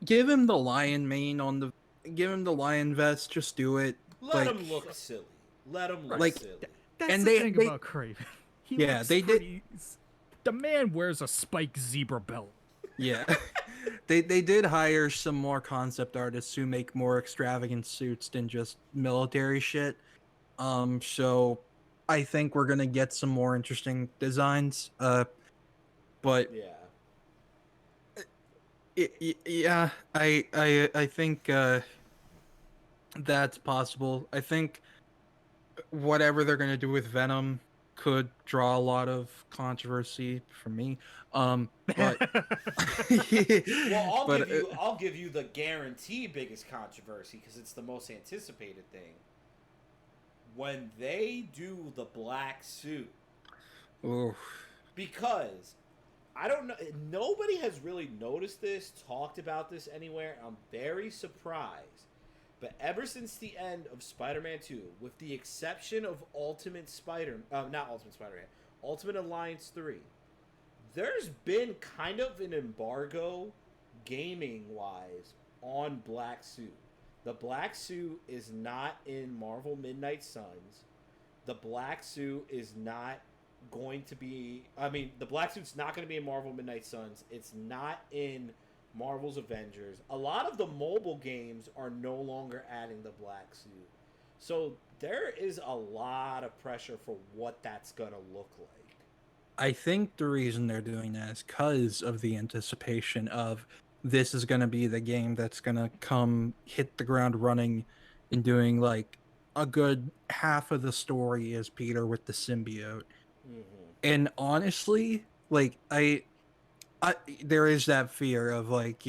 give him the lion mane on the give him the lion vest, just do it. Let him look silly. Let him look Like, silly. That's and the thing about Craven. He Yeah, looks they did- pretty. The man wears a spiked zebra belt. yeah. They did hire some more concept artists who make more extravagant suits than just military shit. So I think we're gonna get some more interesting designs. But Yeah. yeah, I think that's possible. I think whatever they're gonna do with Venom could draw a lot of controversy for me. But Well, but I'll give you the guarantee biggest controversy because it's the most anticipated thing. When they do the black suit, oof. because I don't know, nobody has really noticed this, talked about this anywhere. I'm very surprised. But ever since the end of Spider-Man 2, with the exception of Ultimate Alliance 3, there's been kind of an embargo, gaming-wise, on Black Suit. The Black Suit is not in Marvel Midnight Suns. The Black Suit is not going to be... the Black Suit's not going to be in Marvel Midnight Suns. It's not in Marvel's Avengers. A lot of the mobile games are no longer adding the Black Suit. So there is a lot of pressure for what that's going to look like. I think the reason they're doing that is because of the anticipation of this is going to be the game that's going to come hit the ground running and doing like a good half of the story as Peter with the symbiote. Mm-hmm. And honestly, like I there is that fear of like,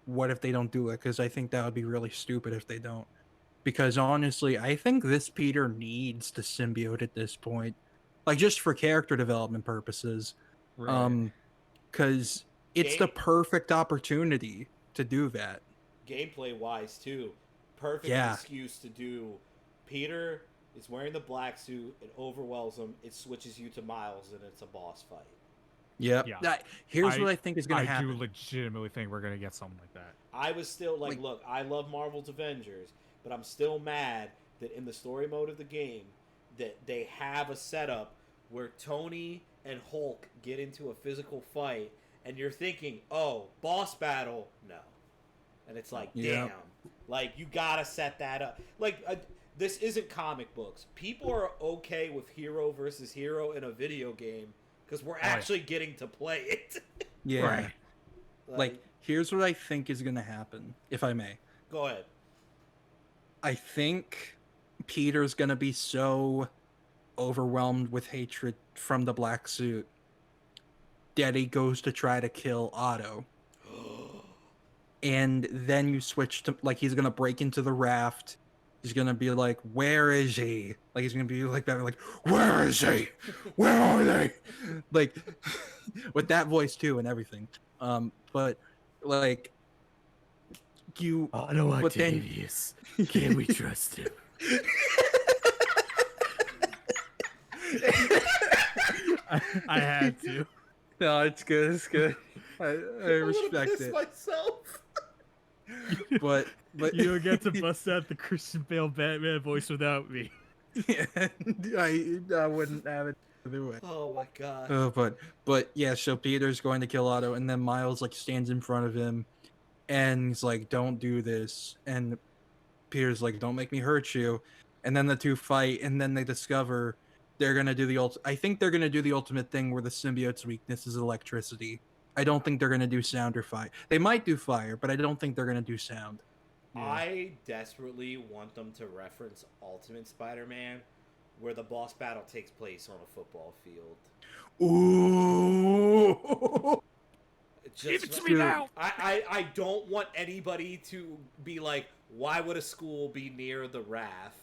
what if they don't do it? Because I think that would be really stupid if they don't. Because honestly, I think this Peter needs the symbiote at this point. Like just for character development purposes. Because it's the perfect opportunity to do that. Gameplay wise too, perfect excuse to do. Peter is wearing the black suit, it overwhelms him, it switches you to Miles, and it's a boss fight. Yep. Yeah. Here's what I think is going to happen. I do legitimately think we're going to get something like that. I was still like, look, I love Marvel's Avengers, but I'm still mad that in the story mode of the game that they have a setup where Tony and Hulk get into a physical fight, and you're thinking, oh, boss battle, no. And it's like, damn, like, you gotta set that up. Like, this isn't comic books. People are okay with hero versus hero in a video game because we're actually getting to play it. Yeah. Right. Like, here's what I think is going to happen, if I may. Go ahead. I think Peter's going to be so overwhelmed with hatred from the black suit, Daddy goes to try to kill Otto. And then you switch to, like, he's gonna break into the raft. He's gonna be like, "Where is he?" Like, he's gonna be like that, like, "Where is he? Where are they?" Like, with that voice too and everything. But like, you. Otto But then, Octavius, can we trust him? I had to. no, it's good. It's good. I respect piss it. myself. But You don't get to bust out the Christian Bale Batman voice without me. yeah, I wouldn't have it either way. Oh my god. But yeah, so Peter's going to kill Otto, and then Miles like stands in front of him, and he's like, "Don't do this," and Peter's like, "Don't make me hurt you," and then the two fight, and then they discover they're gonna do the I think they're gonna do the ultimate thing where the symbiote's weakness is electricity. I don't think they're gonna do sound or fire. They might do fire, but I don't think they're gonna do sound. Yeah. I desperately want them to reference Ultimate Spider-Man, where the boss battle takes place on a football field. Ooh. Give it to me now! I don't want anybody to be like, why would a school be near the raft?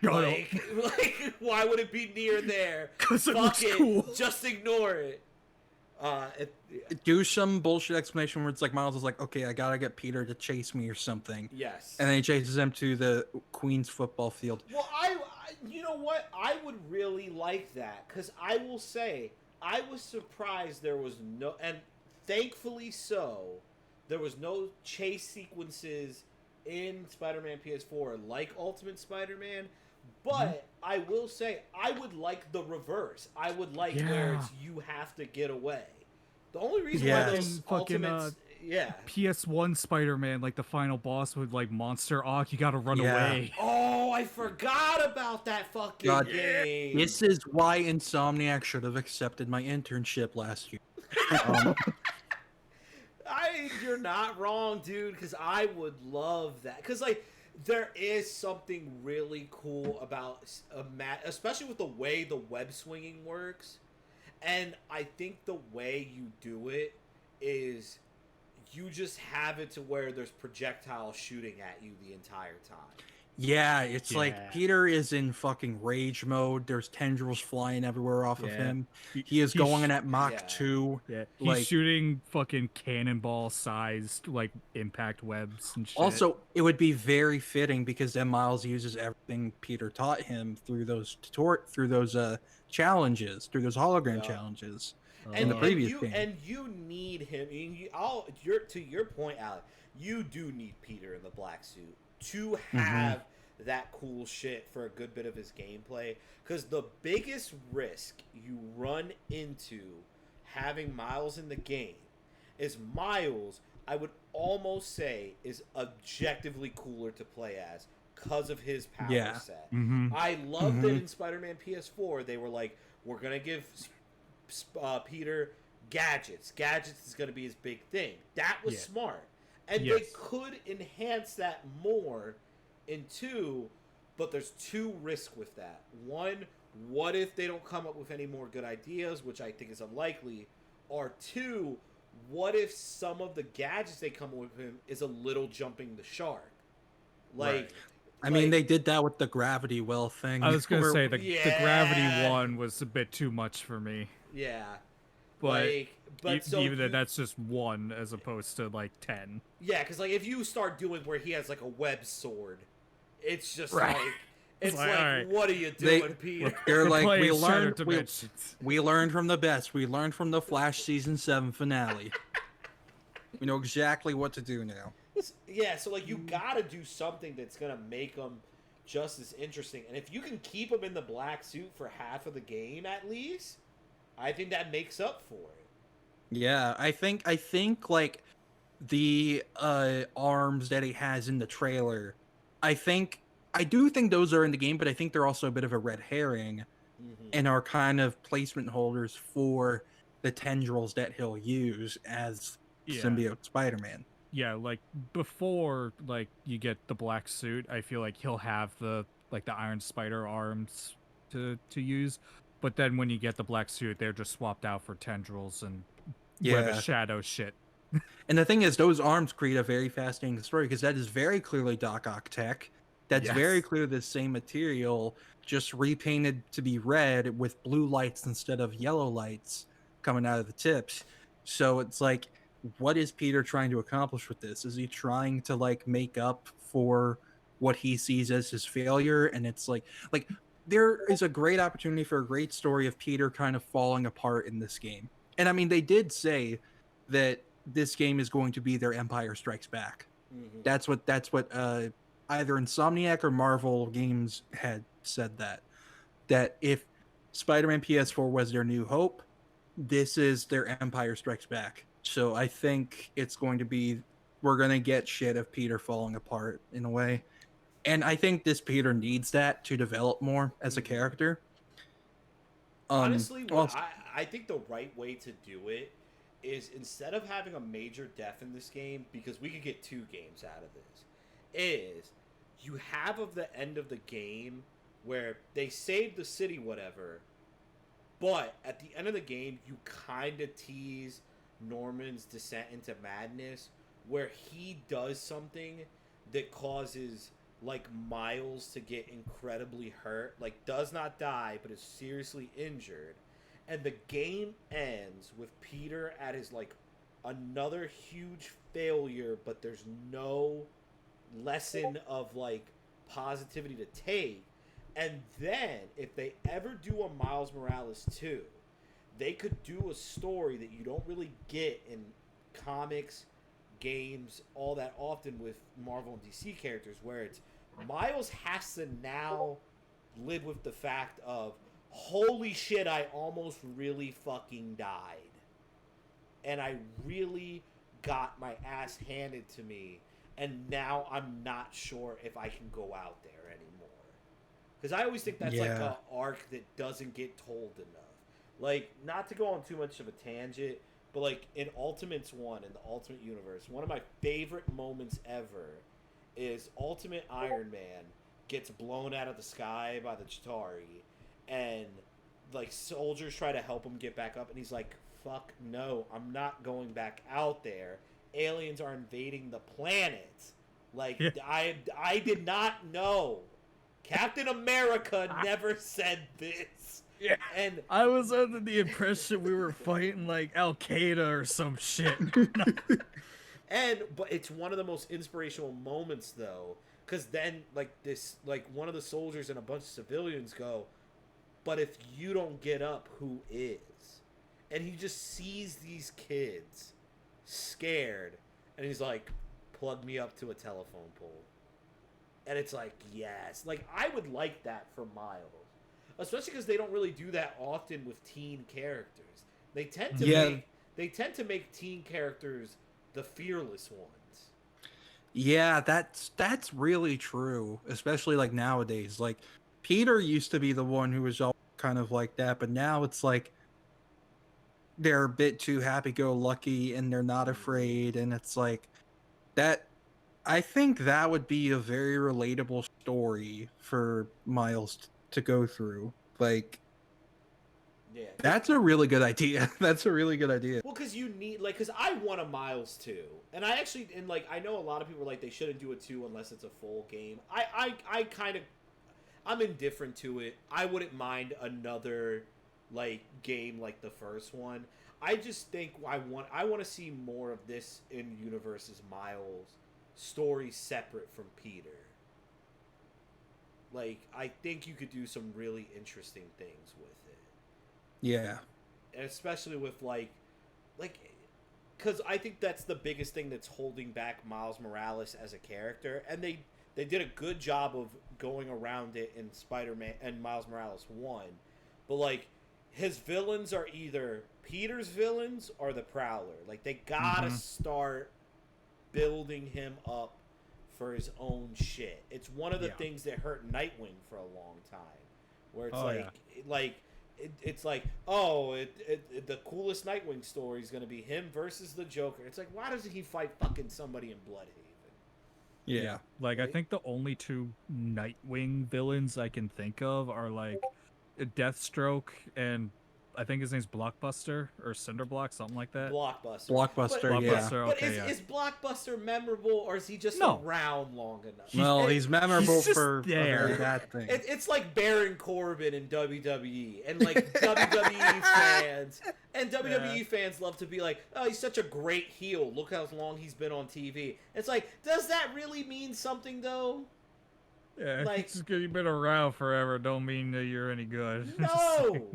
Like, why would it be near there? Because it Fuck looks it. cool. Just ignore it. Do some bullshit explanation where it's like Miles is like, "Okay, I gotta get Peter to chase me or something," Yes. and then he chases him to the Queen's football field. Well, you know what? I would really like that, because I will say, I was surprised there was no, and thankfully so, there was no chase sequences in Spider-Man PS4 like Ultimate Spider-Man, but I will say, I would like the reverse. I would like where it's you have to get away. The only reason why those fucking, Ultimates... PS1 Spider-Man, like the final boss with like Monster Ock, you gotta run away. Oh, I forgot about that fucking game. This is why Insomniac should have accepted my internship last year. You're not wrong, dude, because I would love that. Because, like, there is something really cool about especially with the way the web swinging works. And I think the way you do it is you just have it to where there's projectiles shooting at you the entire time. Yeah, it's like Peter is in fucking rage mode. There's tendrils flying everywhere off of him. He is going in at Mach 2. Yeah, he's shooting fucking cannonball-sized like impact webs and shit. Also, it would be very fitting because then Miles uses everything Peter taught him through those challenges, through those hologram challenges in the previous game. And you need him. To your point, Alec, you do need Peter in the black suit to have that cool shit for a good bit of his gameplay, because the biggest risk you run into having Miles in the game is Miles, I would almost say, is objectively cooler to play as because of his power set. I loved it in Spider-Man PS4. They were like, we're going to give Peter gadgets. Gadgets is going to be his big thing. That was smart. And they could enhance that more in 2, but there's 2 risks with that. One, what if they don't come up with any more good ideas, which I think is unlikely? Or 2, what if some of the gadgets they come up with him is a little jumping the shark? Like, I mean, they did that with the gravity well thing. I was gonna say the gravity one was a bit too much for me. Yeah. But so even that's just 1 as opposed to like 10. Yeah, because like if you start doing where he has like a web sword, it's just Right. like it's like, like right. What are you doing, Peter? They're like, we learned Dimensions. we learned from the best. We learned from the Flash season 7 finale. We know exactly what to do now. Yeah, so like you gotta do something that's gonna make them just as interesting. And if you can keep them in the black suit for half of the game at least, I think that makes up for it. Yeah, I think like the arms that he has in the trailer, I do think those are in the game, but I think they're also a bit of a red herring and are kind of placement holders for the tendrils that he'll use as symbiote Spider-Man. Yeah, like before like you get the black suit, I feel like he'll have the Iron Spider arms to use. But then when you get the black suit, they're just swapped out for tendrils and web of Yeah. shadow shit. And the thing is, those arms create a very fascinating story because that is very clearly Doc Ock tech. That's very Yes. clear the same material, just repainted to be red with blue lights instead of yellow lights coming out of the tips. So it's like, what is Peter trying to accomplish with this? Is he trying to like make up for what he sees as his failure? And it's like there is a great opportunity for a great story of Peter kind of falling apart in this game. And I mean, they did say that this game is going to be their Empire Strikes Back. Mm-hmm. That's what either Insomniac or Marvel Games had said that if Spider-Man PS4 was their New Hope, this is their Empire Strikes Back. So I think it's going to be, we're going to get shit of Peter falling apart in a way. And I think this Peter needs that to develop more as a character. Honestly, what I think the right way to do it is, instead of having a major death in this game, because we could get 2 games out of this, is you have of the end of the game where they saved the city, whatever, but at the end of the game, you kind of tease Norman's descent into madness, where he does something that causes like Miles to get incredibly hurt, like does not die but is seriously injured, and the game ends with Peter at his like another huge failure, but there's no lesson of like positivity to take. And then if they ever do a Miles Morales 2, they could do a story that you don't really get in comics, games, all that often with Marvel and DC characters, where it's Miles has to now live with the fact of, holy shit, I almost really fucking died. And I really got my ass handed to me, and now I'm not sure if I can go out there anymore. Because I always think that's like an arc that doesn't get told enough. Like, not to go on too much of a tangent, but like in Ultimates 1, in the Ultimate Universe, one of my favorite moments ever is Ultimate Iron Man gets blown out of the sky by the Chitauri, and like soldiers try to help him get back up, and he's like, fuck no, I'm not going back out there. Aliens are invading the planet. Like, yeah. I did not know. Captain America never said this. Yeah, and I was under the impression we were fighting like Al Qaeda or some shit. But it's one of the most inspirational moments though, because then one of the soldiers and a bunch of civilians go, but if you don't get up, who is? And he just sees these kids scared, and he's like, plug me up to a telephone pole. And it's like, yes, like I would like that for Miles, especially because they don't really do that often with teen characters. They tend to make teen characters the fearless ones. Yeah, that's really true, especially like nowadays. Like Peter used to be the one who was all kind of like that, but now it's like they're a bit too happy-go-lucky and they're not afraid, and it's like that. I think that would be a very relatable story for Miles to go through. Like, yeah, that's a really good idea. That's a really good idea. Well, because you need, like, because I want a Miles 2. And I actually, and like, I know a lot of people are like, they shouldn't do a 2 unless it's a full game. I kind of, I'm indifferent to it. I wouldn't mind another, like, game like the first one. I just think I want to see more of this in Universe's Miles story separate from Peter. Like, I think you could do some really interesting things with it. Yeah. And especially with like because I think that's the biggest thing that's holding back Miles Morales as a character, and they did a good job of going around it in Spider-Man and Miles Morales 1. But like, his villains are either Peter's villains or the Prowler. Like, they gotta start building him up for his own shit. It's one of the things that hurt Nightwing for a long time, where it's it's like, oh, the coolest Nightwing story is going to be him versus the Joker. It's like, why doesn't he fight fucking somebody in Bloodhaven? Yeah, like, right? I think the only 2 Nightwing villains I can think of are like Deathstroke and I think his name's Blockbuster or Cinderblock, something like that. Blockbuster. Blockbuster, yeah. Blockbuster, But okay, is Blockbuster memorable, or is he just No. around long enough? Well, he's memorable he's just for a there. very bad thing. It's like Baron Corbin in WWE, and like WWE fans, and WWE fans love to be like, oh, he's such a great heel. Look how long he's been on TV. It's like, does that really mean something though? Yeah, Like- just because you've been around forever don't mean that you're any good. No.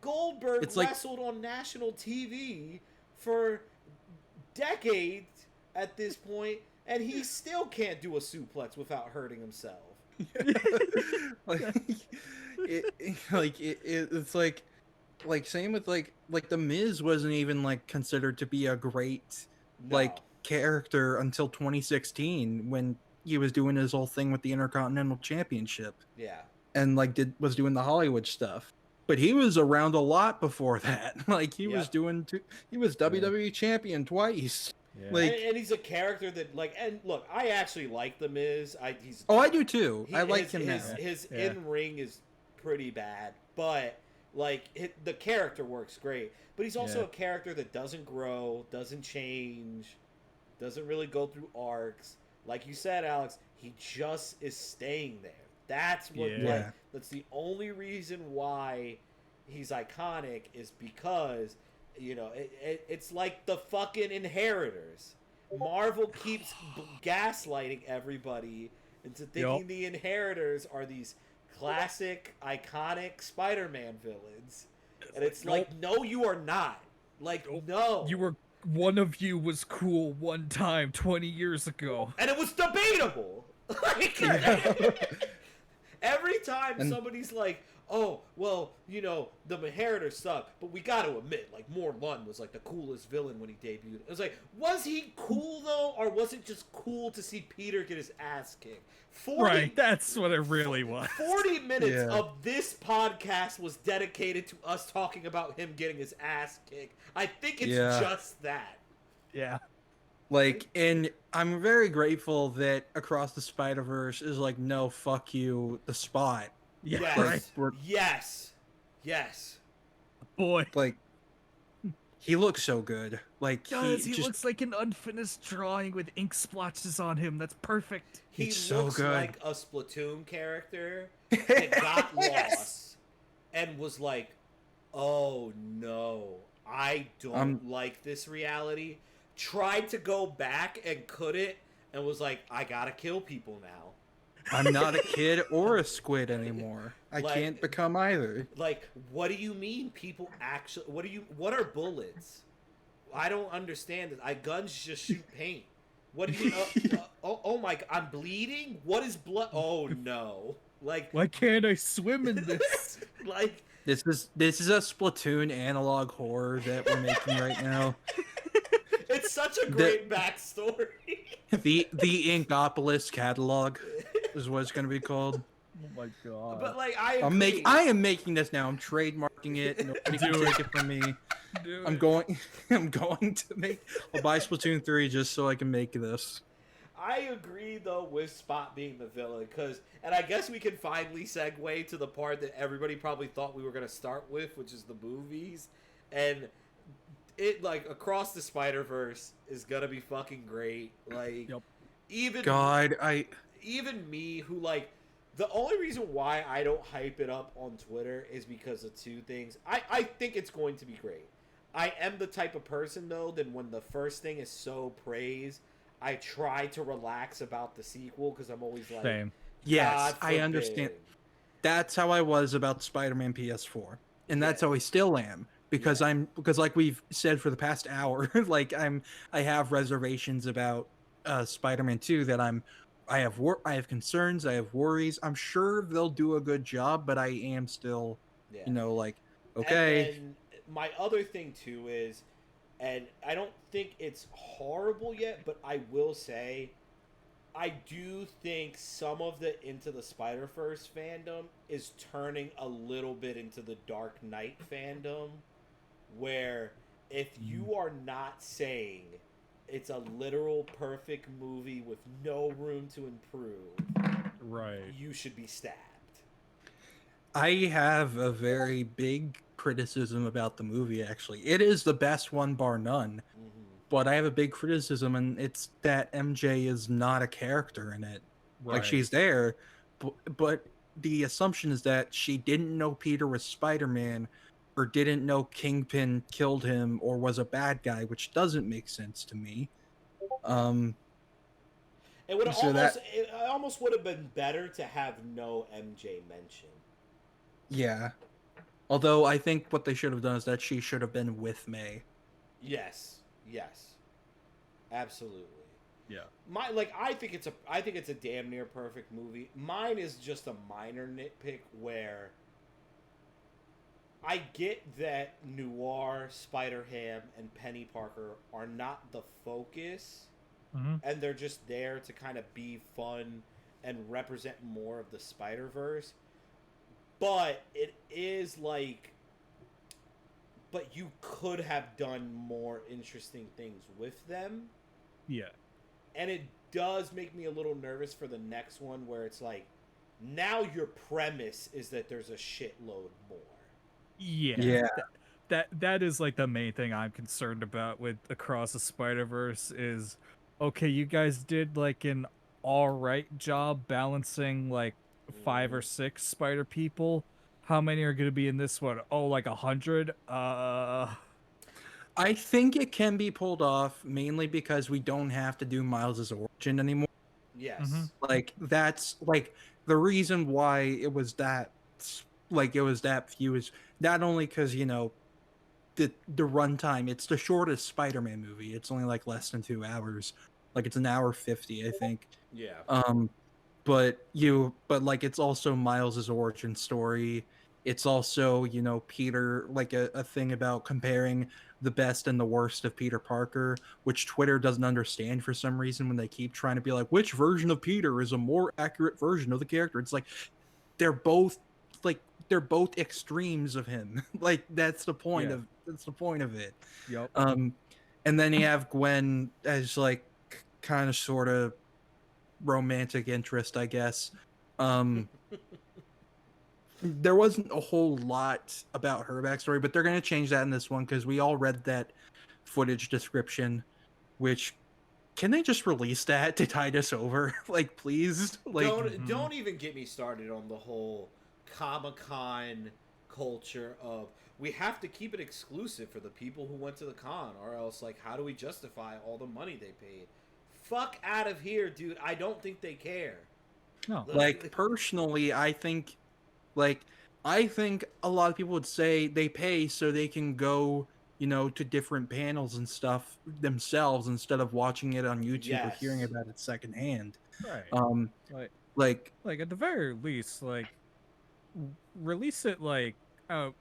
Goldberg it's like- wrestled on national TV for decades at this point, and he still can't do a suplex without hurting himself. It's like same with like the Miz wasn't even like considered to be a great like No. character until 2016 when he was doing his whole thing with the Intercontinental Championship Yeah. and like was doing the Hollywood stuff. But he was around a lot before that. Like he was he was WWE champion twice. Yeah. Like and he's a character that like, and look, I actually like the Miz. I do too. I like him now. His Yeah. in ring is pretty bad, but like the character works great. But he's also Yeah. a character that doesn't grow, doesn't change, doesn't really go through arcs. Like you said, Alex, he just is staying there. That's what Yeah. that's the only reason why he's iconic is because, you know, it's like the fucking Inheritors. Marvel keeps gaslighting everybody into thinking the Inheritors are these classic, iconic Spider-Man villains. And it's like, no, you are not. Like, no. One of you was cool one time 20 years ago. And it was debatable. Like, every time somebody's like, oh, well, you know, the Inheritors suck, but we got to admit, like, Morlun was, like, the coolest villain when he debuted. It was like, was he cool, though, or was it just cool to see Peter get his ass kicked? Right, that's what it really was. 40 minutes Yeah. of this podcast was dedicated to us talking about him getting his ass kicked. I think it's just that. Yeah. Like, and I'm very grateful that Across the Spider-Verse is like, no, fuck you, the Spot. Yeah. Yes. Right. Yes. Boy. Like, he looks so good. Like, He just looks like an unfinished drawing with ink splotches on him. That's perfect. He He's so looks good. like a Splatoon character that got lost and was like, oh no, I don't like this reality. Tried to go back and couldn't, and was like, I gotta kill people now. I'm not a kid or a squid anymore. I Like- can't become either. Like, what do you mean people actually, what are bullets? I don't understand it. Guns just shoot paint. What do you oh my god, I'm bleeding? What is blood? Oh no. Like, Why can't I swim in this? like, This is a Splatoon analog horror that we're making right now. it's such a great backstory. The Inkopolis catalog is what it's gonna be called. Oh my god. But like, I am making this now. I'm trademarking it. Nobody can take it from me. I'm going to I'll buy Splatoon 3 just so I can make this. I agree though with Spot being the villain, and I guess we can finally segue to the part that everybody probably thought we were gonna start with, which is the movies, and it like Across the Spider-Verse is gonna be fucking great. Like, even me who like. The only reason why I don't hype it up on Twitter is because of two things. I think it's going to be great. I am the type of person, though, that when the first thing is so praised, I try to relax about the sequel because I'm always like, Same. Yes, God I understand. forbid. That's how I was about Spider-Man PS4, and that's how I still am because because like we've said for the past hour, like I have reservations about Spider-Man 2 that I have concerns, I have worries. I'm sure they'll do a good job, but I am still, Yeah. you know, like, okay. And my other thing too is, and I don't think it's horrible yet, but I will say, I do think some of the Into the Spider-Verse fandom is turning a little bit into the Dark Knight fandom, where if you are not saying it's a literal perfect movie with no room to improve, Right. you should be stabbed. I have a very big criticism about the movie, actually. It is the best one, bar none. Mm-hmm. But I have a big criticism, and it's that MJ is not a character in it. Like, Right. she's there, but the assumption is that she didn't know Peter was Spider-Man, or didn't know Kingpin killed him, or was a bad guy, which doesn't make sense to me. Um, so that, It almost would have been better to have no MJ mention. yeah. Although I think what they should have done is that she should have been with May. Yes, yes, absolutely. Yeah. I think it's a damn near perfect movie. Mine is just a minor nitpick where I get that Noir, Spider Ham, and Penny Parker are not the focus, Mm-hmm. and they're just there to kind of be fun and represent more of the Spider Verse. But it is like, but you could have done more interesting things with them, Yeah. and it does make me a little nervous for the next one where it's like, now your premise is that there's a shitload more. Yeah. Yeah. That is like the main thing I'm concerned about with Across the Spider-Verse is, okay, you guys did like an all right job balancing like 5 or 6 spider people. How many are going to be in this one? Oh, like 100? I think it can be pulled off mainly because we don't have to do Miles's origin anymore. Mhm. Yes. Like, that's like the reason why it was that, like, it was that few is not only because, the runtime, it's the shortest Spider-Man movie. It's only like less than 2 hours. Like, it's an hour 50, I think. Yeah. Um, but like, it's also Miles's origin story. It's also, Peter, like a thing about comparing the best and the worst of Peter Parker, which Twitter doesn't understand for some reason when they keep trying to be like, which version of Peter is a more accurate version of the character? It's like they're both like they're both extremes of him. Like, Yeah. that's the point of it. Yep. Um, and then you have Gwen as like kind of sort of romantic interest, I guess. Um, there wasn't a whole lot about her backstory, but they're going to change that in this one because we all read that footage description. Which, can they just release that to tide us over? Like, please, like, Don't even get me started on the whole Comic-Con culture of we have to keep it exclusive for the people who went to the con, or else like how do we justify all the money they paid? Fuck out of here, dude. I don't think they care. No. like personally, like I think a lot of people would say they pay so they can go, to different panels and stuff themselves instead of watching it on YouTube or hearing Yes. about it secondhand. Right. Um, Like like, like at the very least, like release it like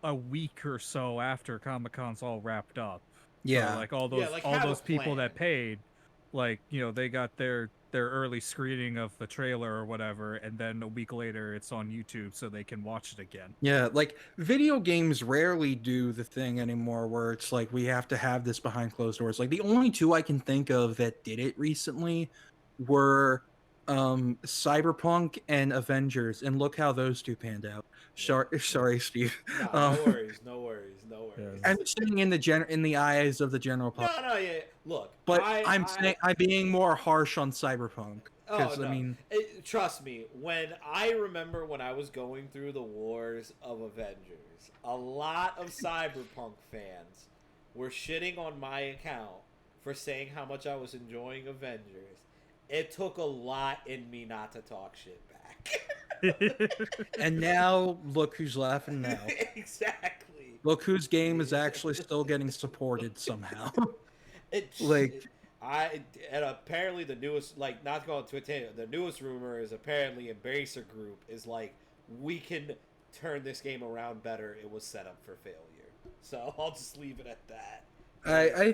a week or so after Comic-Con's all wrapped up. So yeah, like all Yeah, those like all have a those people plan. that paid, like, they got their early screening of the trailer or whatever, and then a week later it's on YouTube so they can watch it again. yeah, like video games rarely do the thing anymore where it's like we have to have this behind closed doors. Like, the only two I can think of that did it recently were Cyberpunk and Avengers, and look how those two panned out. Sorry, Steve. Nah, Um, no worries, no worries, no Yeah. worries. I'm saying in the eyes of the general public, No, yeah. Look, but I'm saying I'm being more harsh on Cyberpunk Oh because I no! mean, Trust me. I remember when I was going through the wars of Avengers, a lot of Cyberpunk fans were shitting on my account for saying how much I was enjoying Avengers. It took a lot in me not to talk shit back. and now look who's laughing now. Exactly. Look whose game is actually still getting supported somehow. It's Like, I and apparently the newest, like, not to go on Twitter, the newest rumor is apparently Embracer Group is like, we can turn this game around better. It was set up for failure. So I'll just leave it at that. I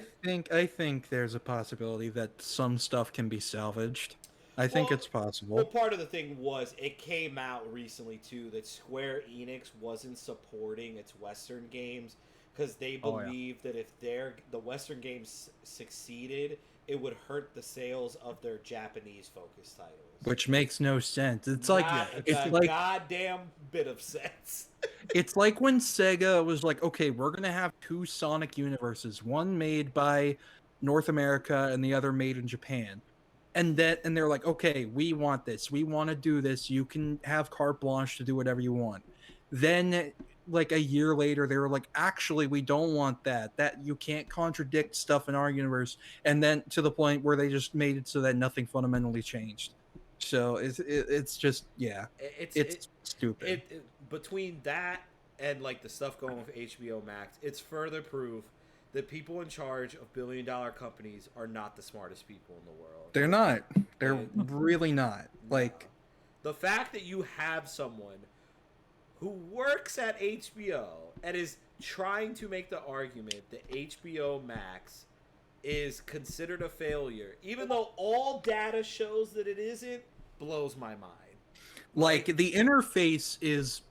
think there's a possibility that some stuff can be salvaged. I think Well, it's well, possible. part of the thing was it came out recently too that Square Enix wasn't supporting its Western games because they Oh, yeah. believed that if the Western games succeeded, it would hurt the sales of their Japanese focused titles. Which makes no sense. It's Not like it's a like goddamn bit of sense. it's like when Sega was like, okay, we're gonna have two Sonic universes, one made by North America and the other made in Japan. And they're like, okay, we want this. We want to do this. You can have carte blanche to do whatever you want. Then like a year later, they were like, actually, we don't want that. That you can't contradict stuff in our universe. And then to the point where they just made it so that nothing fundamentally changed. So it's just it's stupid. Between that and like the stuff going with HBO Max, it's further proof that people in charge of billion-dollar companies are not the smartest people in the world. They're not. They're really not. Like the fact that you have someone who works at HBO and is trying to make the argument that HBO Max is considered a failure, even though all data shows that it isn't, blows my mind. Like the interface is,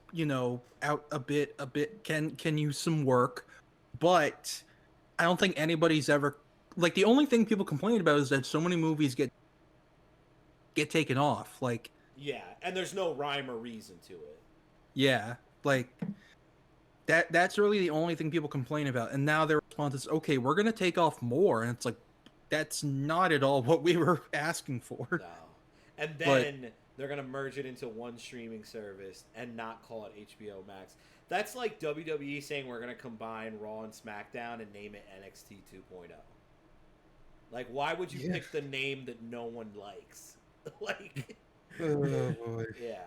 out a bit can use some work, but I don't think anybody's ever like the only thing people complain about is that so many movies get taken off. Like yeah, and there's no rhyme or reason to it. Yeah, like that's really the only thing people complain about. And now their response is, okay, we're gonna take off more, and it's like that's not at all what we were asking for. No. And then they're gonna merge it into one streaming service and not call it HBO Max. That's like WWE saying we're gonna combine Raw and SmackDown and name it NXT 2.0. Like, why would you pick the name that no one likes? Like, oh boy. Yeah.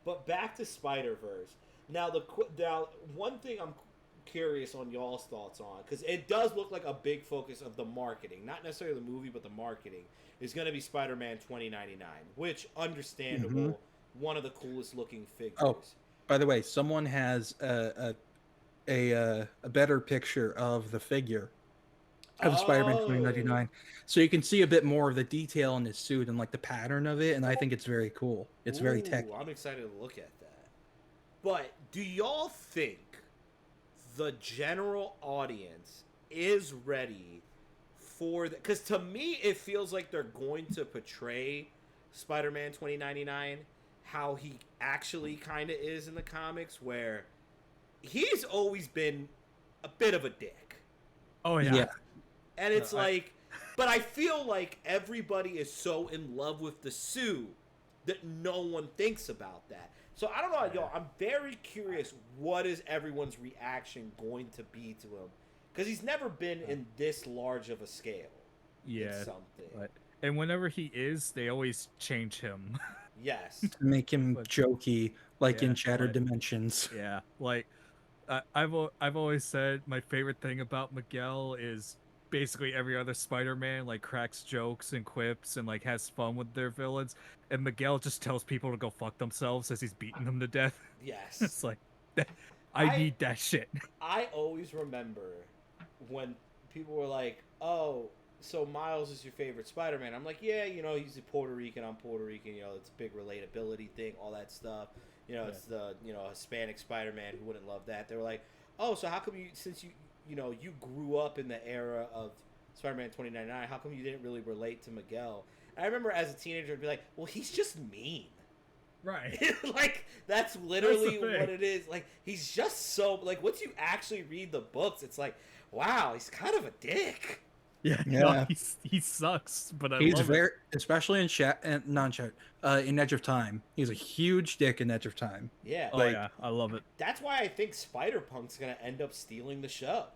But back to Spider-Verse. Now, one thing I'm curious on y'all's thoughts on, because it does look like a big focus of the marketing, not necessarily the movie, but the marketing, is going to be Spider-Man 2099, which, understandable, one of the coolest looking figures. Oh, by the way, someone has a better picture of the figure of Spider-Man 2099, so you can see a bit more of the detail in his suit and like the pattern of it, and I think it's very cool. It's very tech. I'm excited to look at that. But do y'all think the general audience is ready for that? Because to me, it feels like they're going to portray Spider-Man 2099 how he actually kind of is in the comics, where he's always been a bit of a dick. Oh, yeah. And it's but I feel like everybody is so in love with the suit that no one thinks about that. So I don't know, y'all. I'm very curious what is everyone's reaction going to be to him, because he's never been in this large of a scale. Yeah. Something. And whenever he is, they always change him. Yes. To make him jokey, like in Shattered Dimensions. Yeah. Like, I've always said my favorite thing about Miguel is basically every other Spider-Man like cracks jokes and quips and like has fun with their villains, and Miguel just tells people to go fuck themselves as he's beating them to death. Yes. It's like I need that shit. I always remember when people were like, "Oh, so Miles is your favorite Spider-Man?" I'm like, "Yeah, he's a Puerto Rican. I'm Puerto Rican. It's a big relatability thing, all that stuff. It's the Hispanic Spider-Man. Who wouldn't love that?" They were like, "Oh, so how come since you grew up in the era of Spider-Man 2099, how come you didn't really relate to Miguel?" And I remember as a teenager, I'd be like, well, he's just mean. Right. Like, that's literally what it is. Like, he's just so, like, once you actually read the books, it's like, wow, he's kind of a dick. Yeah. No, he sucks, but he's very, especially in Edge of Time. He's a huge dick in Edge of Time. Yeah. Oh, yeah, I love it. That's why I think Spider-Punk's going to end up stealing the show.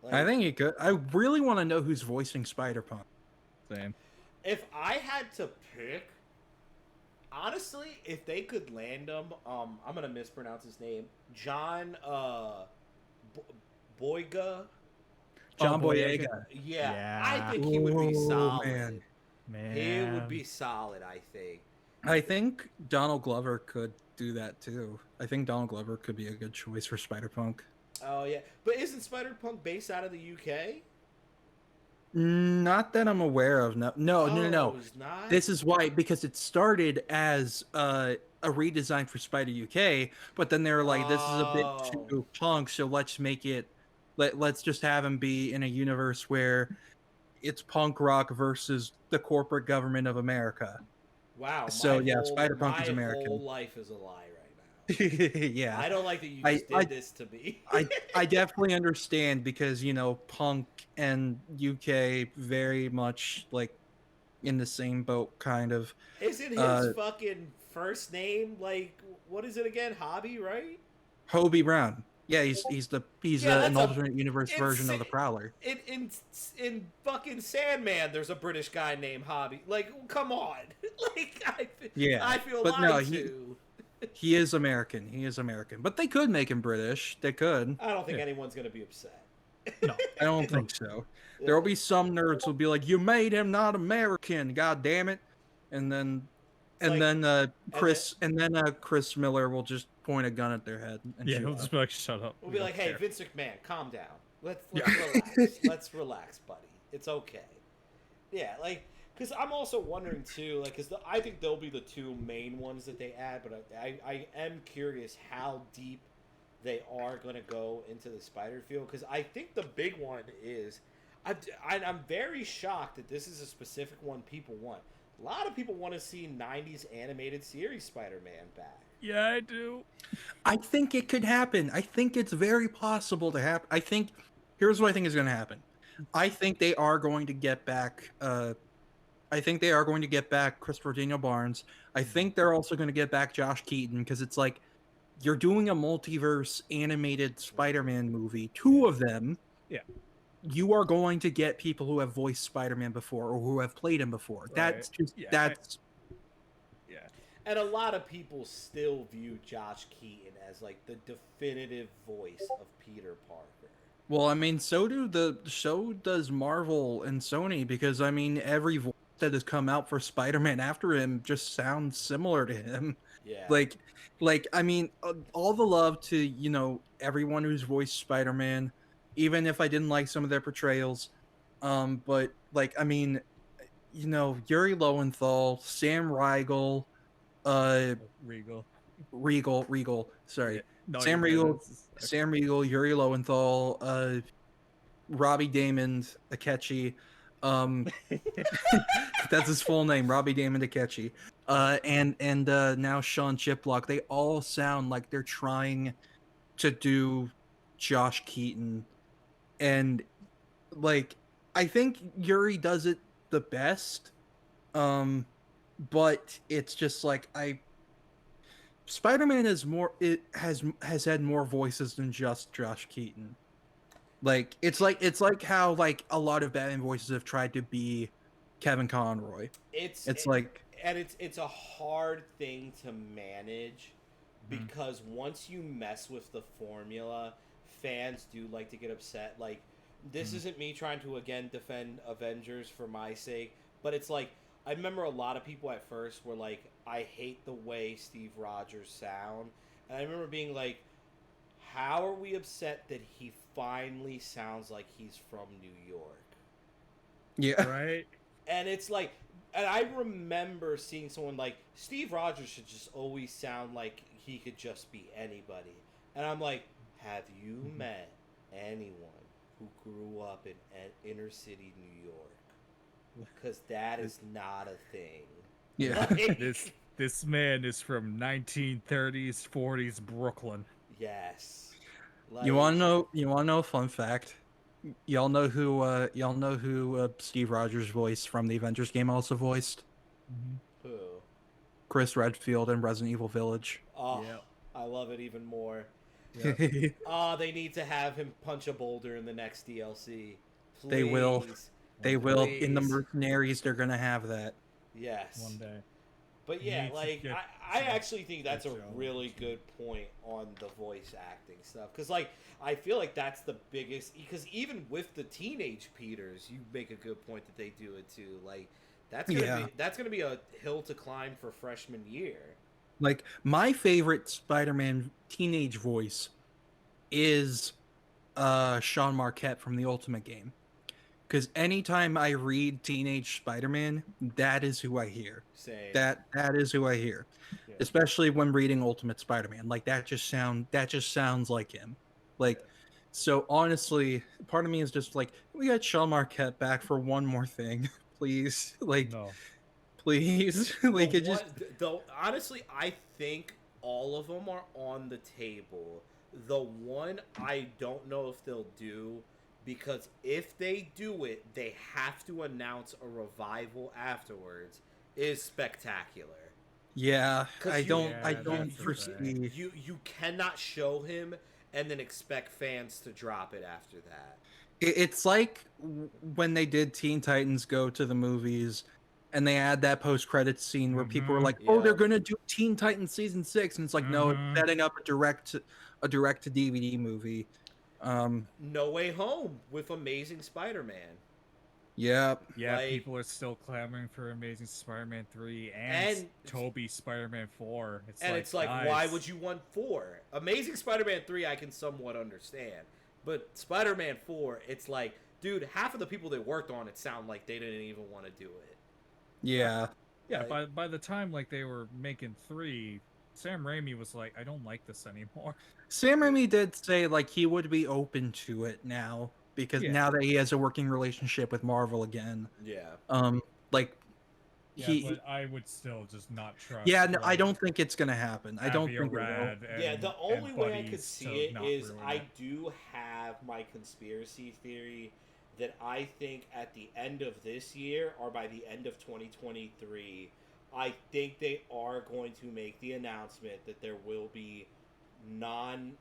Like, I think he could. I really want to know who's voicing Spider-Punk. Same. If I had to pick, honestly, if they could land him, I'm going to mispronounce his name, John Boyega. John Boyega. Yeah, I think he would be solid. Man. He would be solid, I think. I think Donald Glover could do that too. I think Donald Glover could be a good choice for Spider-Punk. Oh, yeah. But isn't Spider-Punk based out of the UK? Not that I'm aware of. No. It's not? This is why, because it started as a redesign for Spider UK, but then they were like, this is a bit too punk, so let's make it, let's just have him be in a universe where it's punk rock versus the corporate government of America. Wow. So yeah, Spider-Punk is My American. whole life is a lie right now. Yeah, I don't like that you I, just did this to me. I definitely understand because punk and UK very much like in the same boat, kind of. Isn't his Uh, fucking first name like what is it again? Hobby, right? Hobie Brown. Yeah, he's Yeah, an that's a alternate universe version of the insane. Prowler. In fucking Sandman, there's a British guy named Hobby. Like, come on. Like, Yeah, I feel but no, lied to. he is American. He is American, but they could make him British. They could. I don't think Yeah. anyone's gonna be upset. No. I don't think so. There will be some nerds who'll be like, "You made him not American, god damn it," and then Chris Miller will just point a gun at their head and Yeah, shoot he'll them. just be like, shut up. We'll We be like, don't hey, care." Vince McMahon, calm down. Let's Yeah. relax. Let's relax, buddy. It's okay. Yeah, like, because I'm also wondering too, like, because I think they'll be the two main ones that they add, but I am curious how deep they are going to go into the spider field, because I think the big one is, I'm very shocked that this is a specific one people want. A lot of people want to see 90s animated series Spider-Man back. Yeah, I do. I think it could happen. I think it's very possible to happen. I think here's what I think is going to happen. I think they are going to get back. I think they are going to get back Christopher Daniel Barnes. I think they're also going to get back Josh Keaton, because it's like you're doing a multiverse animated Spider-Man movie, two of them. Yeah. You are going to get people who have voiced Spider-Man before or who have played him before. Right. That's just Yeah, that's Yeah. And a lot of people still view Josh Keaton as like the definitive voice of Peter Parker. well, I mean, so does Marvel and Sony, because I mean every voice that has come out for Spider-Man after him just sounds similar to him. Yeah. Like I mean, all the love to everyone who's voiced Spider-Man, even if I didn't like some of their portrayals. But like I mean, Yuri Lowenthal, Sam Riegel, Regal. Sorry, Yeah. No, Sam you're good. Riegel, This is- Sam Riegel, Yuri Lowenthal, Robbie Damon Akechi. That's his full name, Robbie Damon Akechi. And now Sean Chiplock. They all sound like they're trying to do Josh Keaton, and like I think Yuri does it the best. But it's just like Spider-Man has had more voices than just Josh Keaton. Like it's like how like a lot of Batman voices have tried to be Kevin Conroy. It's a hard thing to manage, because once you mess with the formula, fans do like to get upset. Like, this isn't me trying to again defend Avengers for my sake, but it's like I remember a lot of people at first were like, I hate the way Steve Rogers sound, and I remember being like, how are we upset that he finally sounds like he's from New York? Yeah. Right. And it's like, and I remember seeing someone like, Steve Rogers should just always sound like he could just be anybody. And I'm like, have you met anyone who grew up in inner city New York? Because that is not a thing. Yeah. Like, This man is from 1930s, 40s Brooklyn. yes. Like, You want to know a fun fact? Y'all know who Steve Rogers' voice from the Avengers game also voiced? who? Chris Redfield in Resident Evil Village. Oh, Yep. I love it even more. Yep. Oh, they need to have him punch a boulder in the next DLC. Please. They will. They will. In the Please. Mercenaries, they're gonna have that. Yes. One day. But You yeah, need to like get I some actually think that's a show. really good point on the voice acting stuff, because like I feel like that's the biggest, because even with the teenage Peters, you make a good point that they do it too. Like that's gonna be a hill to climb for freshman year. Like my favorite Spider-Man teenage voice is Sean Marquette from the Ultimate game. Because anytime I read Teenage Spider-Man, that is who I hear. Same. That is who I hear. Yeah. Especially when reading Ultimate Spider-Man. Like that just sounds like him. Like So honestly, part of me is just like, we got Sean Marquette back for one more thing, please. Like, No. please. The Like, it one, just. though, honestly, I think all of them are on the table. The one I don't know if they'll do, because if they do it, they have to announce a revival afterwards, is Spectacular. Yeah, Because I Yeah, don't that's the thing. foresee. you cannot show him and then expect fans to drop it after that. It's like when they did Teen Titans Go to the movies, and they had that post-credits scene where people were Mm-hmm. like, "Oh, they're Yeah. gonna do Teen Titans season 6," and it's like, no, it's Mm-hmm. setting up a direct to DVD movie. No Way Home with Amazing Spider-Man. Yeah, Yeah, Like, people are still clamoring for Amazing Spider-Man 3 and and Toby Spider-Man 4. It's and like, it's like, why guys, would you want 4? Amazing Spider-Man 3 I can somewhat understand. But Spider-Man 4, it's like, dude, half of the people that worked on it sound like they didn't even want to do it. yeah. yeah, Like, by the time like they were making 3, Sam Raimi was like, I don't like this anymore. Sam Raimi did say like he would be open to it now because Yeah. now that he has a working relationship with Marvel again. yeah. Like Yeah, he, but I would still just not trust yeah, no, I like don't think it's gonna happen. I don't Avi think it will. Arad Yeah, and the only way I could buddies see to it not is ruin I it. do have my conspiracy theory that I think at the end of this year or by the end of 2023, I think they are going to make the announcement that there will be non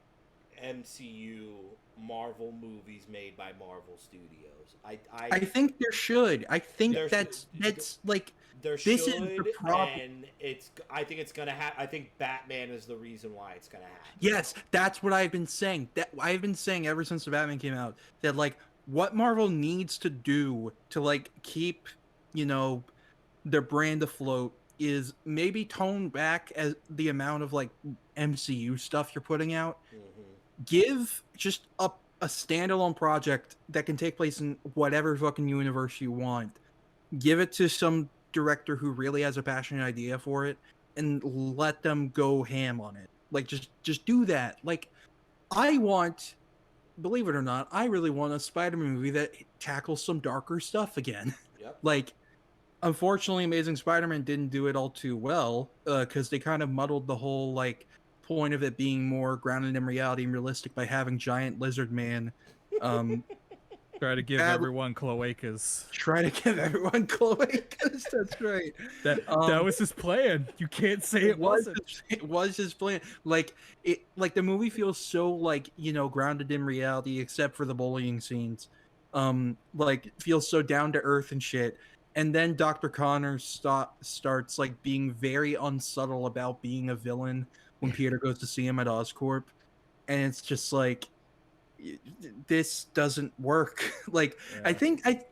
MCU Marvel movies made by Marvel Studios. I think there should. I think There's that's like there this is the should, problem. and it's. I think it's gonna happen. I think Batman is the reason why it's gonna happen. Yes, that's what I've been saying. That I've been saying ever since the Batman came out. That like what Marvel needs to do to like keep, you know, their brand afloat is maybe tone back as the amount of like MCU stuff you're putting out. Mm-hmm. Give just a standalone project that can take place in whatever fucking universe you want. Give it to some director who really has a passionate idea for it and let them go ham on it. Like just do that. Like I want, believe it or not, I really want a Spider-Man movie that tackles some darker stuff again. Yep. Like unfortunately Amazing Spider-Man didn't do it all too well cuz they kind of muddled the whole like point of it being more grounded in reality and realistic by having giant lizard man um Try to give bad, everyone cloacas. try to give everyone Chloe cuz that's right. That was his plan. You can't say it wasn't. It was his plan. Like it, like the movie feels so like grounded in reality, except for the bullying scenes. Like feels so down to earth and shit. And then Dr. Connors starts like being very unsubtle about being a villain when Peter goes to see him at Oscorp, and it's just like this doesn't work. Like I think I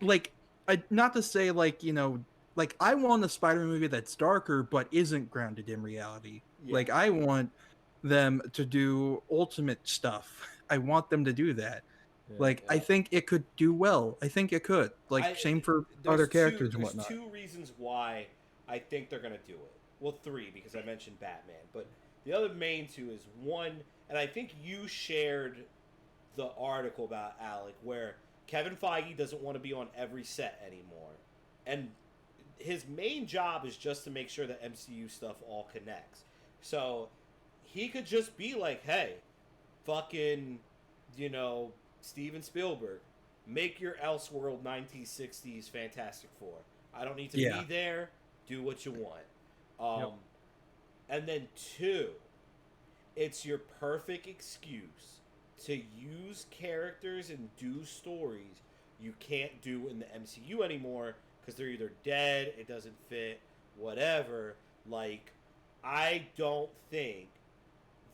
not to say like like I want a Spider-Man movie that's darker but isn't grounded in reality. Yeah. Like I want them to do ultimate stuff. I want them to do that. Like I think it could do well. I think it could. Like same for other characters and whatnot. There's 2 reasons why I think they're gonna do it. Well, 3 because I mentioned Batman, but the other main 2 is one, and I think you shared the article about Alec where Kevin Feige doesn't want to be on every set anymore, and his main job is just to make sure that MCU stuff all connects. So he could just be like, hey, fucking, Steven Spielberg, make your Elseworld 1960s Fantastic Four. I don't need to be there. Do what you want. And then 2, it's your perfect excuse to use characters and do stories you can't do in the MCU anymore because they're either dead, it doesn't fit, whatever. Like, I don't think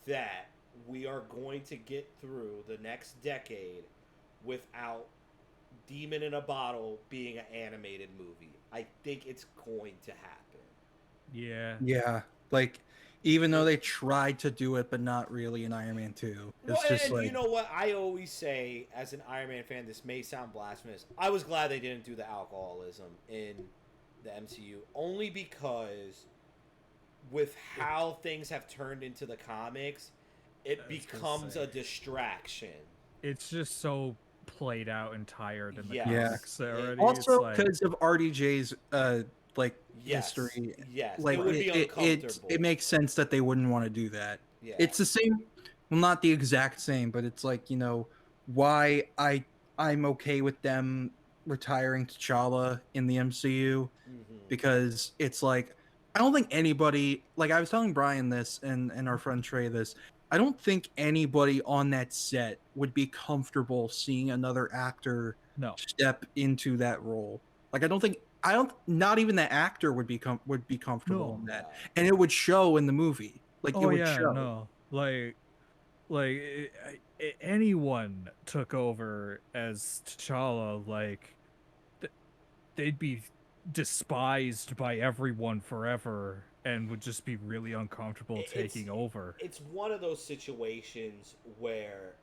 that we are going to get through the next decade without Demon in a Bottle being an animated movie. I think it's going to happen. Yeah. Yeah. Like even though they tried to do it but not really in Iron Man 2. It's just and like you know what? I always say, as an Iron Man fan, this may sound blasphemous. I was glad they didn't do the alcoholism in the MCU, only because with how things have turned into the comics, it becomes a distraction. it's just so played out and tired in the Yes. comics already. Also, it's like, because of RDJ's like Yes. history, Yes. like It would be uncomfortable. it makes sense that they wouldn't want to do that. Yeah. It's the same, well, not the exact same, but it's like, why I'm okay with them retiring T'Challa in the MCU, because it's like, I don't think anybody, like I was telling Brian this and our friend Trey this, I don't think anybody on that set would be comfortable seeing another actor no. step into that role. Like I don't not even the actor would be comfortable No. in that. And it would show in the movie. Like it Oh would yeah, show. no. Anyone took over as T'Challa, like they'd be despised by everyone forever and would just be really uncomfortable taking over. It's one of those situations where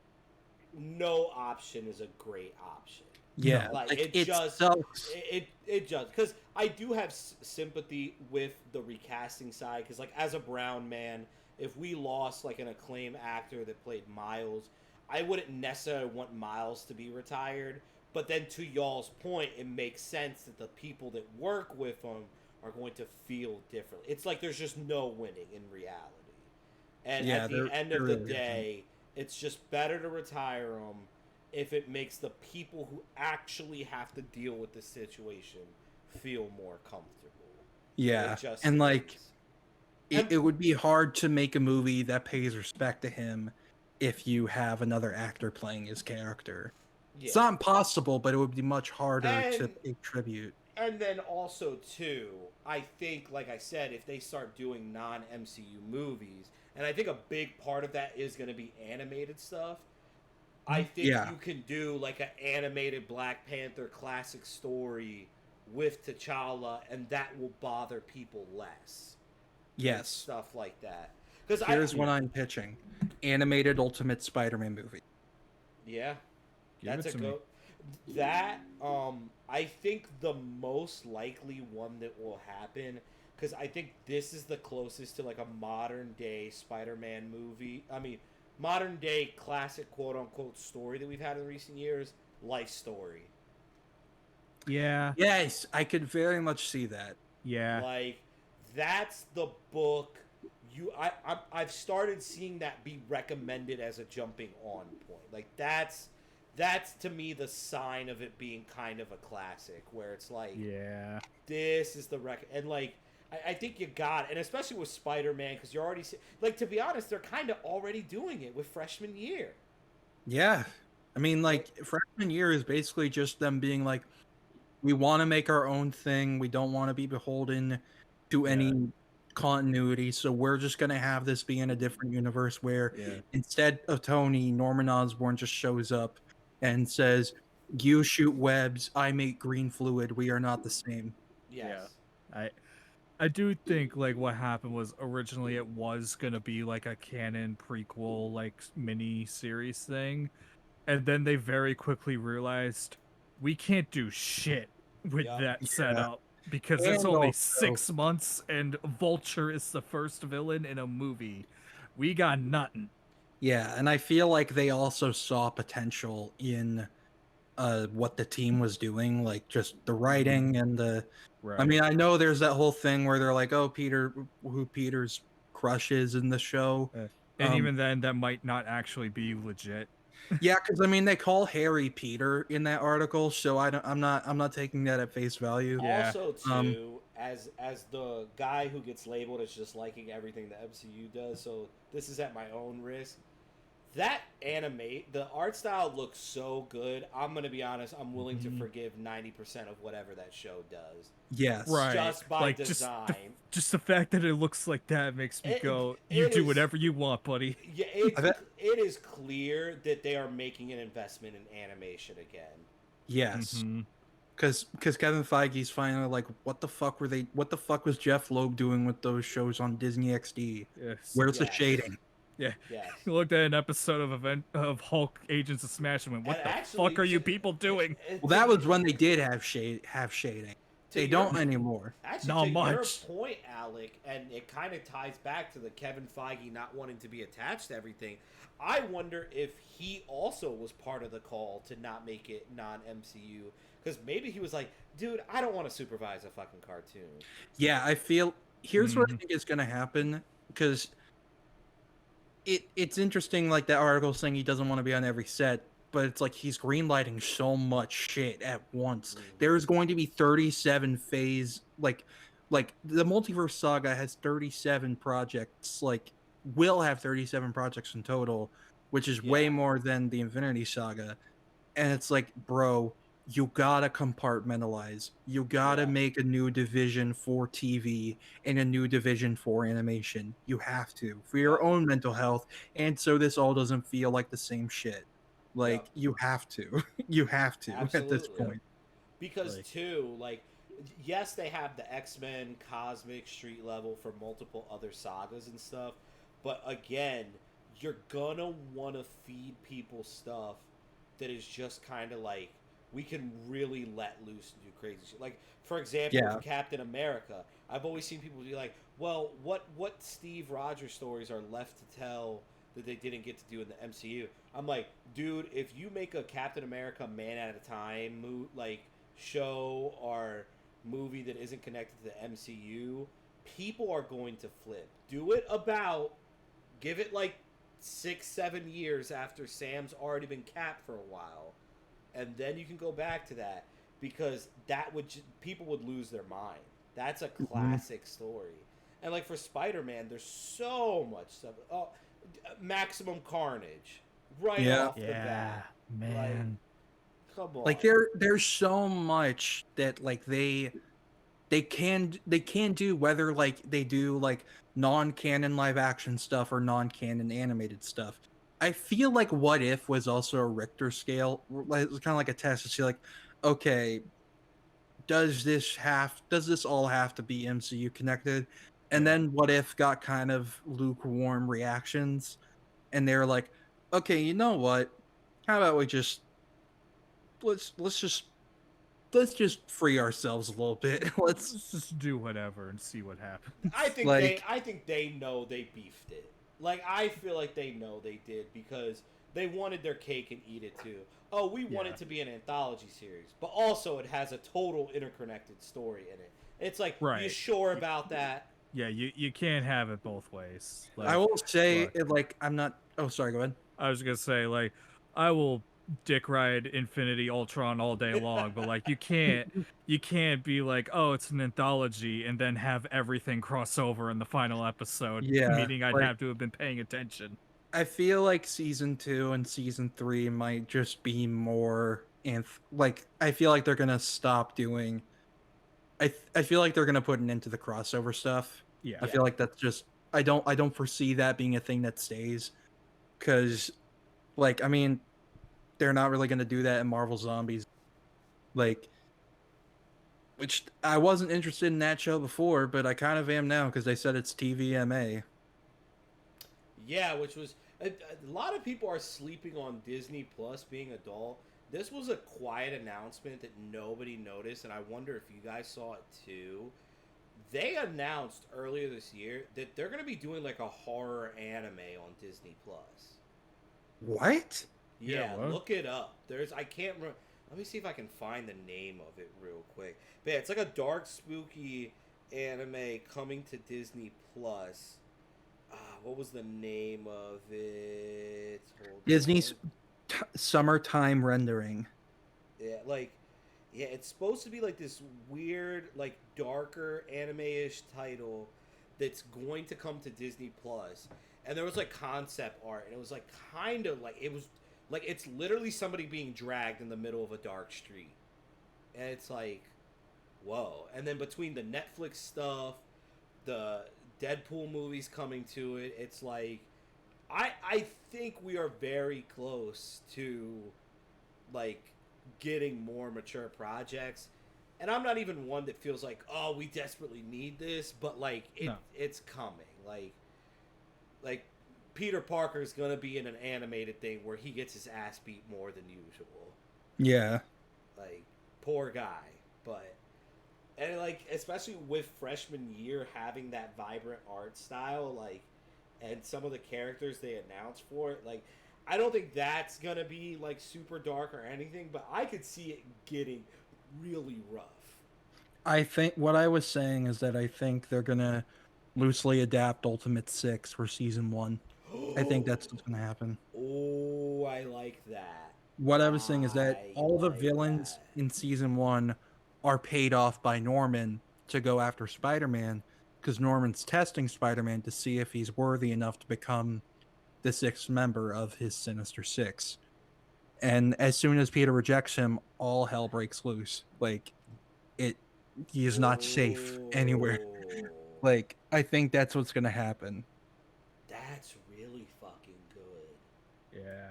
no option is a great option. Yeah, Like like it just sucks. it just, because I do have sympathy with the recasting side, because like as a brown man, if we lost like an acclaimed actor that played Miles, I wouldn't necessarily want Miles to be retired. But then to y'all's point, it makes sense that the people that work with him are going to feel differently. It's like there's just no winning in reality. And Yeah, at the end of there the really day, it's just better to retire them if it makes the people who actually have to deal with the situation feel more comfortable. Yeah, It just and like is. it would be hard to make a movie that pays respect to him if you have another actor playing his character. Yeah. It's not impossible, but it would be much harder to And- pay tribute. And then also too, I think, like I said, if they start doing non-MCU movies, and I think a big part of that is going to be animated stuff. I think Yeah. you can do like an animated Black Panther classic story with T'Challa, and that will bother people less. Yes. Stuff like that. Because Here's what I'm pitching: animated Ultimate Spider-Man movie. Yeah, Give that's it a to me. go. That I think the most likely one that will happen, because I think this is the closest to like a modern day Spider-Man movie. I mean, modern day classic quote unquote story that we've had in recent years. Life Story. Yeah. Yes, I could very much see that. Yeah. Like that's the book. I've started seeing that be recommended as a jumping on point. Like that's to me the sign of it being kind of a classic, where it's like, Yeah. this is the and like I think you got it. And especially with Spider-Man, because you're already like, to be honest, they're kind of already doing it with freshman year. Yeah. I mean, like, freshman year is basically just them being like, we want to make our own thing. We don't want to be beholden to any continuity. So we're just going to have this be in a different universe where instead of Tony, Norman Osborn just shows up and says, you shoot webs, I make green fluid. We are not the same. Yes. I do think like what happened was originally it was gonna be like a canon prequel like mini series thing, and then they very quickly realized we can't do shit with that setup because it's And only also- 6 months and Vulture is the first villain in a movie. We got nothing. Yeah, and I feel like they also saw potential in what the team was doing, like just the writing and the. Right. I mean, I know there's that whole thing where they're like, "Oh, who Peter's crush is in the show," and even then, that might not actually be legit. Yeah, because I mean, they call Harry Peter in that article, so I'm not taking that at face value. Yeah. Also, too, as the guy who gets labeled as just liking everything the MCU does, so this is at my own risk. That the art style looks so good. I'm gonna be honest. I'm willing to forgive 90% of whatever that show does. Yes, Right. Just by like, design. Just the fact that it looks like that makes me go, you it do is- whatever you want, buddy. Yeah, it is clear that they are making an investment in animation again. Yes, Mhm. because Kevin Feige's finally like, what the fuck was Jeff Loeb doing with those shows on Disney XD? Yes. Where's the Yes. shading? Yeah. Yes. You looked at an episode of Hulk Agents of Smash and went, what And the actually, fuck are you people doing? Well, that was when they did have shading. They don't anymore. Actually, Not to much. your point, Alec, and it kind of ties back to the Kevin Feige not wanting to be attached to everything. I wonder if he also was part of the call to not make it non-MCU, because maybe he was like, dude, I don't want to supervise a fucking cartoon. Yeah, I feel here's what I think is gonna happen, because it's interesting, like that article saying he doesn't want to be on every set, but it's like he's greenlighting so much shit at once. There's going to be 37 phase, like the multiverse saga has 37 projects, like will have 37 projects in total, which is way more than the Infinity Saga. And it's like, bro, you gotta compartmentalize. You gotta make a new division for TV and a new division for animation. You have to, for your own mental health, and so this all doesn't feel like the same shit. Like you have to, you have to at this point. Because too, like, yes, they have the X-Men cosmic street level for multiple other sagas and stuff, but again, you're gonna want to feed people stuff that is just kind of like, we can really let loose and do crazy shit. Like, for example, with Captain America, I've always seen people be like, well, what Steve Rogers stories are left to tell that they didn't get to do in the MCU? I'm like, dude, if you make a Captain America Man at a Time show or movie that isn't connected to the MCU, people are going to flip. Do it give it like 6-7 years after Sam's already been Cap for a while, and then you can go back to that, because that would people would lose their mind. That's a classic story. And like for Spider-Man, there's so much stuff. Oh, Maximum Carnage, right off the bat, man. Like, come on. Like there's so much that like they can do, whether like they do like non-canon live action stuff or non-canon animated stuff. I feel like What If was also a Richter scale. It was kind of like a test to see like, okay, does this all have to be MCU connected? And then What If got kind of lukewarm reactions, and they were like, okay, you know what? How about we just let's just free ourselves a little bit. Let's just do whatever and see what happens. I think they know they beefed it. Like, I feel like they know they did, because they wanted their cake and eat it too. Oh, we want it to be an anthology series, but also it has a total interconnected story in it. It's like, you sure about that? Yeah, you can't have it both ways. Like, I will say, I'm not. Oh, sorry. Go ahead. I was gonna say, like, I will dick ride Infinity Ultron all day long, but like you can't be like, oh, it's an anthology and then have everything cross over in the final episode. Meaning I'd have to have been paying attention. I feel like season 2 and season 3 might just be more like, I feel like they're gonna stop doing. I feel like they're gonna put an end to the crossover stuff. I feel like that's just, I don't foresee that being a thing that stays, because like, I mean, they're not really going to do that in Marvel Zombies. Like, which I wasn't interested in that show before, but I kind of am now, because they said it's TVMA. Yeah, which was a lot of people are sleeping on Disney Plus being adult. This was a quiet announcement that nobody noticed, and I wonder if you guys saw it too. They announced earlier this year that they're going to be doing like a horror anime on Disney Plus. What? Yeah, look it up. I can't remember. Let me see if I can find the name of it real quick. But yeah, it's like a dark, spooky anime coming to Disney Plus. What was the name of it? Disney's summertime rendering. Yeah, it's supposed to be like this weird, like darker anime-ish title that's going to come to Disney Plus. And there was like concept art, and it was like kind of like, it was like, it's literally somebody being dragged in the middle of a dark street. And it's like, whoa. And then between the Netflix stuff, the Deadpool movies coming to it, it's like, I think we are very close to like getting more mature projects. And I'm not even one that feels like, oh, we desperately need this, but like it's coming. Like Peter Parker's gonna be in an animated thing where he gets his ass beat more than usual. Yeah. Like, poor guy. But And like, especially with freshman year having that vibrant art style, like, and some of the characters they announced for it, like, I don't think that's gonna be like super dark or anything, but I could see it getting really rough. I think what I was saying is that I think they're gonna loosely adapt Ultimate Six for season one. I think that's what's gonna happen. Oh, I like that. What I was saying is that I all the like villains that. in season one are paid off by Norman to go after Spider-Man because Norman's testing Spider-Man to see if he's worthy enough to become the sixth member of his Sinister Six. And as soon as Peter rejects him, all hell breaks loose. Like it, he is not safe anywhere. Oh, Like I think that's what's gonna happen. that's really fucking good. Yeah.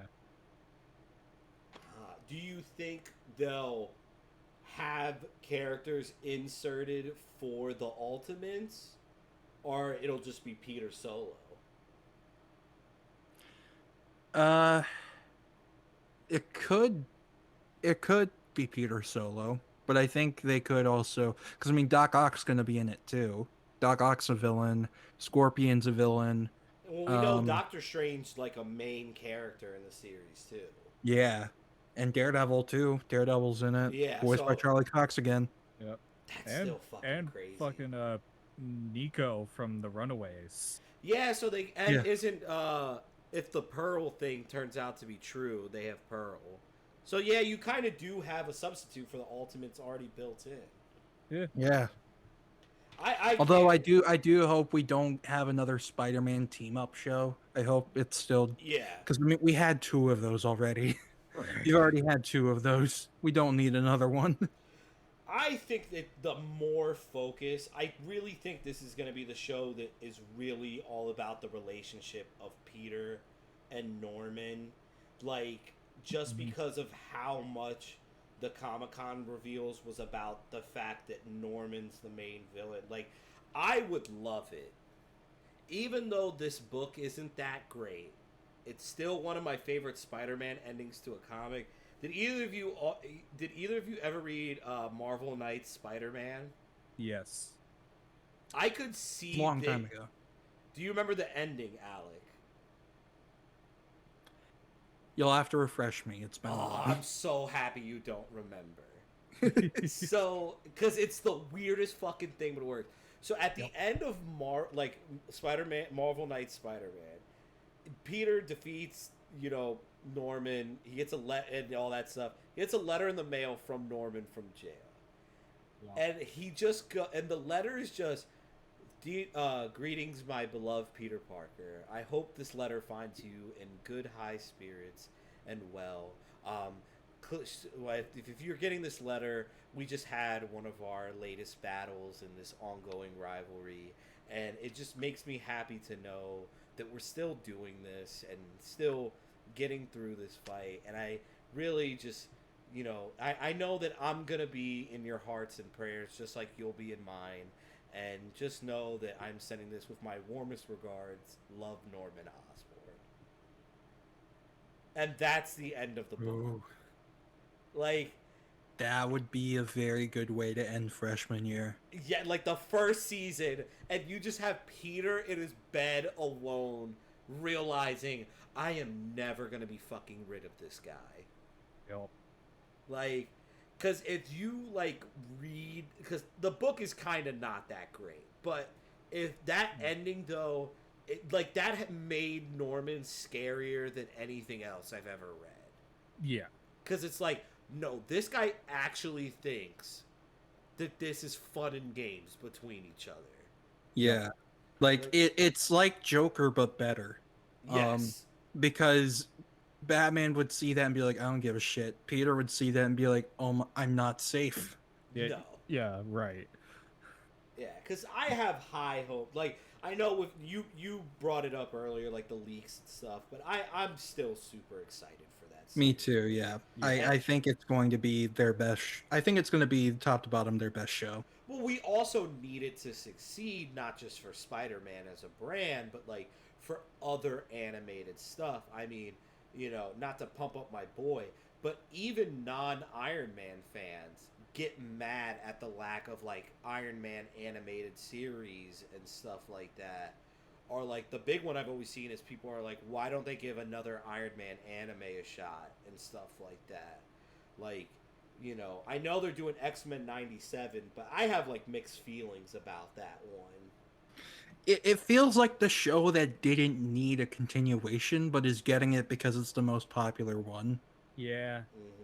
Do you think they'll have characters inserted for the Ultimates, or it'll just be Peter solo? Uh, it could be Peter Solo, but I think they could also because I mean Doc Ock's gonna be in it too. Doc Ock's a villain. Scorpion's a villain. Well, we know Doctor Strange like a main character in the series too. Yeah, and Daredevil too. Daredevil's in it. Yeah, Voiced by so Charlie Cox again. Yep. that's still fucking crazy. Fucking Nico from the Runaways. Yeah, so they and Yeah. isn't if the Pearl thing turns out to be true, they have Pearl. So yeah, you kind of do have a substitute for the Ultimates already built in. Yeah. Yeah. I Although can't- I do hope we don't have another Spider-Man team up show. I hope it's still yeah. because I mean we had two of those already. You've already had two of those. We don't need another one. I think that the more focus, I really think this is going to be the show that is really all about the relationship of Peter and Norman. Like, just because of how much the Comic-Con reveals was about the fact that Norman's the main villain. Like, I would love it. Even though this book isn't that great, it's still one of my favorite Spider-Man endings to a comic. Did either of you ever read Marvel Knights Spider-Man? Yes. I could see Long time ago. Do you remember the ending, Alec? You'll have to refresh me. It's been a Oh, while. I'm so happy you don't remember. So, because it's the weirdest fucking thing but it works. So at the end of Spider-Man, Marvel Knights Spider-Man, Peter defeats, Norman. He gets a and all that stuff. He gets a letter in the mail from Norman from jail. Wow. And he and the letter is just, greetings, my beloved Peter Parker. I hope this letter finds you in good high spirits and well. If you're getting this letter, we just had one of our latest battles in this ongoing rivalry, and it just makes me happy to know that we're still doing this and still getting through this fight. And I really just, I know that I'm going to be in your hearts and prayers just like you'll be in mine. And just know that I'm sending this with my warmest regards. Love, Norman Osborn. And that's the end of the book. Ooh, Like, that would be a very good way to end freshman year. yeah, like the first season, and you just have Peter in his bed alone, realizing I am never gonna be fucking rid of this guy. Yep. Like, because if you read, because the book is kind of not that great, but if that ending though, that made Norman scarier than anything else I've ever read. Yeah. Because it's like, no, this guy actually thinks that this is fun and games between each other. Yeah. Like it's like Joker but better. Yes. Because Batman would see that and be like, I don't give a shit. Peter would see that and be like, I'm not safe. Yeah. No. Yeah. Right. Yeah, because I have high hope. Like, I know with you brought it up earlier, like the leaks and stuff, but I'm still super excited for that. Me too, yeah. I think it's going to be their best. I think it's going to be top to bottom their best show. Well, we also need it to succeed, not just for Spider-Man as a brand, but for other animated stuff. I mean, not to pump up my boy, but even non-Iron Man fans get mad at the lack of like Iron Man animated series and stuff like that. Or like the big one I've always seen is people are like, why don't they give another Iron Man anime a shot and stuff like that? Like, you know, I know they're doing X-Men 97, but I have like mixed feelings about that one. It feels like the show that didn't need a continuation, but is getting it because it's the most popular one. Yeah. Mm-hmm.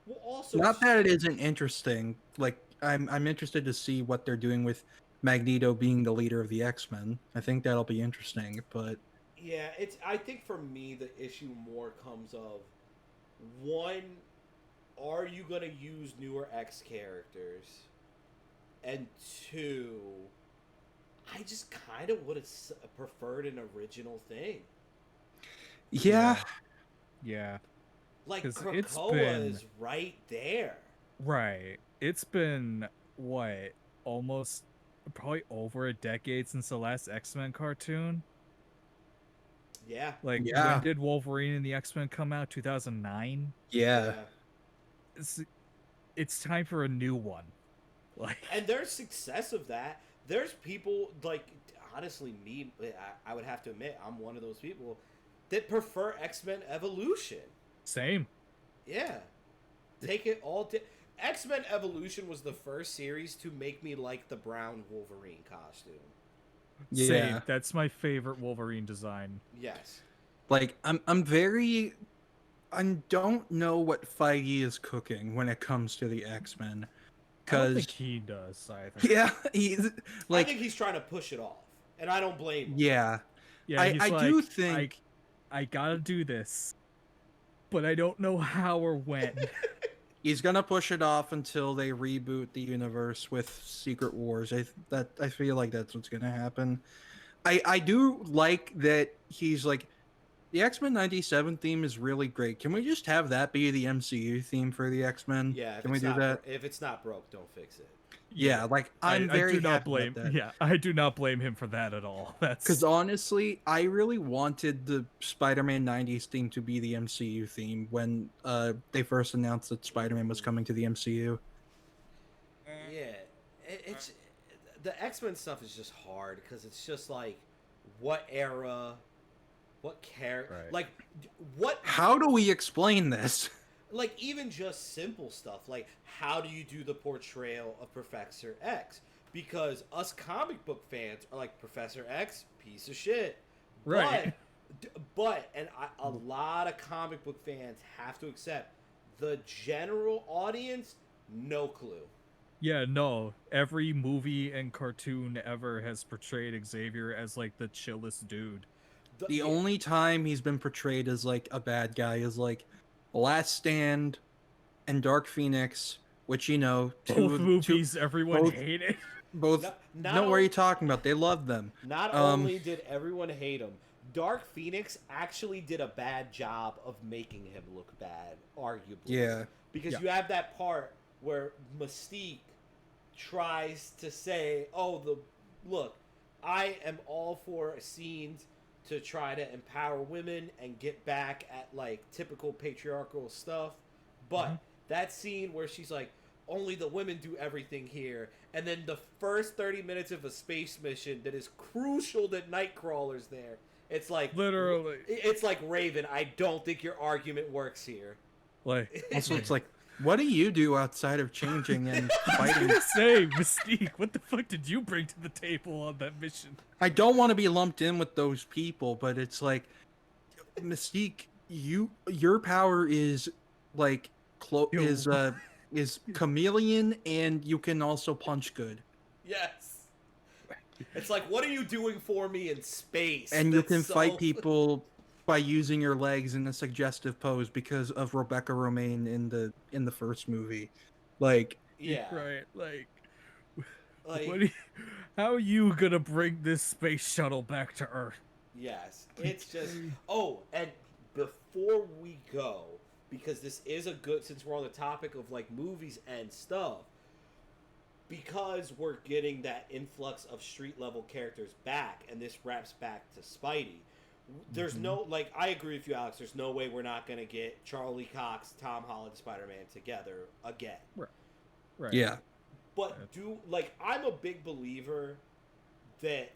Well, also, Not that it isn't interesting. Like I'm interested to see what they're doing with Magneto being the leader of the X-Men. I think that'll be interesting, but yeah, it's. I think for me the issue more comes of one, are you gonna use newer X characters, and two, I just kind of would have preferred an original thing. yeah. Yeah. Like 'Cause it's Krakoa been- is right there. Right. It's been what, almost probably over a decade since the last X-Men cartoon. Yeah. Like, Yeah. when did Wolverine and the X-Men come out? 2009. Yeah. It's time for a new one. Like, And there's success of that. There's people like, honestly, me. I would have to admit, I'm one of those people that prefer X-Men Evolution. same. Yeah, take it all. X-Men Evolution was the first series to make me like the brown Wolverine costume. Yeah. Same. That's my favorite Wolverine design. Yes. Like I'm very I don't know what Feige is cooking when it comes to the X-Men. I don't Cuz think he does either. yeah, he's I like think he's trying to push it off, and I don't blame him. yeah. Yeah, I- he's I like, do think- I gotta do this, but I don't know how or when. He's gonna push it off until they reboot the universe with Secret Wars. I feel like that's what's gonna happen. I do like that he's like the X-Men 97 theme is really great. Can we just have that be the MCU theme for the X-Men? Yeah. If Can we it's do not that? If it's not broke, don't fix it. Yeah, like I'm very I do not happy blame. about that. Yeah, I do not blame him for that at all. That's Because honestly, I really wanted the Spider-Man 90s theme to be the MCU theme when they first announced that Spider-Man was coming to the MCU. Yeah, it's the X-Men stuff is just hard because it's just like, what era, what character, Right. like what How do we explain this? like even just simple stuff like how do you do the portrayal of Professor X, because us comic book fans are like, Professor X, piece of shit, Right. but a lot of comic book fans have to accept the general audience no clue. Yeah, no. Every movie and cartoon ever has portrayed Xavier as like the chillest dude. The only time he's been portrayed as like a bad guy is like Last Stand and Dark Phoenix, which Both movies everyone both- hated. both. Not No, what are only- you talking about? They love them. Not only did everyone hate him, Dark Phoenix actually did a bad job of making him look bad, arguably. Yeah. Because Yeah. you have that part where Mystique tries to say, look, I am all for scenes to try to empower women and get back at like typical patriarchal stuff, but that scene where she's like, only the women do everything here, and then the first 30 minutes of a space mission that is crucial that Nightcrawler's there, it's like, Literally. it's like, Raven, I don't think your argument works here. Like, Also, it's like, what do you do outside of changing and fighting? say, Mystique, what the fuck did you bring to the table on that mission? I don't want to be lumped in with those people, but it's like, Mystique, your power is like is chameleon, and you can also punch good, Yes. It's like, what are you doing for me in space? and you That's can so- fight people by using your legs in a suggestive pose because of Rebecca Romaine in the first movie. Like, Yeah. Right, like, Like, what do you, how are you gonna bring this space shuttle back to Earth? yes. It's just. Oh, and before we go, because this is a good, since we're on the topic of like movies and stuff, because we're getting that influx of street level characters back, and this wraps back to Spidey, there's no, like, I agree with you, Alex. There's no way we're not going to get Charlie Cox, Tom Holland, Spider-Man together again. Right. Yeah. But I'm a big believer that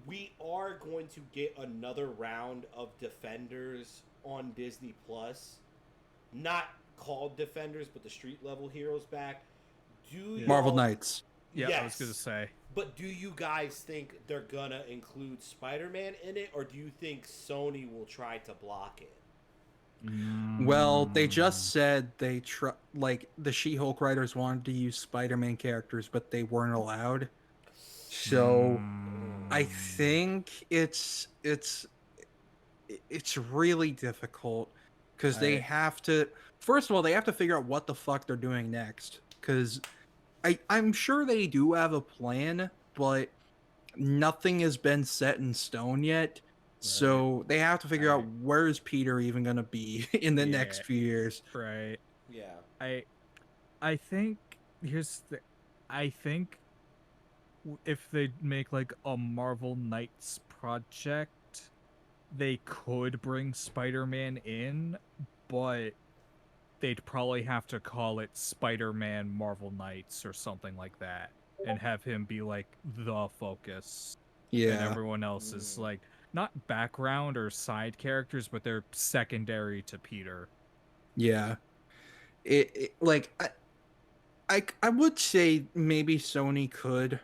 we are going to get another round of Defenders on Disney Plus. Not called Defenders, but the street level heroes back. Marvel Knights. Yeah, yes. I was gonna say. But do you guys think they're gonna include Spider-Man in it, or do you think Sony will try to block it? Well, they just said the She-Hulk writers wanted to use Spider-Man characters, but they weren't allowed. So I think it's really difficult because they have to. First of all, they have to figure out what the fuck they're doing next. Because I'm sure they do have a plan, but nothing has been set in stone yet. So they have to figure out where's Peter even gonna be in the next few years. Right. Yeah. I think I think if they make like a Marvel Knights project, they could bring Spider-Man in, but they'd probably have to call it Spider-Man Marvel Knights or something like that, and have him be like the focus. Yeah. And everyone else is like not background or side characters, but they're secondary to Peter. Yeah. I would say maybe Sony could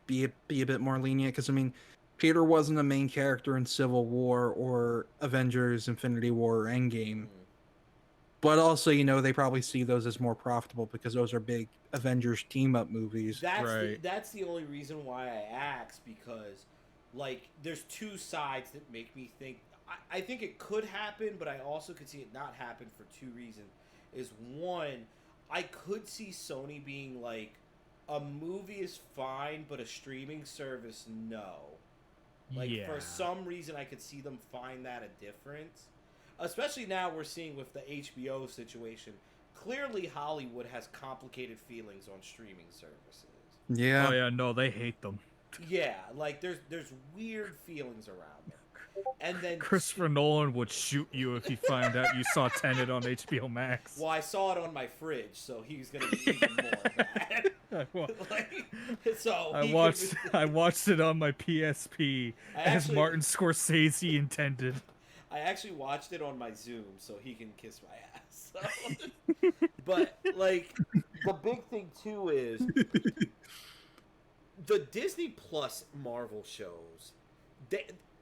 be a bit more lenient, because I mean, Peter wasn't a main character in Civil War or Avengers Infinity War or Endgame. But also, they probably see those as more profitable because those are big Avengers team-up movies. That's the only reason why I asked, because, there's two sides that make me think... I think it could happen, but I also could see it not happen for two reasons. Is one, I could see Sony being like, a movie is fine, but a streaming service, no. For some reason, I could see them find that a difference. Especially now we're seeing with the HBO situation. Clearly, Hollywood has complicated feelings on streaming services. Yeah. Oh yeah, no, they hate them. Yeah, there's weird feelings around them. And then Christopher Nolan would shoot you if he found out you saw Tenet on HBO Max. Well, I saw it on my fridge, so he's gonna be even more mad. I watched it on my PSP as Martin Scorsese intended. I actually watched it on my Zoom, so he can kiss my ass. So. But the big thing too is the Disney Plus Marvel shows.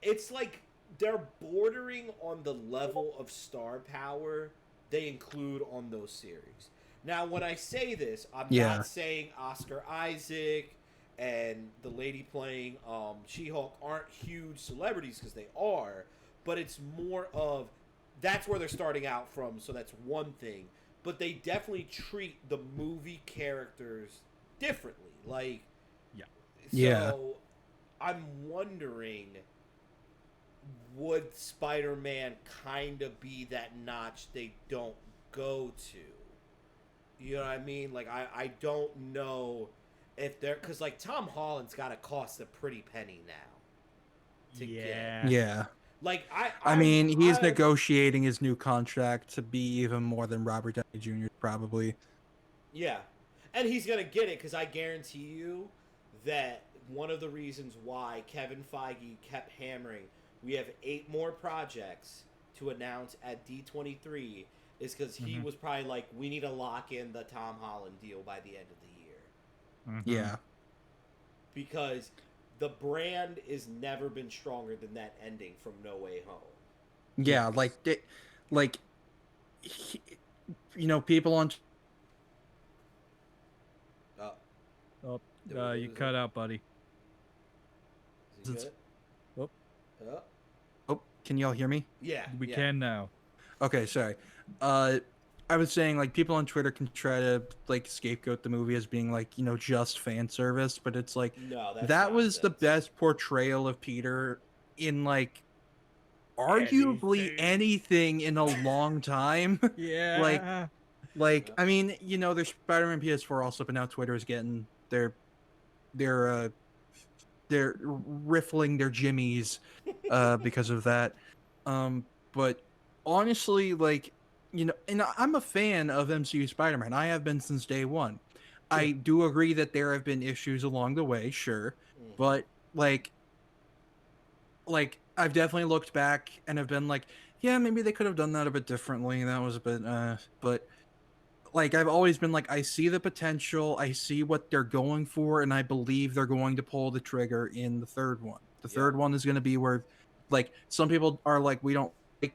It's like they're bordering on the level of star power they include on those series. Now, when I say this, I'm not saying Oscar Isaac and the lady playing She-Hulk aren't huge celebrities, because they are, but it's more of that's where they're starting out from, so that's one thing. But they definitely treat the movie characters differently. So I'm wondering, would Spider-Man kind of be that notch they don't go to? You know what I mean? I don't know if they're... Because, Tom Holland's got to cost a pretty penny now to get. Yeah. I mean, he's negotiating his new contract to be even more than Robert Downey Jr. probably. Yeah. And he's going to get it, because I guarantee you that one of the reasons why Kevin Feige kept hammering, we have 8 more projects to announce at D23, is because he was probably like, we need to lock in the Tom Holland deal by the end of the year. Yeah. Because the brand has never been stronger than that ending from No Way Home. Yeah, people on... You cut out, buddy. Is he good? Oh, can y'all hear me? Yeah. We can now. Okay, sorry. I was saying, people on Twitter can try to, scapegoat the movie as being, just fan service, but it's no, that was the best portrayal of Peter in, arguably anything in a long time. Yeah. I mean, there's Spider-Man PS4 also, but now Twitter is getting they're riffling their jimmies because of that. But honestly, like, and I'm a fan of MCU Spider-Man. I have been since day one. I do agree that there have been issues along the way, sure, but like I've definitely looked back and have been like, yeah, maybe they could have done that a bit differently. That was a bit, but like I've always been like, I see the potential, I see what they're going for, and I believe they're going to pull the trigger in the third one. The third one is going to be where, like, some people are like, we don't like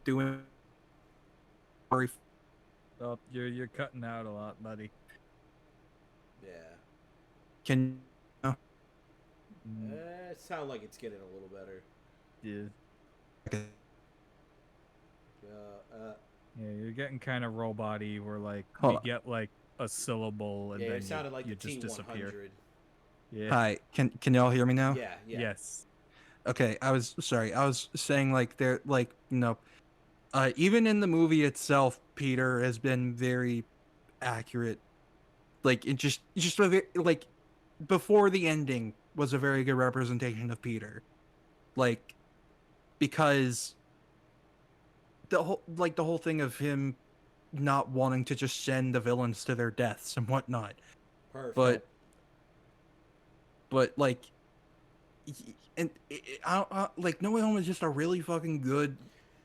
doing. Oh, you're cutting out a lot, buddy. Yeah. Can It sounds like it's getting a little better. Yeah. Yeah, you're getting kind of robot-y where like you get like a syllable and then it sounded like you the just disappear. T100. Yeah. Hi, can y'all hear me now? Yeah. Yes. Okay, I was saying like they're like, even in the movie itself, Peter has been very accurate. Like it just like before the ending was a very good representation of Peter. Like because the whole thing of him not wanting to just send the villains to their deaths and whatnot. Perfect. But like, and like No Way Home is just a really fucking good.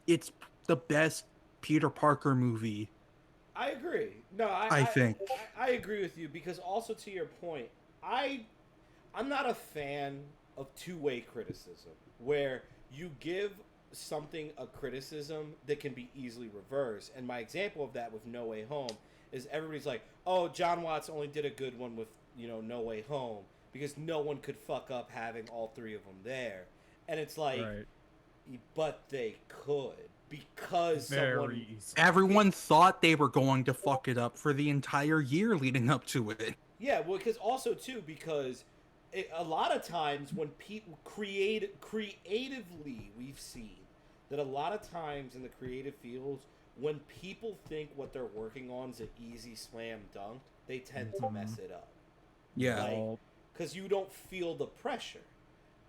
It's the best Peter Parker movie. I agree. No, I think I agree with you because also to your point, I'm not a fan of two-way criticism where you give something a criticism that can be easily reversed. And my example of that with No Way Home is everybody's like, "Oh, John Watts only did a good one with, No Way Home because no one could fuck up having all three of them there." And it's like, but they could because everyone thought they were going to fuck it up for the entire year leading up to it. Yeah, well, because also too because a lot of times when people creatively, we've seen that a lot of times in the creative fields, when people think what they're working on is an easy slam dunk, they tend to mess it up. Yeah. Because you don't feel the pressure.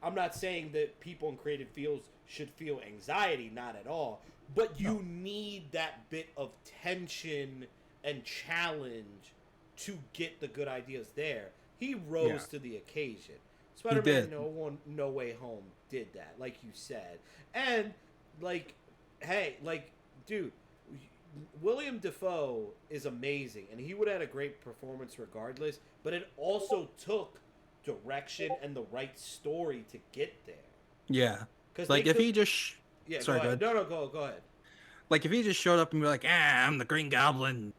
I'm not saying that people in creative fields should feel anxiety, not at all. But you need that bit of tension and challenge to get the good ideas there. He rose to the occasion. Spider-Man No Way Home did that, like you said. And, like, hey, like, dude, William Dafoe is amazing, and he would have had a great performance regardless, but it also took direction and the right story to get there. Yeah. Like, if he just... Sorry, go ahead. No, go ahead. Like, if he just showed up and be like, I'm the Green Goblin,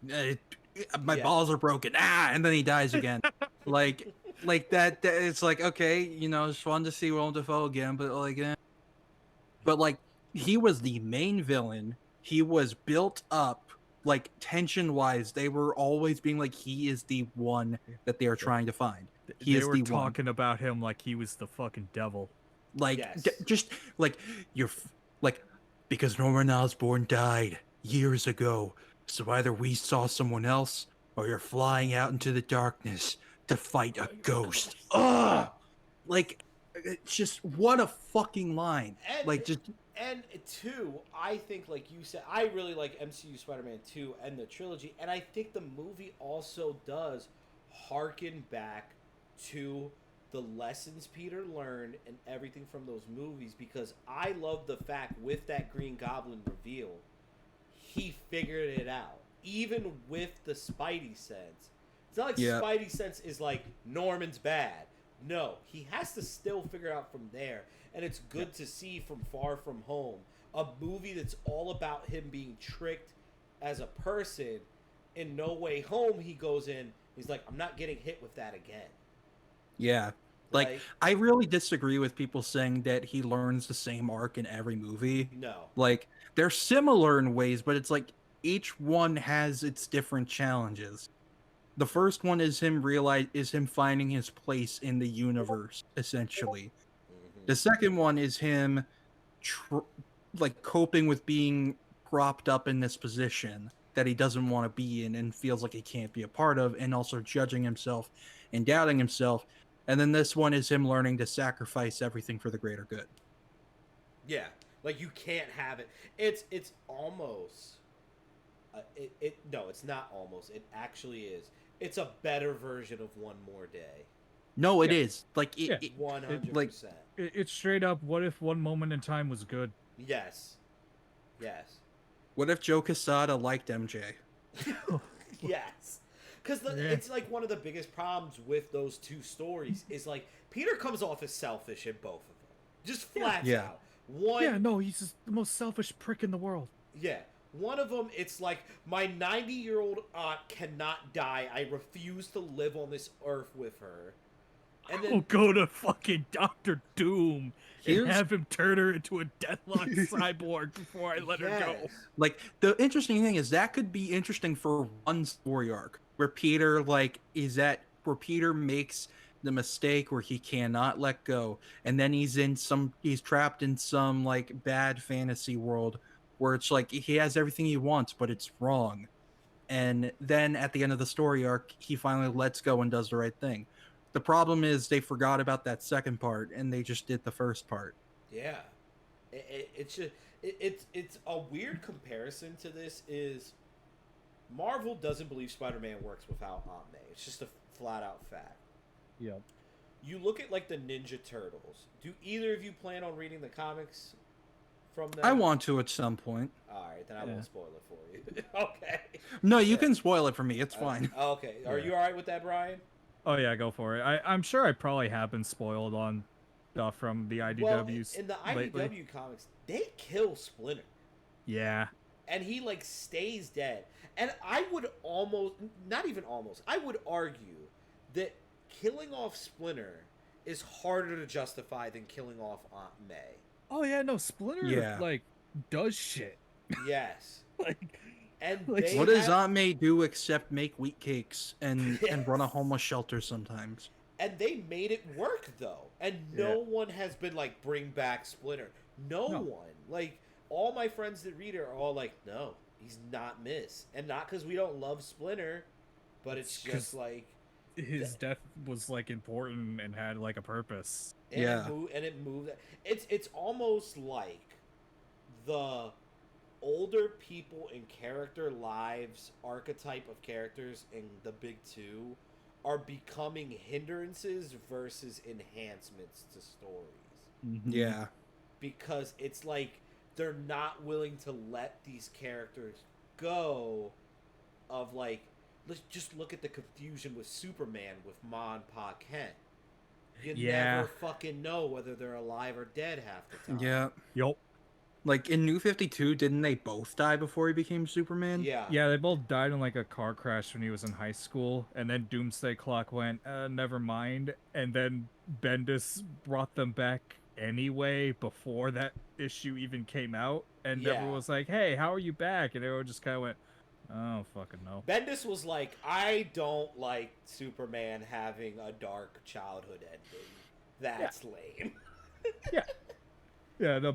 my balls are broken, and then he dies again. like that, it's like, okay, it's fun to see Willem Dafoe again, but like, he was the main villain. He was built up, like, tension-wise. They were always being like, he is the one that they are trying to find. They were talking about him like he was the fucking devil. Like, just, like, because Norman Osborn died years ago, so either we saw someone else, or you're flying out into the darkness to fight a ghost. Ugh! Like, it's just, what a fucking line. And two, I think, like you said, I really like MCU Spider-Man 2 and the trilogy, and I think the movie also does harken back to the lessons Peter learned and everything from those movies, because I love the fact with that Green Goblin reveal, he figured it out. Even with the Spidey sense. It's not like Spidey sense is like, Norman's bad. No, he has to still figure out from there. And it's good to see from Far From Home, a movie that's all about him being tricked as a person. In No Way Home, he goes in, he's like, I'm not getting hit with that again. Yeah. Like, I really disagree with people saying that he learns the same arc in every movie. No. Like, they're similar in ways, but it's like each one has its different challenges. The first one is him finding his place in the universe, essentially. Mm-hmm. The second one is him coping with being propped up in this position that he doesn't want to be in and feels like he can't be a part of, and also judging himself and doubting himself. And then this one is him learning to sacrifice everything for the greater good. Yeah, like you can't have it. It's almost. No, it's not almost. It actually is. It's a better version of One More Day. No, it Yeah. is. Like Yeah. 100%. It's straight up. What if one moment in time was good? Yes. Yes. What if Joe Quesada liked MJ? Yes. Because it's like one of the biggest problems with those two stories is like Peter comes off as selfish in both of them. Just flat Yeah. out. One. Yeah, no, he's just the most selfish prick in the world. Yeah. One of them, it's like, my 90-year-old aunt cannot die. I refuse to live on this earth with her. And then, I'll go to fucking Doctor Doom and Here's- have him turn her into a deathlock cyborg before I let her go. yes. Like, the interesting thing is that could be interesting for one story arc where Peter, like, where Peter makes the mistake where he cannot let go, and then he's trapped in some, like, bad fantasy world where it's like he has everything he wants, but it's wrong. And then at the end of the story arc, he finally lets go and does the right thing. The problem is they forgot about that second part and they just did the first part. Yeah. It's a weird comparison to this is Marvel doesn't believe Spider-Man works without Aunt May. It's just a flat-out fact. Yep. You look at, like, the Ninja Turtles. Do either of you plan on reading the comics from them? I want to at some point. All right, then I Yeah. won't spoil it for you. Okay. No, you can spoil it for me. It's fine. Okay. Are Yeah. you all right with that, Brian? Oh yeah, go for it. I'm sure I probably have been spoiled on stuff from the IDWs. Well, in the lately. IDW comics, they kill Splinter. Yeah. And he, like, stays dead. And I would I would argue that killing off Splinter is harder to justify than killing off Aunt May. Oh yeah, no, Splinter Yeah. like does shit. Yes. Like And Like, they What does have- Aunt May do except make wheat cakes and run a Yes. homeless shelter sometimes? And they made it work, though. And no one has been like, bring back Splinter. No one. Like, all my friends that read it are all like, no, he's not Miss. And not because we don't love Splinter, but it's just like... his death was like important and had like a purpose. And Yeah. it moved. It's almost like the older people in character lives archetype of characters in the big two are becoming hindrances versus enhancements to stories. Yeah. Because it's like they're not willing to let these characters go of like, let's just look at the confusion with Superman with Ma and Pa Kent. You Yeah. never fucking know whether they're alive or dead half the time. Yeah. Yup. Like in New 52, didn't they both die before he became Superman? Yeah. Yeah, they both died in like a car crash when he was in high school, and then Doomsday Clock went, never mind, and then Bendis brought them back anyway before that issue even came out, and Yeah. everyone was like, hey, how are you back? And everyone just kind of went, oh, fucking no. Bendis was like, I don't like Superman having a dark childhood ending. That's lame. Yeah, no,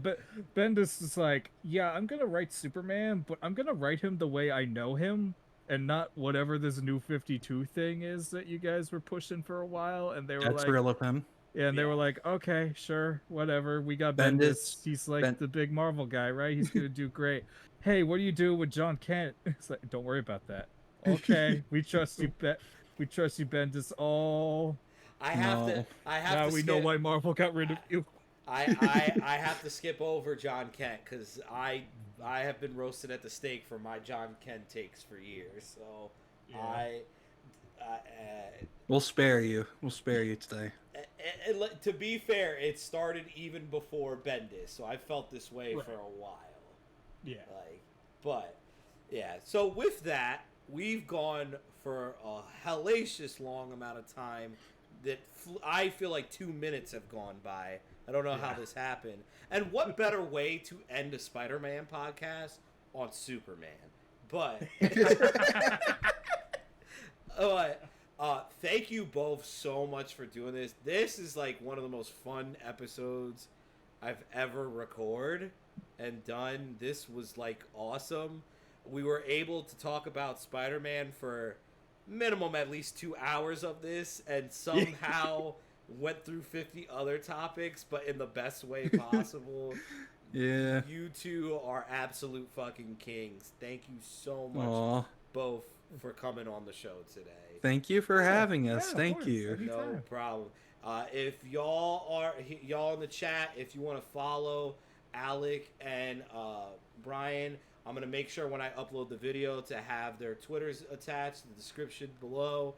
Bendis is like, yeah, I'm gonna write Superman, but I'm gonna write him the way I know him, and not whatever this New 52 thing is that you guys were pushing for a while, and they were That's like, real of him. yeah, and they Yeah. were like, okay, sure, whatever. We got Bendis- Bendis. He's like Ben- the big Marvel guy, right? He's gonna do great. Hey, what do you do with John Kent? It's like, don't worry about that. Okay, we trust you, we trust you, Bendis. Oh, I have No. now to we know why Marvel got rid of you. I have to skip over John Kent because I have been roasted at the stake for my John Kent takes for years. So We'll spare you. We'll spare you today. to be fair, it started even before Bendis, so I felt this way for a while. Yeah. But yeah. So with that, we've gone for a hellacious long amount of time. That I feel like 2 minutes have gone by. I don't know how this happened. And what better way to end a Spider-Man podcast on Superman? But thank you both so much for doing this. This is like one of the most fun episodes I've ever recorded and done. This was like awesome. We were able to talk about Spider-Man for minimum at least 2 hours of this, and somehow went through 50 other topics, but in the best way possible. Yeah. You two are absolute fucking kings. Thank you so much, Aw. both, for coming on the show today. Thank you for having us. yeah, of Thank course. you. No Anytime. problem. If y'all in the chat, if you want to follow Alec and Brian, I'm gonna make sure when I upload the video to have their Twitters attached in the description below.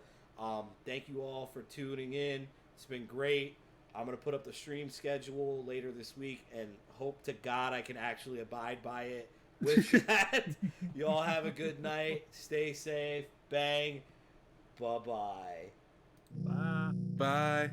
Thank you all for tuning in. It's been great. I'm gonna put up the stream schedule later this week, and hope to God I can actually abide by it. With that, y'all have a good night. Stay safe. Bang. Bye-bye. Bye. Bye.